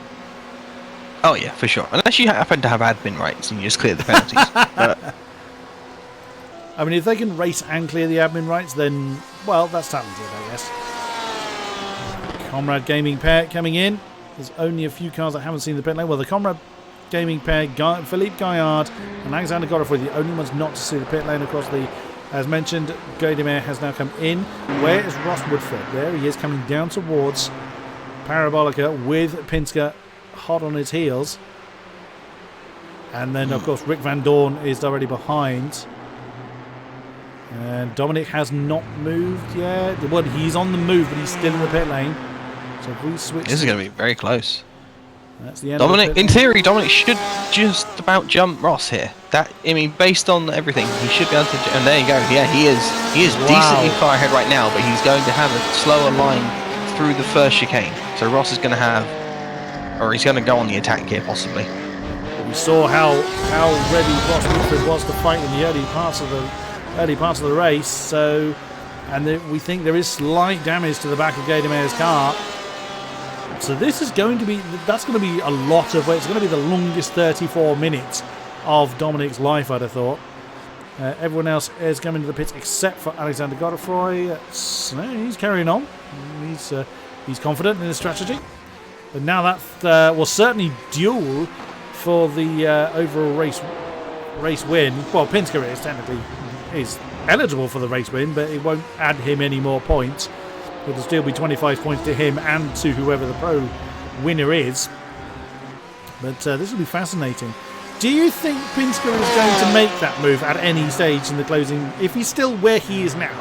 Oh yeah, for sure. Unless you happen to have admin rights and you just clear the penalties. But I mean, if they can race and clear the admin rights, then well, that's talented, I guess. Comrade Gaming pair coming in. There's only a few cars that haven't seen the pit lane. Well, the Comrade Gaming pair, Philippe Gaillard and Alexander Godefroy, the only ones not to see the pit lane. Of course, as mentioned, Gaudemare has now come in. Where is Ross Woodford? There he is, coming down towards Parabolica with Pinsker hot on his heels. And then, of course, Rick Van Dorn is already behind. And Dominic has not moved yet. Well, he's on the move, but he's still in the pit lane. So if we switch... This is going to be very close. That's the end Dominic, of the in theory, Dominic should just about jump Ross here. Based on everything, he should be able to... And there you go. Yeah, he is decently far ahead right now, but he's going to have a slower line through the first chicane. So Ross is going to have... Or he's going to go on the attack here, possibly. We saw how ready Ross Woodford was to fight in the early parts of the race. So... And we think there is slight damage to the back of Gaudemare's car. So this is going to be... That's going to be a lot of... It's going to be the longest 34 minutes of Dominic's life, I'd have thought. Everyone else is coming to the pits except for Alexander Godefroy. He's carrying on. He's confident in his strategy. But now that will certainly duel for the overall race win. Well, Pinsker is eligible for the race win, but it won't add him any more points. It'll still be 25 points to him and to whoever the pro winner is. But this will be fascinating. Do you think Pinsker is going to make that move at any stage in the closing? If he's still where he is now,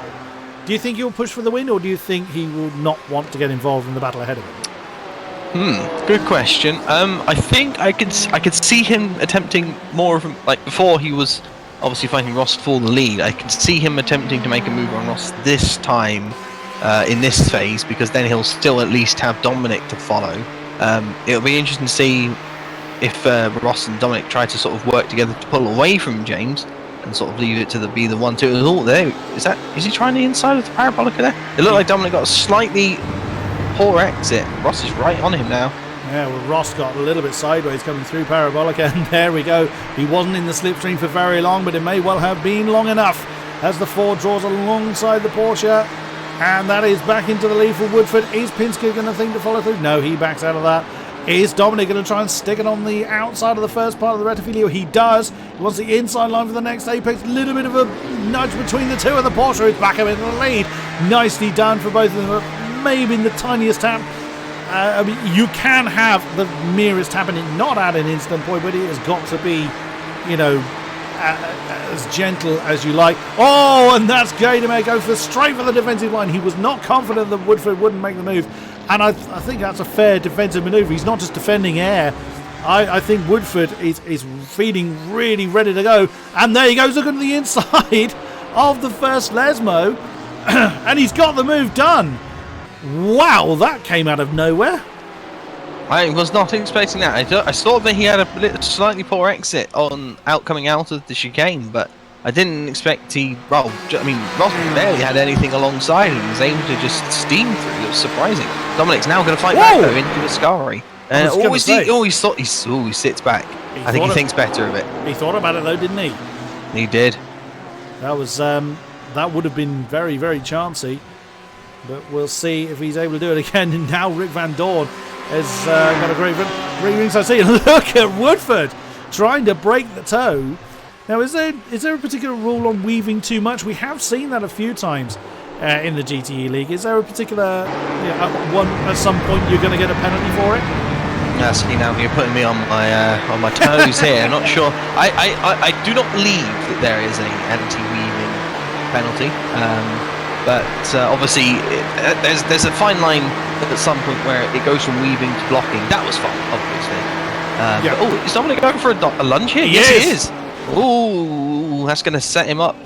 do you think he'll push for the win, or do you think he will not want to get involved in the battle ahead of him? Good question. I think I could see him attempting more of like before he was obviously fighting Ross for the lead. I can see him attempting to make a move on Ross this time in this phase, because then he'll still at least have Dominic to follow. It'll be interesting to see if Ross and Dominic try to sort of work together to pull away from James and sort of leave it to be the 1-2. Oh, there is he trying the inside of the Parabolica there? It looked like Dominic got a slightly poor exit. Ross is right on him now. Yeah, well, Ross got a little bit sideways coming through Parabolica, and there we go. He wasn't in the slipstream for very long, but it may well have been long enough as the Ford draws alongside the Porsche. And that is back into the lead for Woodford. Is Pinsker going to think to follow through? No, he backs out of that. Is Dominic going to try and stick it on the outside of the first part of the Rettifilio? He does. He wants the inside line for the next apex. A little bit of a nudge between the two, and the Porsche is back up into the lead. Nicely done for both of them. Maybe in the tiniest tap. I mean, you can have the merest tap and it not add an instant point, but it has got to be, as gentle as you like. Oh, and that's Gaudemare go straight for the defensive line. He was not confident that Woodford wouldn't make the move, and I think that's a fair defensive manoeuvre. He's not just defending air. I think Woodford is feeling really ready to go, and there he goes. Look at the inside of the first Lesmo, and he's got the move done. Wow, that came out of nowhere. I was not expecting that. I thought that he had a slightly poor exit coming out of the chicane, but I didn't expect Ross barely had anything alongside him. He was able to just steam through. It was surprising. Dominic's now going to fight back though into Ascari. He sits back. I think he thinks better of it. He thought about it though, didn't he? He did. That was that would have been very, very chancy. But we'll see if he's able to do it again. And now Rick Van Dorn has got a great ringside seat. Look at Woodford trying to break the toe. Now, is there a particular rule on weaving too much? We have seen that a few times in the GTE League. Is there a particular one at some point you're going to get a penalty for it? See, now you're putting me on my toes here. Not sure. I do not believe that there is a anti-weaving penalty, but obviously there's a fine line at some point where it goes from weaving to blocking. That was fine, obviously. But, is Dominic going for a lunge here? Yes, he is. Oh, that's going to set him up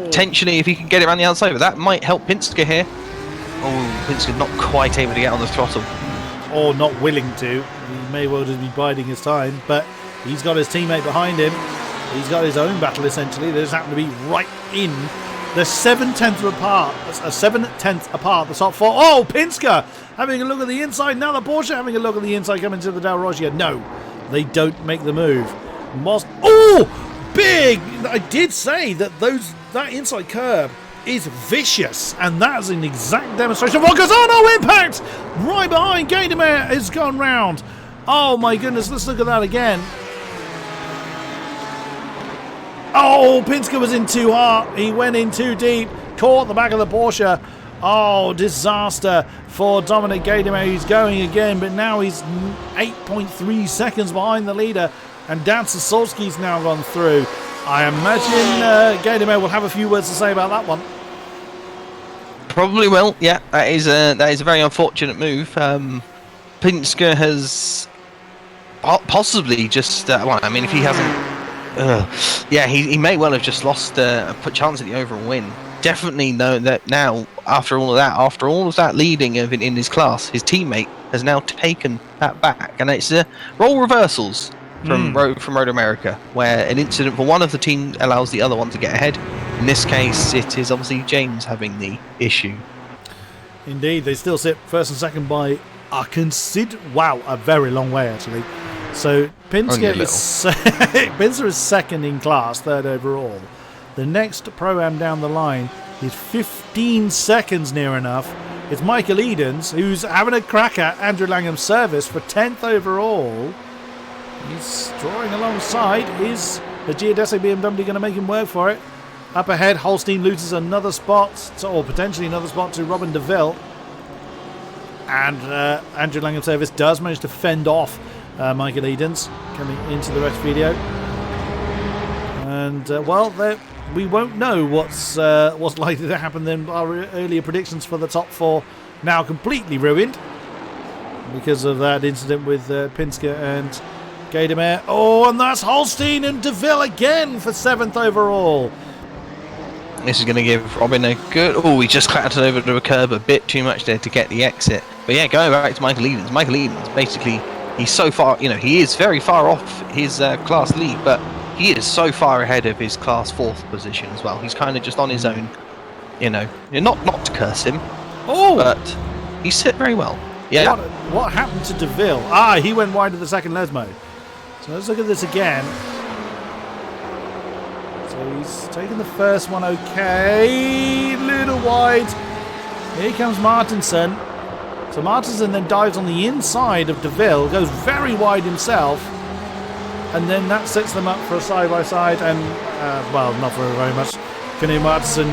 potentially if he can get it around the outside. But that might help Pinsker here. Oh, Pinsker not quite able to get on the throttle. Or not willing to. He may well just be biding his time, but he's got his teammate behind him. He's got his own battle essentially. They just happen to be right in. They're 7/10 apart. 7/10 apart. The top four. Oh, Pinsker having a look at the inside. Now the Porsche having a look at the inside coming to the Dalrogia. No, they don't make the move. Big! I did say that that inside curb is vicious, and that's an exact demonstration of what goes on. Oh, impact! Right behind Gadamer has gone round. Oh my goodness, let's look at that again. Oh, Pinsker was in too hard. He went in too deep. Caught the back of the Porsche. Oh, disaster for Dominic Gadamer. He's going again, but now he's 8.3 seconds behind the leader, and Dan Sasolski's now gone through. I imagine Gadamer will have a few words to say about that one. Probably will. Yeah, that is a very unfortunate move. Pinsker has possibly just. Well, I mean, if he hasn't, he may well have just lost a chance at the overall win. Definitely know that now. After all of that leading in his class, his teammate has now taken that back, and it's role reversals from Road America, where an incident for one of the team allows the other one to get ahead. In this case, it is obviously James having the issue. Indeed, they still sit first and second by a very long way actually. So Pinsker is second in class, third overall. The next pro-am down the line is 15 seconds near enough. It's Michael Edens, who's having a crack at Andrew Langham's service for 10th overall. He's drawing alongside. Is the Giudese BMW going to make him work for it? Up ahead, Holstein loses another spot, or potentially another spot, to Robin DeVille. And Andrew Langham's service does manage to fend off Michael Edens coming into the rest video. And, we won't know what's likely to happen then. Our earlier predictions for the top four now completely ruined because of that incident with Pinsker and Gadamer. Oh, and that's Holstein and DeVille again for 7th overall. This is going to give Robin a good... Oh, he just clattered over to a curb a bit too much there to get the exit. But yeah, going back to Michael Edens. Michael Edens, basically, he's so far... he is very far off his class lead, but he is so far ahead of his class 4th position as well. He's kind of just on his own, not to curse him, but he's sit very well. Yeah. What happened to DeVille? He went wide of the second Lesmo. So let's look at this again. So he's taken the first one okay. Little wide. Here comes Martinson. So Martinson then dives on the inside of DeVille, goes very wide himself, and then that sets them up for a side-by-side, and, not for very much. Kenny Martinson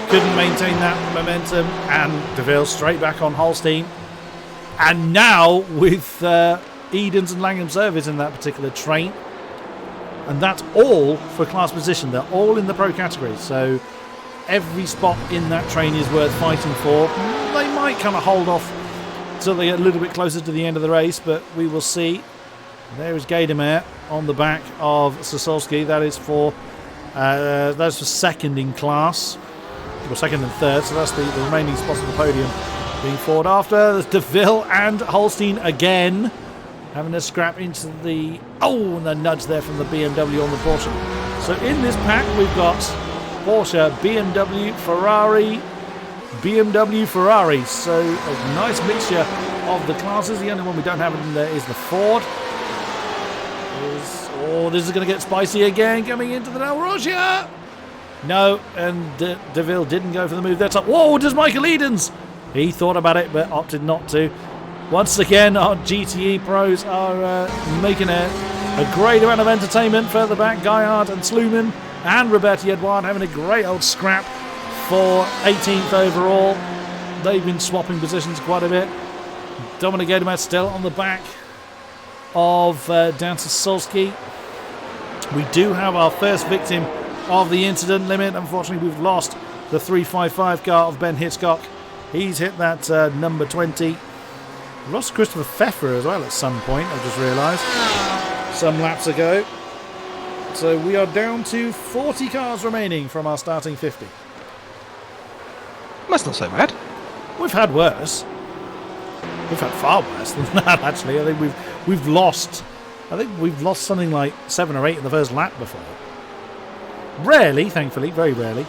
couldn't maintain that momentum, and DeVille straight back on Holstein. And now with Edens and Langham service in that particular train. And that's all for class position. They're all in the pro category. So every spot in that train is worth fighting for. They might kind of hold off until they get a little bit closer to the end of the race, but we will see. There is Gadamer on the back of Sasolski. That is for second in class. Or second and third. So that's the remaining spots on the podium being fought after. There's DeVille and Holstein again, having a scrap into the... Oh, and the nudge there from the BMW on the Porsche. So in this pack, we've got Porsche, BMW, Ferrari. So a nice mixture of the classes. The only one we don't have in there is the Ford. This is going to get spicy again, coming into the Dalrogia. No, and DeVille didn't go for the move. That's up. Whoa, does Michael Edens? He thought about it, but opted not to. Once again, our GTE pros are making a great amount of entertainment further back. Gaillard and Sluman and Roberti Edouard having a great old scrap for 18th overall. They've been swapping positions quite a bit. Dominic Edemat still on the back of Dan Sasolski. We do have our first victim of the incident limit. Unfortunately, we've lost the 355 car of Ben Hitchcock. He's hit that number 20. We lost Christopher Pfeffer as well at some point, I just realised, some laps ago. So we are down to 40 cars remaining from our starting 50. That's not so bad. We've had worse. We've had far worse than that, actually. I think we've lost something like 7 or 8 in the first lap before. Rarely, thankfully, very rarely.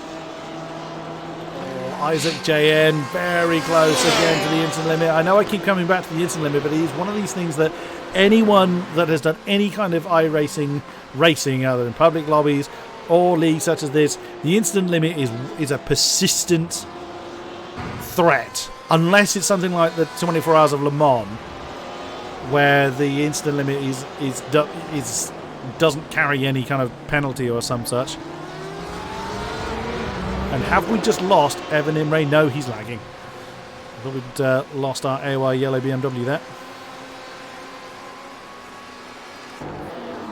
Isaac JN, very close again to the instant limit. I know I keep coming back to the instant limit, but he's one of these things that anyone that has done any kind of iRacing racing, other than public lobbies or leagues such as this, the instant limit is a persistent threat. Unless it's something like the 24 Hours of Le Mans, where the instant limit doesn't carry any kind of penalty or some such. And have we just lost Evan Imre? No, he's lagging. I thought we'd lost our AOR yellow BMW there.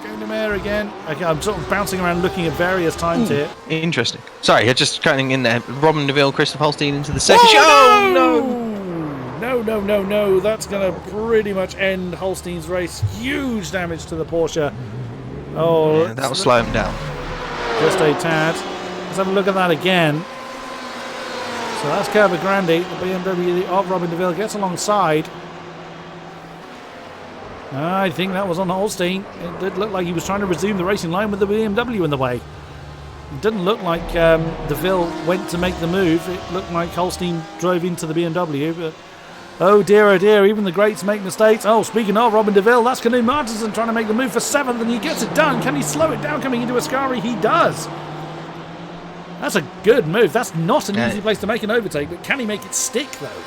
Going to Mayor again. Okay, I'm sort of bouncing around looking at various times here. Interesting. Sorry, you're just cutting in there. Robin Neville, Christopher Holstein into the second. Oh, no. That's going to pretty much end Holstein's race. Huge damage to the Porsche. Oh, yeah, that will slow him down. Just a tad. Let's have a look at that again. So that's Curva Grande. The BMW of Robin Deville gets alongside. I think that was on Holstein. It did look like he was trying to resume the racing line with the BMW in the way. It didn't look like Deville went to make the move. It looked like Holstein drove into the BMW. But oh dear, even the greats make mistakes. Oh, speaking of Robin Deville, that's Knut Martinsen trying to make the move for 7th, and he gets it done. Can he slow it down coming into Ascari? He does. That's a good move. That's not an easy place to make an overtake, but can he make it stick, though?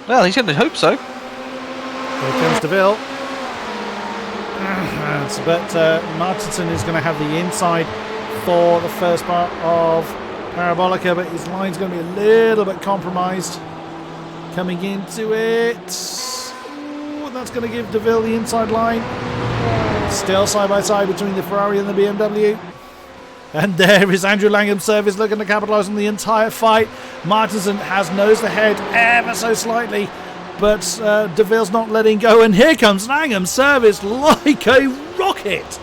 Well, he's going to hope so. Here comes DeVille. But Martinson is going to have the inside for the first part of Parabolica, but his line's going to be a little bit compromised. Coming into it. Ooh, that's going to give DeVille the inside line. Still side by side between the Ferrari and the BMW. And there is Andrew Langham's service looking to capitalise on the entire fight. Martinson has nosed ahead ever so slightly, but DeVille's not letting go. And here comes Langham's service like a rocket.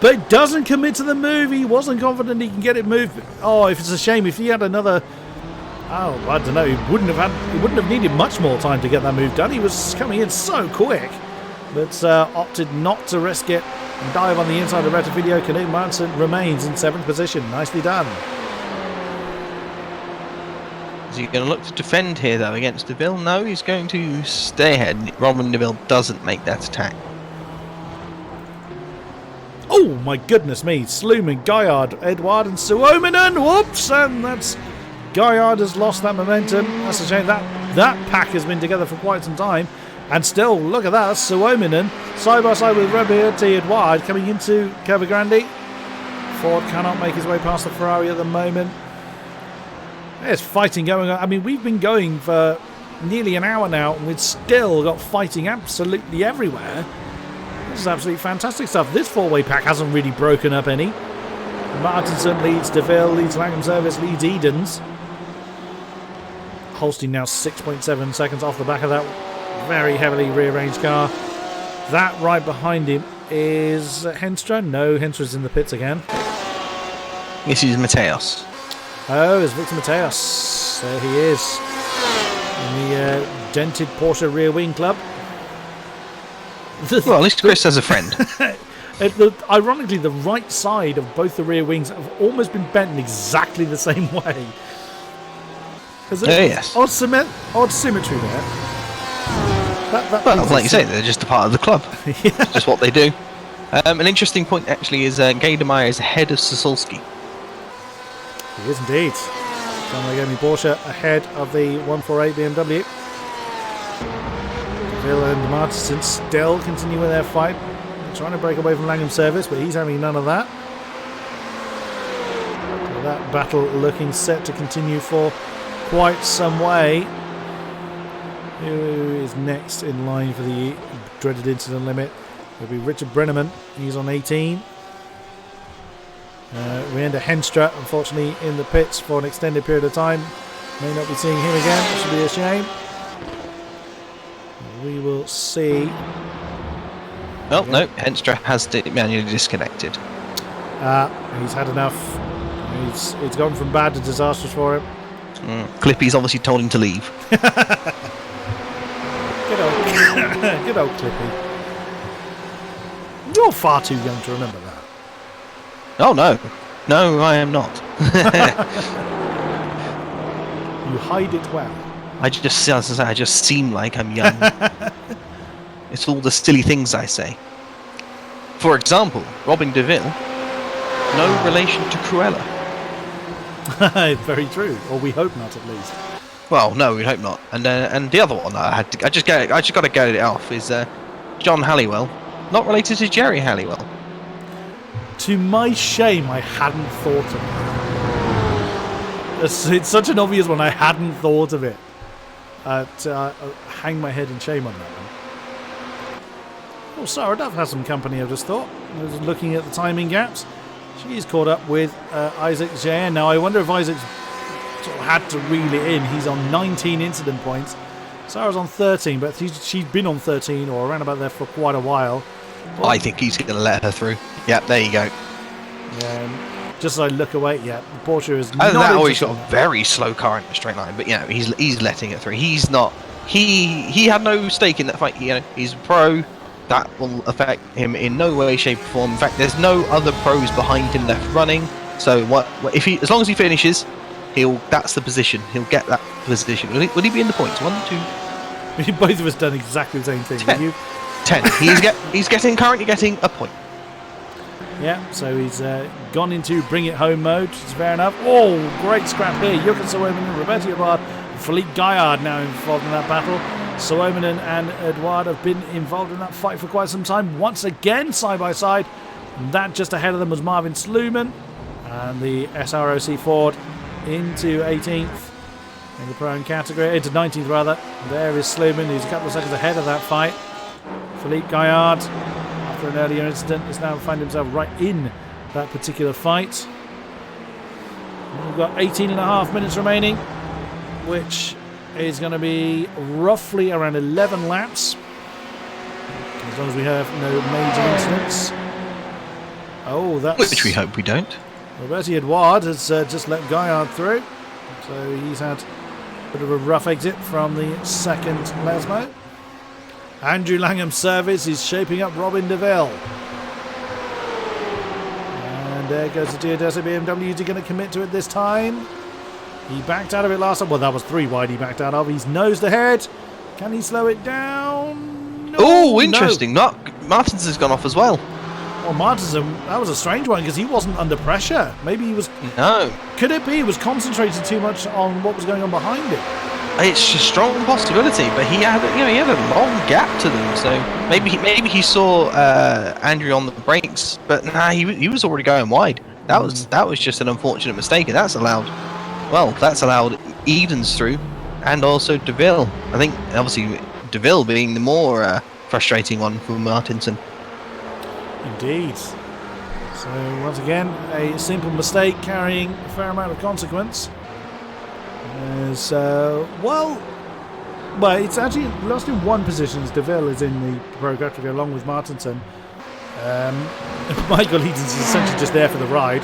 But doesn't commit to the move. He wasn't confident he can get it moved. Oh, if it's a shame. If he had another... Oh, I don't know. He wouldn't have needed much more time to get that move done. He was coming in so quick. But opted not to risk it. And dive on the inside of Reta Video. Knut Martinsen remains in 7th position. Nicely done. Is he going to look to defend here, though, against DeVille? No, he's going to stay ahead. Robin DeVille doesn't make that attack. Oh, my goodness me. Sluman, Gaillard, Edouard and Suominen. Whoops. And that's... Gaillard has lost that momentum. That's a shame. That pack has been together for quite some time. And still, look at that. That's Suominen side by side with Roberti Edouard coming into Curva Grande. Ford cannot make his way past the Ferrari at the moment. There's fighting going on. I mean, we've been going for nearly an hour now, and we've still got fighting absolutely everywhere. This is absolutely fantastic stuff. This four-way pack hasn't really broken up any. Martinson leads DeVille, leads Langham Service, leads Edens. Holstein now 6.7 seconds off the back of that very heavily rearranged car. That right behind him is Henstra. No, Henstra's in the pits again. This is Mateos. Oh, it's Victor Mateos. There he is. In the dented Porsche rear wing club. Well, at least Chris has a friend. Ironically, the right side of both the rear wings have almost been bent in exactly the same way. Yes. Odd symmetry there. Well, like you say, they're just a part of the club. Yeah. Just what they do. An interesting point, actually, is Gaidemeyer is ahead of Sasolski. He is indeed. Lamborghini Porsche ahead of the 148 BMW. Deville and Martinson still continue with their fight. They're trying to break away from Langham's service, but he's having none of that. that battle looking set to continue for quite some way. Who is next in line for the dreaded incident limit? It'll be Richard Brenneman. He's on 18. Rienda Henstra, unfortunately, in the pits for an extended period of time. May not be seeing him again, which would be a shame. We will see. Oh, no, Henstra has manually disconnected. He's had enough. It's gone from bad to disastrous for him. Clippy's obviously told him to leave. Good old Clippy. You're far too young to remember that. Oh, no. No, I am not. You hide it well. I just seem like I'm young. It's all the silly things I say. For example, Robin DeVille, no relation to Cruella. Very true, or we hope not, at least. Well, no, we hope not. And the other one I just got to get it off is John Halliwell, not related to Jerry Halliwell. To my shame, I hadn't thought of it. It's such an obvious one. I hadn't thought of it. Hang my head in shame on that one. Well, Sarah Duff has some company, I've just thought. I was looking at the timing gaps. She's caught up with Isaac Jayan. Now, I wonder if Isaac's sort of had to reel it in. He's on 19 incident points. Sarah's on 13, but she's been on 13 or around about there for quite a while. Well, I think he's going to let her through. Yep, there you go. Just as I look away, the Porsche is not. That always got a very slow car in the straight line, but he's letting it through. He's not. He had no stake in that fight. He's a pro. That will affect him in no way, shape, or form. In fact, there's no other pros behind him left running. So as long as he finishes, that's the position. He'll get that position. Will he be in the points? 1, 2. Both of us done exactly the same thing. 10. He's currently getting a point. Yeah, so he's gone into bring it home mode, which is fair enough. Oh, great scrap here. Jochen Suominen, Roberto Edouard, Philippe Gaillard now involved in that battle. Suominen and Edouard have been involved in that fight for quite some time. Once again, side by side. And that just ahead of them was Marvin Sluman. And the SROC Ford into 18th in the pro category, into 19th rather. There is Sluman, who's a couple of seconds ahead of that fight. Philippe Gaillard, after an earlier incident, has now found himself right in that particular fight. We've got 18 and a half minutes remaining, which is going to be roughly around 11 laps, as long as we have no major incidents. Oh, that's... Which we hope we don't. Roberto Edouard has just let Gaillard through, so he's had a bit of a rough exit from the second Lesmo. Andrew Langham's service is shaping up Robin DeVille. And there goes the geodesic BMW. Is he going to commit to it this time? He backed out of it last time. Well, that was 3 wide he backed out of. He's nosed ahead. Can he slow it down? No, oh, interesting. No. Martins has gone off as well. Well, Martins, that was a strange one because he wasn't under pressure. Maybe he was... No. Could it be he was concentrated too much on what was going on behind him? It's a strong possibility, but he had a long gap to them, so maybe he saw Andrew on the brakes, but nah, he was already going wide. That was just an unfortunate mistake, and that's allowed Edens through, and also DeVille. I think obviously DeVille being the more frustrating one for Martinson. Indeed. So once again, a simple mistake carrying a fair amount of consequence. Well, it's actually lost in one position as DeVille is in the pro category along with Martinson. Michael Edens is essentially just there for the ride.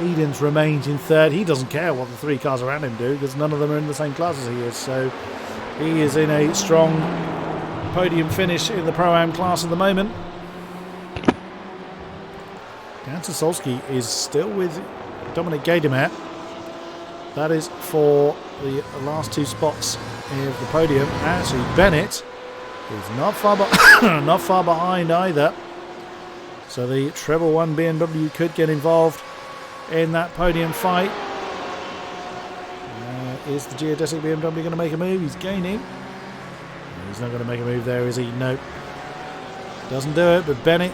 Edens remains in third. He doesn't care what the 3 cars around him do because none of them are in the same class as he is. So he is in a strong podium finish in the Pro-Am class at the moment. Dan Sosolski is still with Dominic Gaydemet. That is for the last 2 spots of the podium. Actually, Bennett is not far behind either. So the treble 1 BMW could get involved in that podium fight. Is the geodesic BMW going to make a move? He's gaining. He's not going to make a move there, is he? Nope. Doesn't do it, but Bennett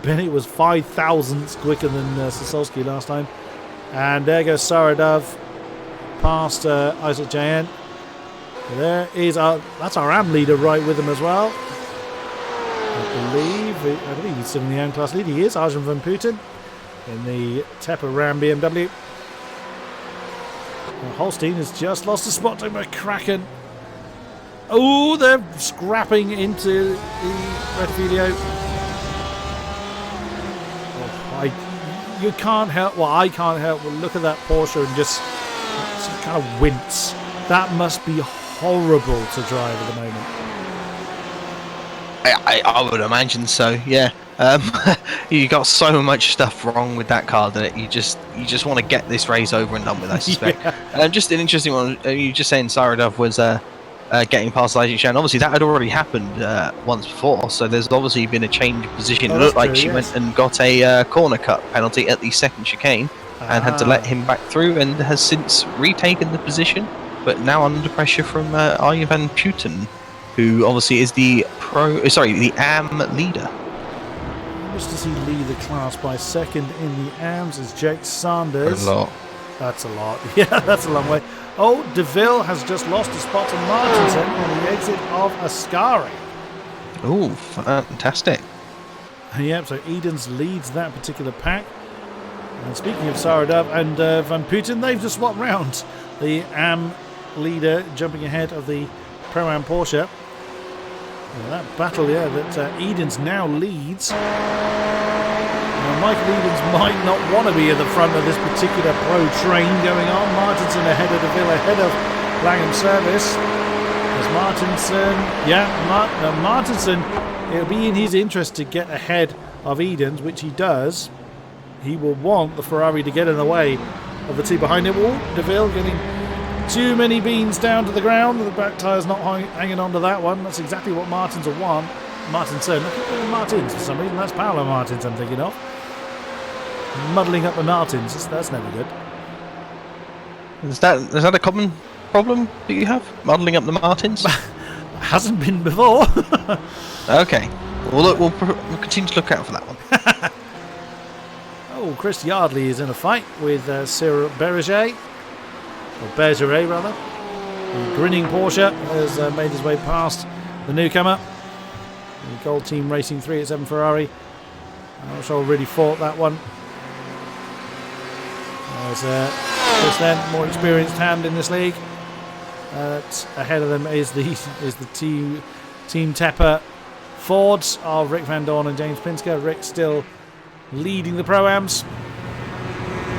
Bennett was 5 thousandths quicker than Sosowski last time. And there goes Saradov past Isaac Jayan. There is that's our AM leader right with him as well. I believe he's still in the AM class lead. He is Arjun van Putten in the Tepper Ram BMW. Holstein has just lost a spot to McCracken. Oh, they're scrapping into the Rettifilio. You can't help. Well, I can't help but look at that Porsche and just kind of wince. That must be horrible to drive at the moment. I would imagine so. Yeah. You got so much stuff wrong with that car that you just want to get this race over and done with, I suspect. Yeah. Just an interesting one. You just saying Saradov was getting past Isaac Shan. Obviously, that had already happened once before, so there's obviously been a change of position. It looked like she went and got a corner cut penalty at the second chicane and had to let him back through, and has since retaken the position, but now under pressure from Arjen van Putten, who obviously is the AM leader. Just to see lead the class by second in the AMs is Jake Sanders. A lot. That's a lot. Yeah, that's a long way. Oh, DeVille has just lost a spot to Martinson on the exit of Ascari. Oh, fantastic. Yep, so Edens leads that particular pack. And speaking of Saradov and Van Putten, they've just swapped round. The AM leader jumping ahead of the Pro-Am Porsche. That battle, that Edens now leads. Now, Michael Edens might not want to be at the front of this particular pro train going on. Martinson ahead of DeVille, ahead of Langham Service. There's Martinson. Martinson, it'll be in his interest to get ahead of Edens, which he does. He will want the Ferrari to get in the way of the two behind him. Oh, DeVille getting too many beans down to the ground. The back tyre's not hanging on to that one. That's exactly what Martins will want. Martinson. I keep thinking Martins for some reason. That's Paolo Martins I'm thinking of. Muddling up the Martins. That's never good. Is that a common problem that you have? Muddling up the Martins? Hasn't been before. Okay. Well, look, we'll continue to look out for that one. Oh, Chris Yardley is in a fight with Cyril Berger. Or Bergeret, rather. The grinning Porsche has made his way past the newcomer. The Gold Team Racing 387 Ferrari. I'm not sure really fought that one. There's Chris then, more experienced hand in this league. Ahead of them is the Team Tepper Fords of Rick Van Dorn and James Pinsker. Rick still leading the Pro-Ams.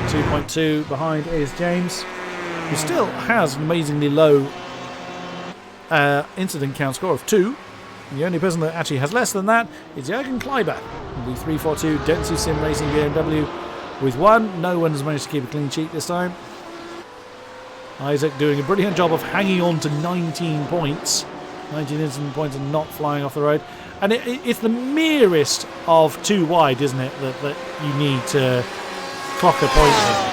2.2 behind is James, who still has an amazingly low incident count score of 2. The only person that actually has less than that is Jürgen Kleiber, the 342 Dentsu Sim Racing BMW with 1. No one has managed to keep a clean sheet this time. Isaac doing a brilliant job of hanging on to 19 points. 19 incident points and not flying off the road. And it's the merest of 2 wide, isn't it, that you need to clock a point with.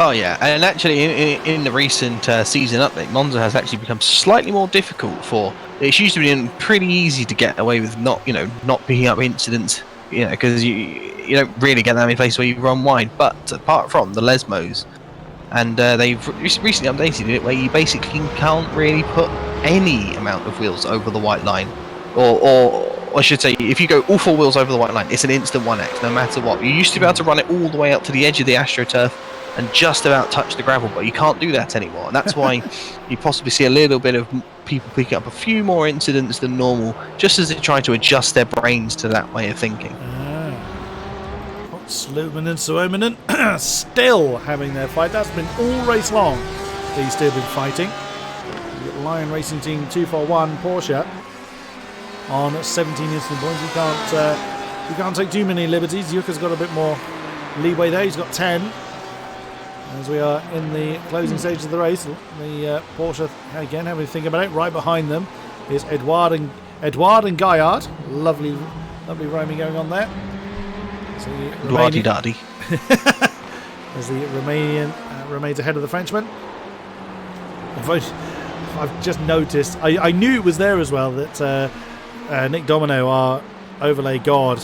Oh yeah, and actually in the recent season update, Monza has actually become slightly more difficult for. It's used to be pretty easy to get away with not picking up incidents, because you don't really get that many places where you run wide. But apart from the Lesmos, and they've recently updated it where you basically can't really put any amount of wheels over the white line, or I should say, if you go all 4 wheels over the white line, it's an instant 1x no matter what. You used to be able to run it all the way up to the edge of the AstroTurf and just about touch the gravel, but you can't do that anymore, and that's why you possibly see a little bit of people picking up a few more incidents than normal, just as they try to adjust their brains to that way of thinking. Sluman and Suominen still having their fight. That's been all race long. These two have been fighting. You've got Lion Racing Team 241 Porsche on 17 incident points. You can't take too many liberties. Yuka's got a bit more leeway there. He's got 10. As we are in the closing stages of the race, the Porsche again having to think about it. Right behind them is Edouard and Gaillard. Lovely rhyming going on there. So the Daddy. As the Romanian remains ahead of the Frenchman. I've just noticed. I knew it was there as well that Nick Domino, our overlay god,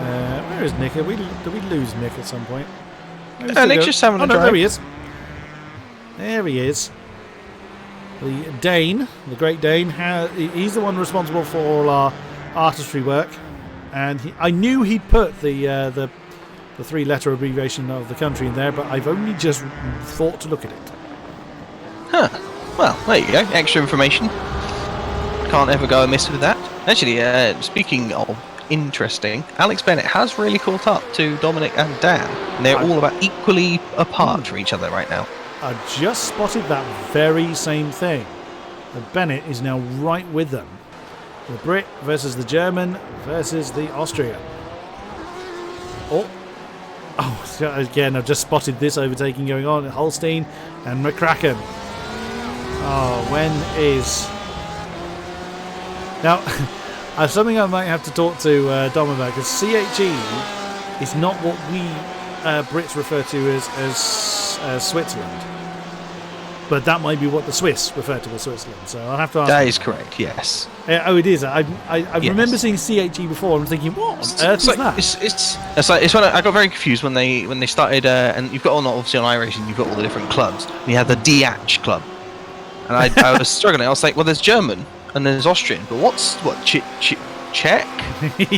Where is Nick? Did we lose Nick at some point? Nick's just having a drive. There he is. There he is. The Dane, the Great Dane, he's the one responsible for all our artistry work, and I knew he'd put the three-letter abbreviation of the country in there, but I've only just thought to look at it. Huh. Well, there you go. Extra information. Can't ever go amiss with that. Actually, speaking of interesting, Alex Bennett has really caught up to Dominic and Dan, and they're all about equally apart from each other right now. I just spotted that very same thing. Bennett is now right with them. The Brit versus the German versus the Austrian. Oh, again, I've just spotted this overtaking going on at Holstein and McCracken. Oh, when is... Now, something I might have to talk to Dom about, because CHE is not what we Brits refer to as Switzerland. But that might be what the Swiss refer to as Switzerland. So I'll have to ask. That is correct, yes. It is. I Yes. remember seeing CHE before and thinking, what on earth is that? It's when I got very confused when they started, and you've got obviously on iRacing, you've got all the different clubs. And you have the DH club. And I was struggling. I was like, well, there's German and there's Austrian, but what Czech?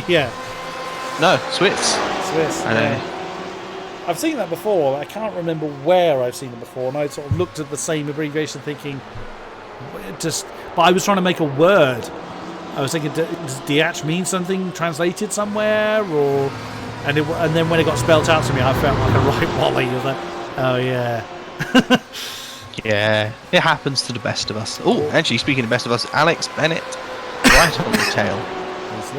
Yeah. No, Swiss. I know. I've seen that before. I can't remember where I've seen it before, and I sort of looked at the same abbreviation, thinking, but I was trying to make a word. I was thinking, does DH mean something translated somewhere, or? And then when it got spelt out to me, I felt like a right wally. I was like, oh yeah. Yeah, it happens to the best of us. Oh, actually, speaking of best of us, Alex Bennett, right on the tail. He's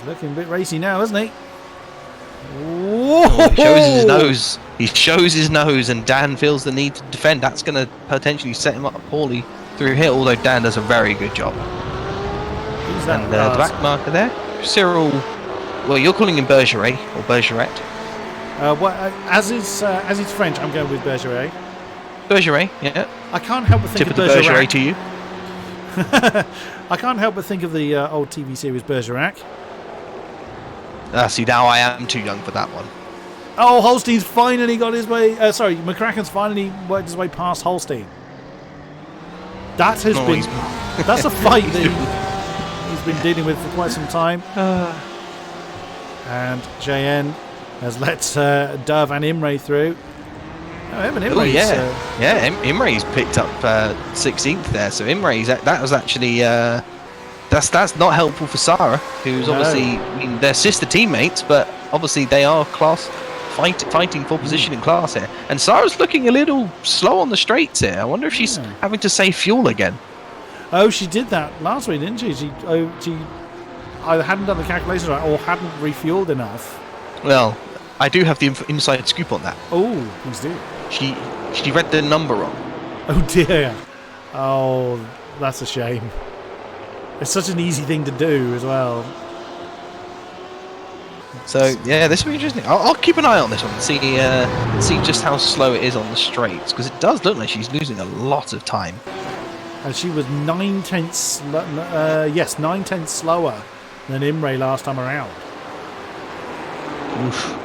looking a bit racy now, isn't he? Oh, he shows his nose. He shows his nose, and Dan feels the need to defend. That's going to potentially set him up poorly through here, although Dan does a very good job. Who's that? And the back marker there, Cyril. Well, you're calling him Bergeret or Bergeret. As is French, I'm going with Bergeret. Bergeret, yeah. I can't help but think Tip of of the Bergerac. Bergeret to you. I can't help but think of the old TV series Bergerac. See, now I am too young for that one. Oh, Holstein's finally got his way. McCracken's finally worked his way past Holstein. That has been. That's a fight that he's been dealing with for quite some time. And JN has let Dove and Imre through. Imre's picked up 16th there. So Imre's that was actually that's not helpful for Sarah, who's obviously they're sister teammates, but obviously they are fighting for position in class here. And Sarah's looking a little slow on the straights here. I wonder if she's having to save fuel again. Oh, she did that last week, didn't she? She either hadn't done the calculations right or hadn't refueled enough. Well, I do have the inside scoop on that. Oh, please do. She read the number wrong. Oh dear. Oh, that's a shame. It's such an easy thing to do as well. So yeah, this will be interesting. I'll keep an eye on this one and see just how slow it is on the straights, because it does look like she's losing a lot of time. And she was 9/10 slower than Imre last time around. Oof.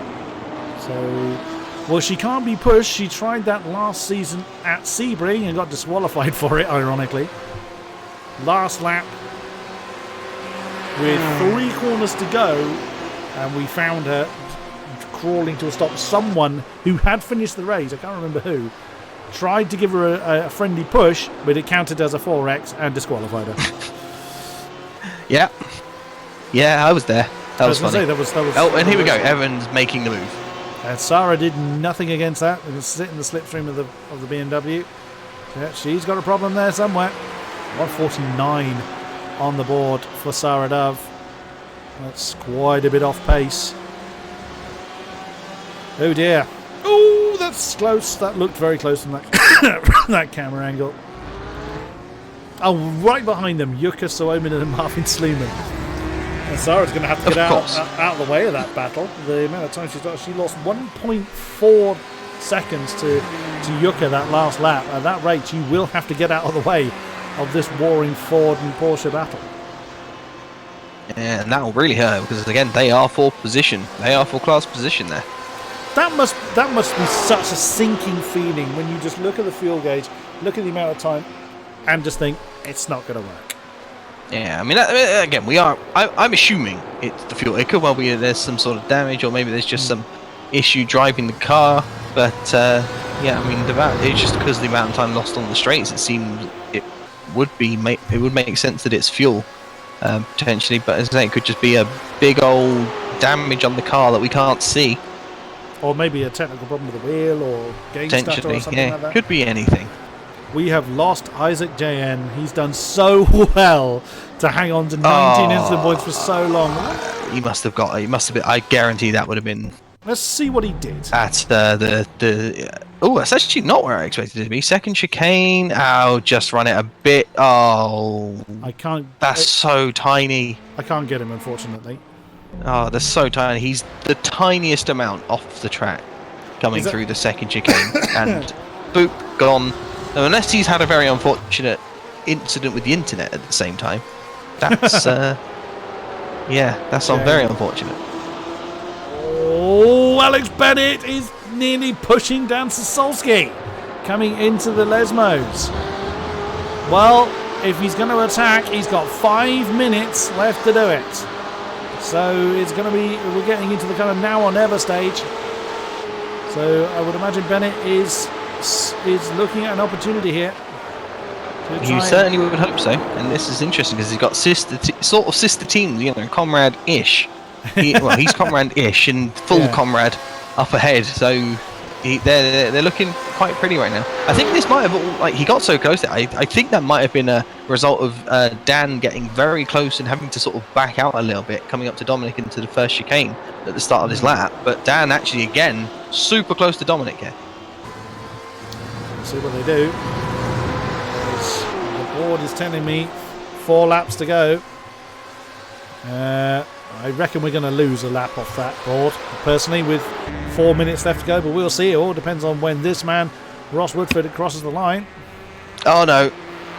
So, well, she can't be pushed. She tried that last season at Sebring and got disqualified for it, ironically. Last lap with 3 corners to go, and we found her crawling to a stop. Someone who had finished the race, I can't remember who, tried to give her a friendly push, but it counted as a 4X and disqualified her. Yeah, I was there. That was funny. That was oh, and here we go. Evans making the move. And Sarah did nothing against that. It was sitting in the slipstream of the BMW. Yeah, she's got a problem there somewhere. 149 on the board for Sarah Dove. That's quite a bit off pace. Oh dear. Oh, that's close. That looked very close from that that camera angle. Oh, right behind them, Jukka Suominen and Marvin Sleeman. And Sarah's going to have to get out of the way of that battle. The amount of time she lost 1.4 seconds to Jukka that last lap. At that rate, she will have to get out of the way of this warring Ford and Porsche battle. Yeah, and that will really hurt because again they are for position. They are for class position there. That must be such a sinking feeling when you just look at the fuel gauge, look at the amount of time, and just think it's not going to work. Yeah, I mean, again, I'm assuming it's the fuel. It could well be there's some sort of damage, or maybe there's just some issue driving the car. But yeah, I mean, it's just because of the amount of time lost on the straights. It seems it would make sense that it's fuel potentially. But as I say, it could just be a big old damage on the car that we can't see. Or maybe a technical problem with the wheel or game stutter or something like that. Could be anything. We have lost Isaac JN. He's done so well to hang on to 19 incident points for so long. He must have been. I guarantee that would have been. Let's see what he did. At oh, that's actually not where I expected it to be. Second chicane. Oh, just run it a bit. Oh, I can't. That's so tiny. I can't get him, unfortunately. Oh, that's so tiny. He's the tiniest amount off the track coming through the second chicane, and boop, gone. Now, unless he's had a very unfortunate incident with the internet at the same time. That's yeah, that's very unfortunate. Oh, Alex Bennett is nearly pushing Dan Sasolski, coming into the Lesmos. Well, if he's going to attack, he's got 5 minutes left to do it. So it's going to be, we're getting into the kind of now or never stage. So I would imagine Bennett is looking at an opportunity here. You certainly would hope so. And this is interesting because he's got sort of sister teams, you know, comrade-ish. Well, he's comrade-ish and full comrade up ahead. So they're looking quite pretty right now. I think this might have, he got so close there. I think that might have been a result of Dan getting very close and having to sort of back out a little bit, coming up to Dominic into the first chicane at the start of this lap. But Dan actually, again, super close to Dominic here. Let's see what they do. The board is telling me 4 laps to go. I reckon we're going to lose a lap off that board, personally, with 4 minutes left to go, but we'll see. It all depends on when this man, Ross Woodford, crosses the line. Oh, no.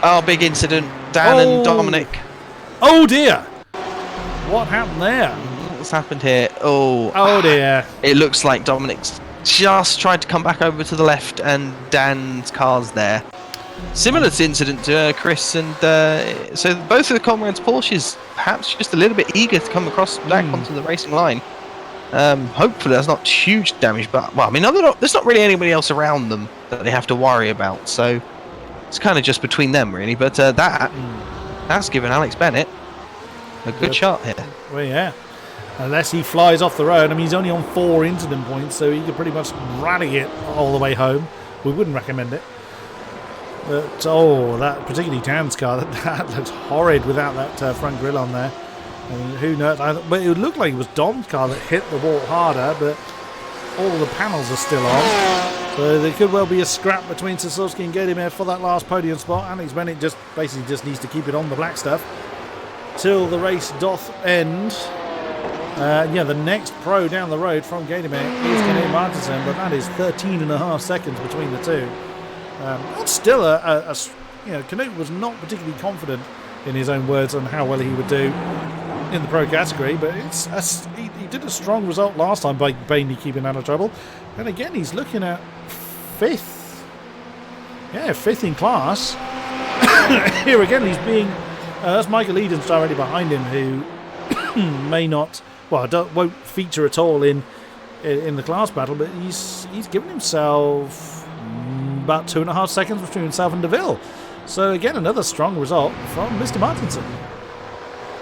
Oh, big incident. Dan and Dominic. Oh, dear. What happened there? What's happened here? Oh, dear. It looks like Dominic's just tried to come back over to the left, and Dan's car's there. Similar to incident to Chris, and so both of the comrades' Porsches perhaps just a little bit eager to come across back onto the racing line. Hopefully that's not huge damage, but well, I mean, there's not really anybody else around them that they have to worry about, so it's kind of just between them really. But that's given Alex Bennett a good shot here. Well, yeah. Unless he flies off the road. I mean, he's only on 4 incident points, so he could pretty much rally it all the way home. We wouldn't recommend it. But, that particularly Dan's car, that looks horrid without that front grille on there. And who knows? But it would look like it was Dom's car that hit the wall harder, but all of the panels are still on. So there could well be a scrap between Sasolski and Gedimer for that last podium spot. Alex Bennett just needs to keep it on the black stuff till the race doth end. The next pro down the road from Gedimer is Knut Martinsson, but that is 13.5 seconds between the two. That's still Knut was not particularly confident in his own words on how well he would do in the pro category, but he did a strong result last time by mainly keeping out of trouble. And again, he's looking at 5th. Yeah, 5th in class. Here again, he's being... that's Michael Eden's directly behind him, who may not... won't feature at all in the class battle, but he's given himself about 2.5 seconds between himself and DeVille. So again, another strong result from Mr. Martinson.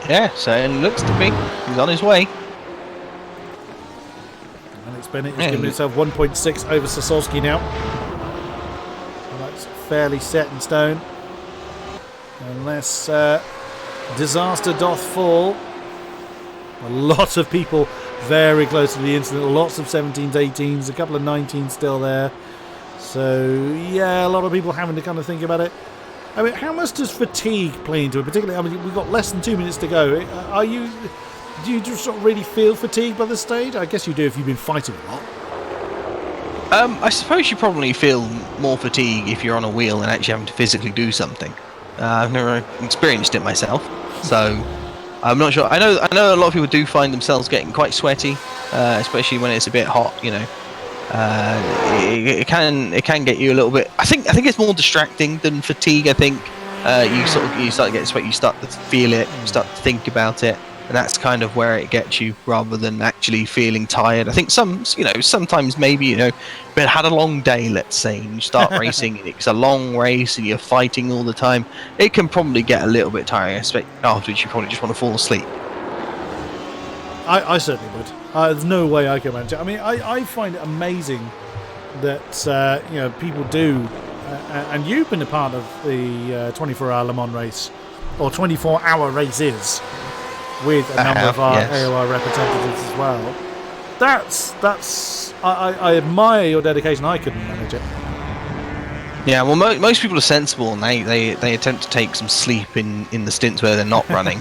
Yeah, so it looks to be he's on his way. Alex Bennett has given himself 1.6 over Sasolski now. And that's fairly set in stone. Unless disaster doth fall. A lot of people very close to the incident. Lots of 17s, 18s, a couple of 19s still there. So, yeah, a lot of people having to kind of think about it. I mean, how much does fatigue play into it? Particularly, I mean, we've got less than 2 minutes to go. Do you just sort of really feel fatigued by this stage? I guess you do if you've been fighting a lot. I suppose you probably feel more fatigue if you're on a wheel and actually having to physically do something. I've never experienced it myself, so I'm not sure. I know a lot of people do find themselves getting quite sweaty, especially when it's a bit hot. You know, it can get you a little bit. I think it's more distracting than fatigue. I think you start to get sweaty, you start to feel it, you start to think about it, and that's kind of where it gets you, rather than actually feeling tired. I think sometimes maybe but had a long day, let's say, and you start racing, and it's a long race, and you're fighting all the time. It can probably get a little bit tiring. I expect afterwards you probably just want to fall asleep. I certainly would. There's no way I can manage it. I mean, I find it amazing that people do, and you've been a part of the 24-hour Le Mans race, or 24-hour races, with a number of our AOR representatives as well. I admire your dedication. I couldn't manage it. Yeah, well, most people are sensible, and they attempt to take some sleep in the stints where they're not running.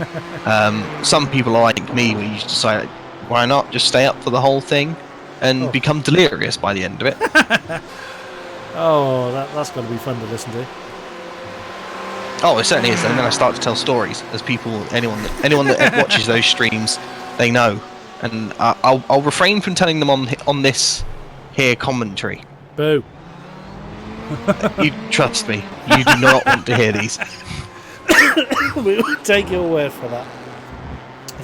Some people are like me, where you just decide, why not just stay up for the whole thing and become delirious by the end of it. That's got to be fun to listen to. Oh, it certainly is. And then I start to tell stories, as anyone that watches those streams, they know. And I'll refrain from telling them on this here commentary. Boo. You trust me, you do not want to hear these. We will take your word for that.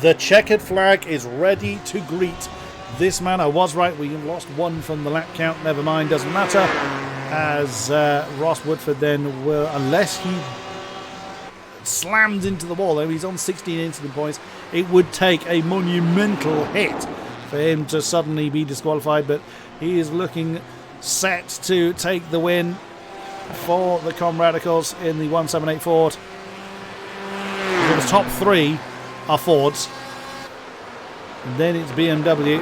The checkered flag is ready to greet this man. I was right, we lost one from the lap count. Never mind, doesn't matter. As Ross Woodford then will, unless he slammed into the wall, though he's on 16 incident points, it would take a monumental hit for him to suddenly be disqualified, but he is looking set to take the win for the Radicals in the 178 Ford. The top three are Fords, and then it's BMW.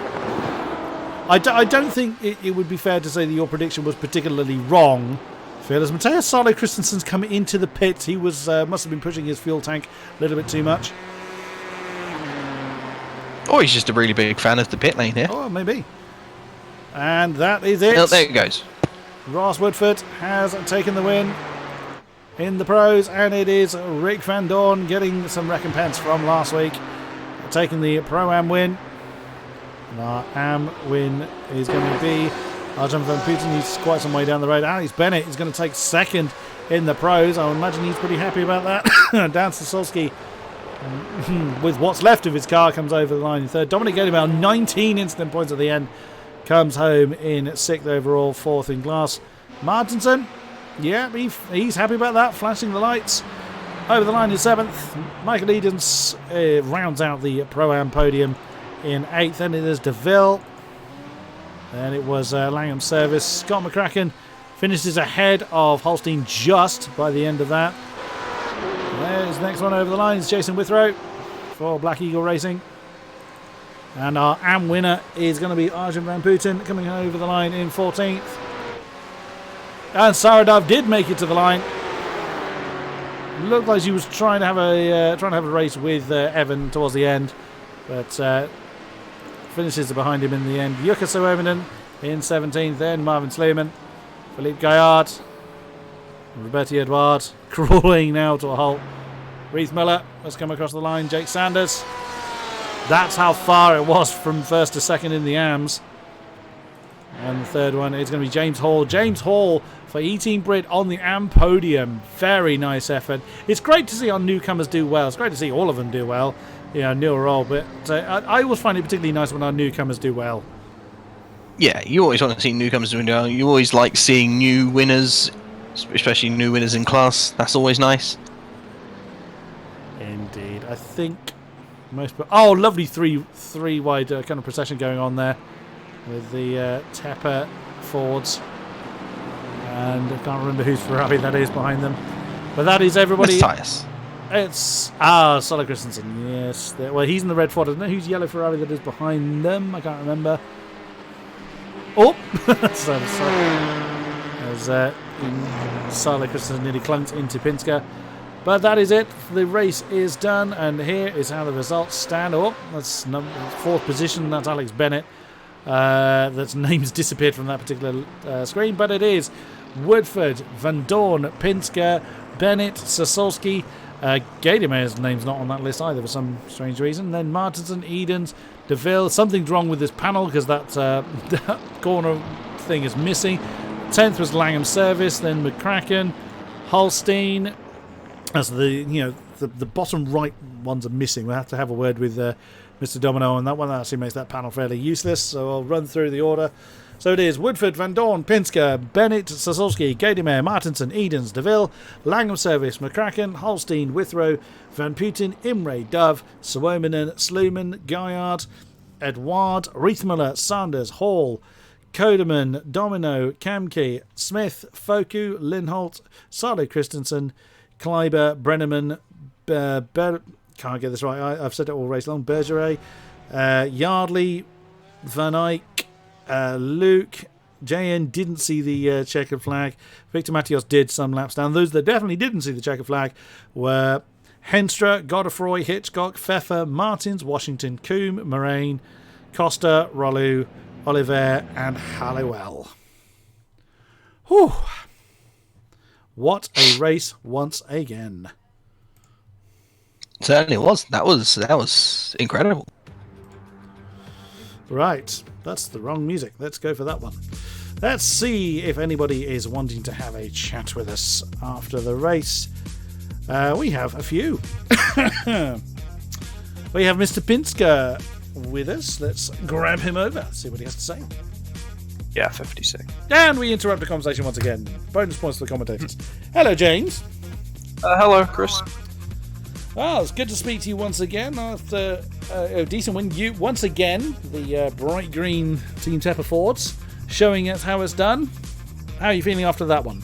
I don't think it would be fair to say that your prediction was particularly wrong, Phil, as Matthias Salo Christensen's come into the pit. He was must have been pushing his fuel tank a little bit too much. Or he's just a really big fan of the pit lane here. Oh, maybe. And that is it. Oh, there it goes. Ross Woodford has taken the win in the pros, and it is Rick Van Dorn getting some recompense from last week, taking the Pro-Am win. And our Am win is going to be Arjan van Putten. He's quite some way down the road. Alex Bennett is going to take second in the pros. I would imagine he's pretty happy about that. Dan Sasolski, with what's left of his car, comes over the line in third. Dominic Gedebel, 19 incident points at the end, comes home in sixth overall, fourth in class. Martinson, yeah, he's happy about that, flashing the lights. Over the line in seventh. Michael Edens rounds out the Pro-Am podium in eighth. Then it is DeVille. Then it was Langham Service. Scott McCracken finishes ahead of Holstein just by the end of that. There's the next one over the line. It's Jason Withrow for Black Eagle Racing. And our Am winner is going to be Arjan van Putten, coming over the line in 14th. And Saradov did make it to the line. Looked like she was trying to have a race with Evan towards the end, but finishes behind him in the end. Jukka Suominen in 17th, then Marvin Sleeman, Philippe Gaillard, Roberti Edouard crawling now to a halt. Reith Miller has come across the line. Jake Sanders. That's how far it was from first to second in the AMs. And the third one is going to be James Hall. James Hall for E-Team Brit on the AM podium. Very nice effort. It's great to see our newcomers do well. It's great to see all of them do well. Neil Roll. But I always find it particularly nice when our newcomers do well. Yeah, you always want to see newcomers doing well. You always like seeing new winners, especially new winners in class. That's always nice. Indeed. I think most... Oh, lovely three wide kind of procession going on there with the Tepper Fords. And I can't remember whose Ferrari that is behind them. But that is everybody. Matthias. It's Salo Christensen, yes. Well, he's in the red Ford. I don't know whose yellow Ferrari that is behind them. I can't remember. Oh! Sorry. As Salo Christensen nearly clunked into Pinsker. But that is it. The race is done, and here is how the results stand. Oh, that's fourth position. That's Alex Bennett. That's name's disappeared from that particular screen, but it is Woodford, Van Dorn, Pinsker, Bennett, Sasolski, Gadamir's name's not on that list either for some strange reason. Then Martinson, Edens, DeVille. Something's wrong with this panel because that, that corner thing is missing. 10th was Langham Service, then McCracken, Holstein. As the bottom right ones are missing. We'll have to have a word with Mr. Domino on that one. That actually makes that panel fairly useless. So I'll run through the order. So it is Woodford, Van Dorn, Pinsker, Bennett, Sasowski, Gademir, Martinson, Edens, DeVille, Langham Service, McCracken, Holstein, Withrow, Van Putin, Imre, Dove, Suominen, Sluman, Guyard, Edouard, Riethmuller, Sanders, Hall, Kodeman, Domino, Kamke, Smith, Foku, Linholt, Salo Christensen, Kleiber, Brenneman, can't get this right, I've said it all race long, Bergeret, Yardley, Van Eyck, Luke, JN didn't see the checkered flag. Victor Matios did some laps down. Those that definitely didn't see the checkered flag were Henstra, Godefroy, Hitchcock, Pfeffer, Martins, Washington, Coombe, Moraine, Costa, Rollu, Oliver, and Halliwell. Whew. What a race once again. Certainly was. That was incredible. Right, that's the wrong music. Let's go for that one. Let's see if anybody is wanting to have a chat with us after the race. We have a few. We have Mr. Pinsker with us. Let's grab him over, see what he has to say. Yeah, 56. And we interrupt the conversation once again. Bonus points for the commentators. Hello, James. Hello, Chris. Well, it's good to speak to you once again after a decent win. You once again, the bright green Team Tepper Fords, showing us how it's done. How are you feeling after that one?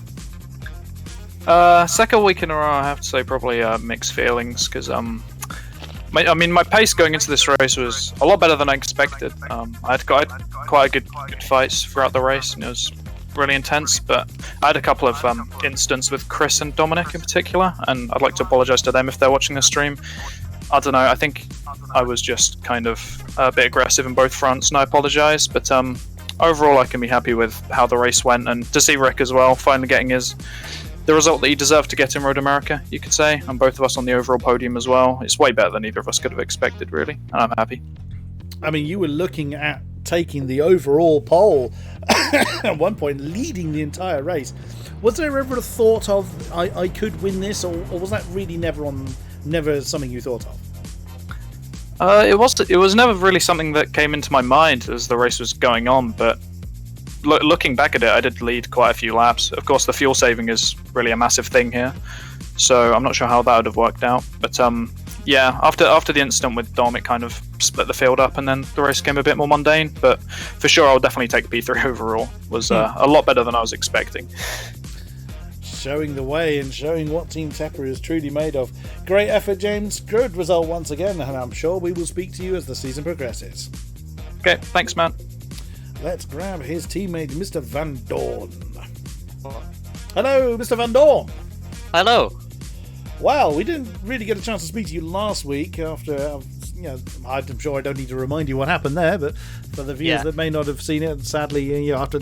Second week in a row, I have to say probably mixed feelings because my pace going into this race was a lot better than I expected. I had quite a good fights throughout the race, and it was really intense, but I had a couple of incidents with Chris and Dominic in particular, and I'd like to apologise to them if they're watching the stream. I don't know, I think I was just kind of a bit aggressive in both fronts, and I apologise, but overall I can be happy with how the race went, and to see Rick as well finally getting the result that he deserved to get in Road America, you could say, and both of us on the overall podium as well. It's way better than either of us could have expected, really, and I'm happy. I mean, you were looking at taking the overall pole at one point, leading the entire race. Was there ever a thought of I could win this, or was that really never something you thought of? It was never really something that came into my mind as the race was going on, but looking back at it, I did lead quite a few laps. Of course, the fuel saving is really a massive thing here, so I'm not sure how that would have worked out, but yeah, after the incident with Dom, it kind of split the field up, and then the race became a bit more mundane. But for sure, I'll definitely take P3 overall. Was a lot better than I was expecting. Showing the way and showing what Team Tepper is truly made of. Great effort, James. Good result once again, and I'm sure we will speak to you as the season progresses. Okay, thanks, man. Let's grab his teammate, Mr. Van Dorn. Hello, Mr. Van Dorn. Hello. Well, we didn't really get a chance to speak to you last week after, I'm sure I don't need to remind you what happened there, but for the viewers that may not have seen it, sadly, after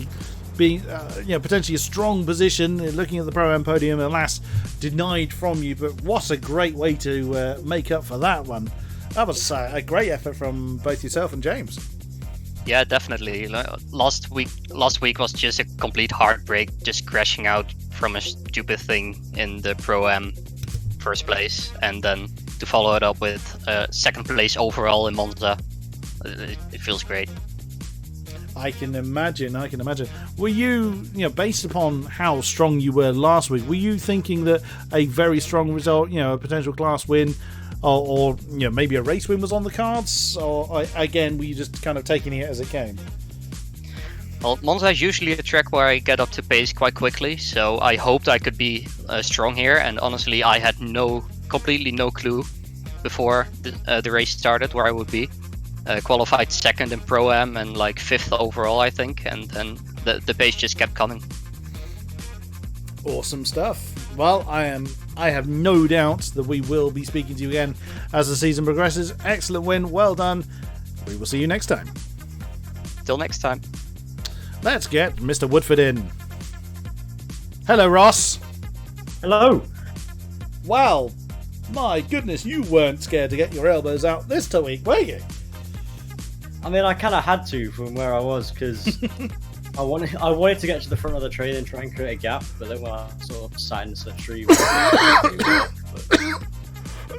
being, potentially a strong position, looking at the Pro-Am podium, alas, denied from you, but what a great way to make up for that one. That was a great effort from both yourself and James. Yeah, definitely. Last week was just a complete heartbreak, just crashing out from a stupid thing in the Pro-Am first place, and then to follow it up with second place overall in Monza. It feels great. I can imagine. Were you, based upon how strong you were last week, were you thinking that a very strong result, a potential class win, or maybe a race win was on the cards, or again were you just kind of taking it as it came? Well, Monza is usually a track where I get up to pace quite quickly, so I hoped I could be strong here, and honestly I had completely no clue before the race started where I would be. Qualified second in Pro-Am and like 5th overall, I think, and then the pace just kept coming. Awesome stuff. Well, I have no doubt that we will be speaking to you again as the season progresses. Excellent win, well done. We will see you next time. Till next time. Let's get Mr. Woodford in. Hello, Ross. Hello. Well, My goodness, you weren't scared to get your elbows out this week, were you? I mean, I kind of had to from where I was because I wanted to get to the front of the train and try and create a gap, but then when I sort of sat in the slipstream,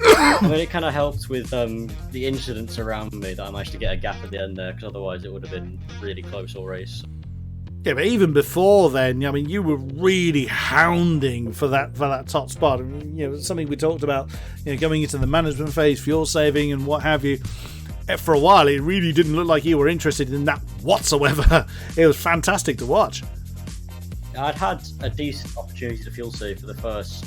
I mean, it kind of helped with the incidents around me that I managed to get a gap at the end there, because otherwise it would have been really close all race. Yeah, but even before then, I mean, you were really hounding for that top spot. I mean, you know, something we talked about, you know, going into the management phase, fuel saving, and what have you. For a while, it really didn't look like you were interested in that whatsoever. It was fantastic to watch. I'd had a decent opportunity to fuel save for the first,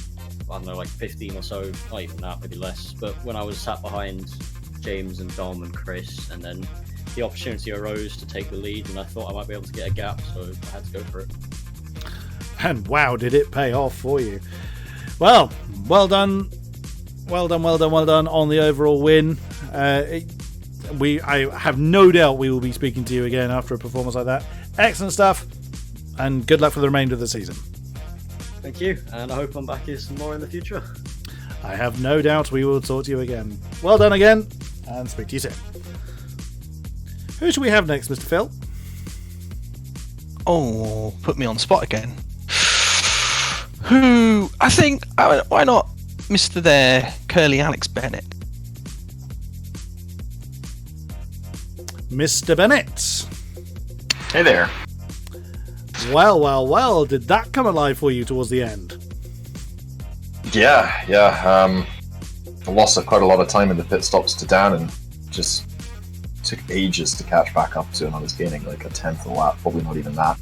I don't know, like 15 or so, not even that, maybe less. But when I was sat behind James and Dom and Chris, and then the opportunity arose to take the lead, and I thought I might be able to get a gap, so I had to go for it. And wow, did it pay off for you. Well done on the overall win. I have no doubt we will be speaking to you again after a performance like that. Excellent stuff, and good luck for the remainder of the season. Thank you, and I hope I'm back here some more in the future. I have no doubt we will talk to you again. Well done again, and speak to you soon. Who should we have next, Mr. Phil? Oh, put me on the spot again. Who? I think, why not Mr. there, Curly Alex Bennett? Mr. Bennett. Hey there. Well, did that come alive for you towards the end? Yeah. I lost quite a lot of time in the pit stops to Dan, and just took ages to catch back up to him. I was gaining like a tenth of a lap, probably not even that.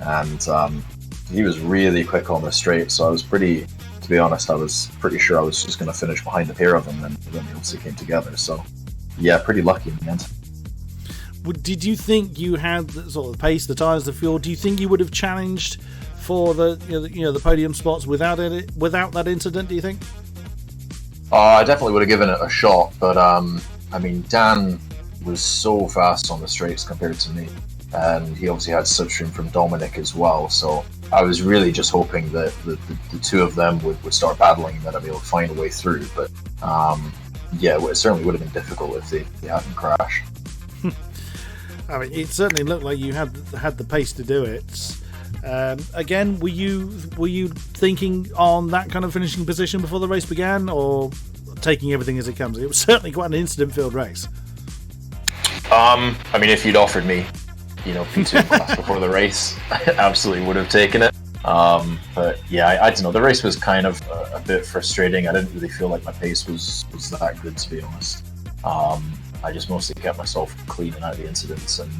And he was really quick on the straight, so I was pretty sure I was just going to finish behind the pair of them, and then they also came together. So yeah, pretty lucky in the end. Did you think you had the sort of the pace, the tyres, the fuel? Do you think you would have challenged for the podium spots without that incident? Do you think? I definitely would have given it a shot, but I mean, Dan was so fast on the straights compared to me, and he obviously had slipstream from Dominic as well. So I was really just hoping that the two of them would start battling, and that I'd be able to find a way through. But yeah, it certainly would have been difficult if they hadn't crashed. I mean, it certainly looked like you had the pace to do it. Again, were you thinking on that kind of finishing position before the race began, or taking everything as it comes? It was certainly quite an incident-filled race. I mean, if you'd offered me, P2 class before the race, I absolutely would have taken it. But yeah, I don't know. The race was kind of a bit frustrating. I didn't really feel like my pace was that good, to be honest. I just mostly kept myself clean and out of the incidents, and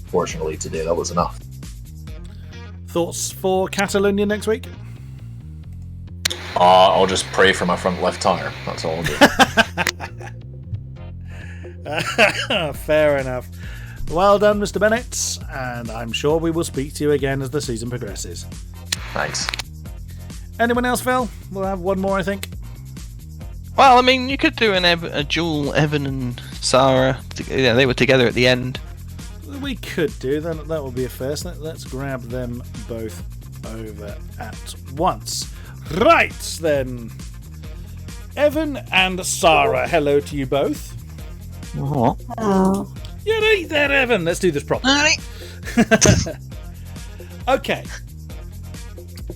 fortunately today that was enough. Thoughts for Catalonia next week? I'll just pray for my front left tyre. That's all I'll do. Fair enough. Well done, Mr. Bennett, and I'm sure we will speak to you again as the season progresses. Thanks. Anyone else, Phil? We'll have one more, I think. Well, I mean, you could do a duel, Evan and Sarah. Yeah, they were together at the end. We could do that. That would be a first. Let's grab them both over at once. Right then, Evan and Sarah. Hello to you both. Oh. You're right there, Evan. Let's do this properly. Okay.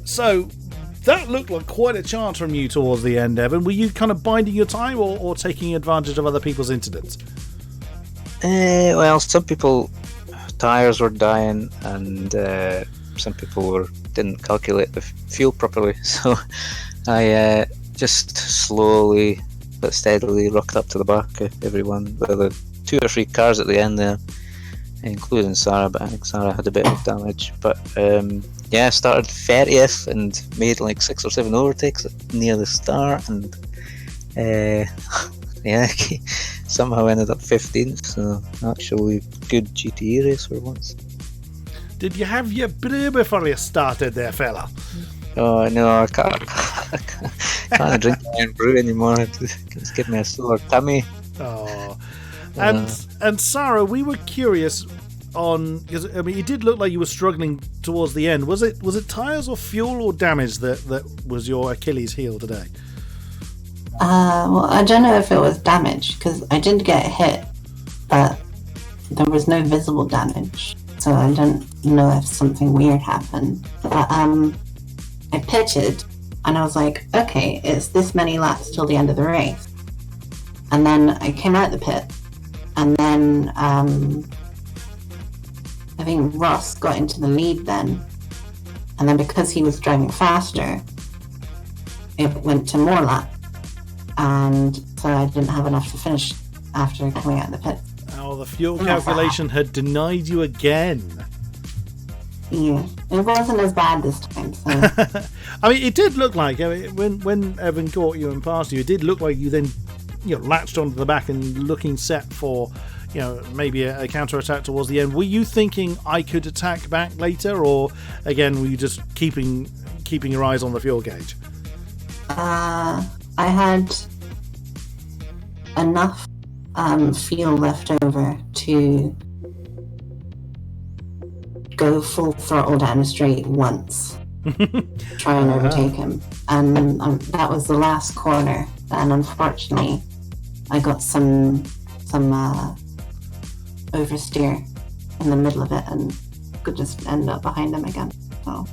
So that looked like quite a chance from you towards the end, Evan. Were you kind of biding your time or taking advantage of other people's incidents? Well, some people tires were dying, and some people didn't calculate the fuel properly. So I just slowly but steadily rocked up to the back of everyone. There were 2 or 3 cars at the end there, including Sarah, but I think Sarah had a bit of damage. But yeah, I started 30th and made like 6 or 7 overtakes near the start, and yeah, somehow ended up 15th. So actually, good GTE race for once. Did you have your brew before you started there, fella? Oh no, I can't drink my own brew anymore. It's giving me a sore tummy. Oh, and Sarah, we were curious on, because I mean, it did look like you were struggling towards the end. Was it tyres or fuel or damage that was your Achilles heel today? Well, I don't know if it was damage, because I did get hit, but there was no visible damage. So I don't know if something weird happened. But I pitted, and I was like, okay, it's this many laps till the end of the race. And then I came out the pit, and then I think Ross got into the lead then. And then because he was driving faster, it went to more laps. And so I didn't have enough to finish after coming out of the pit. Oh, the fuel calculation had denied you again. Yeah, it wasn't as bad this time. So. I mean, it did look like when Evan caught you and passed you, it did look like you then latched onto the back and looking set for maybe a counter-attack towards the end. Were you thinking I could attack back later, or again were you just keeping your eyes on the fuel gauge? I had enough fuel left over to go full throttle down the straight once, try and overtake him, and that was the last corner. And unfortunately, I got some oversteer in the middle of it and could just end up behind him again. So.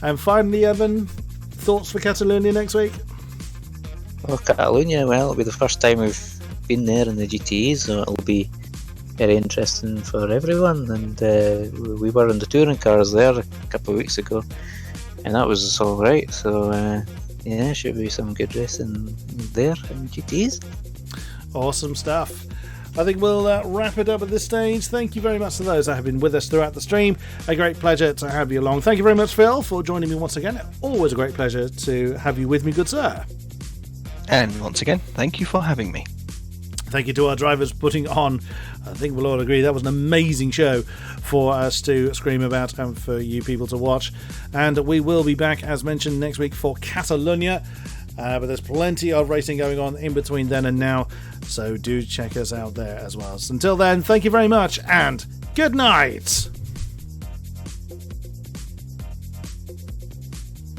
And finally, Evan, thoughts for Catalonia next week? Well, Catalonia, it'll be the first time we've been there in the GTE, so it'll be very interesting for everyone. And we were in the touring cars there a couple of weeks ago, and that was all right. So should be some good racing there in GTEs. Awesome stuff. I think we'll wrap it up at this stage. Thank you very much to those that have been with us throughout the stream. A great pleasure to have you along. Thank you very much, Phil, for joining me once again. Always a great pleasure to have you with me, good sir. And once again, thank you for having me. Thank you to our drivers putting on, I think we'll all agree, that was an amazing show for us to scream about and for you people to watch. And we will be back, as mentioned, next week for Catalonia. But there's plenty of racing going on in between then and now, so do check us out there as well. So until then, thank you very much, and good night!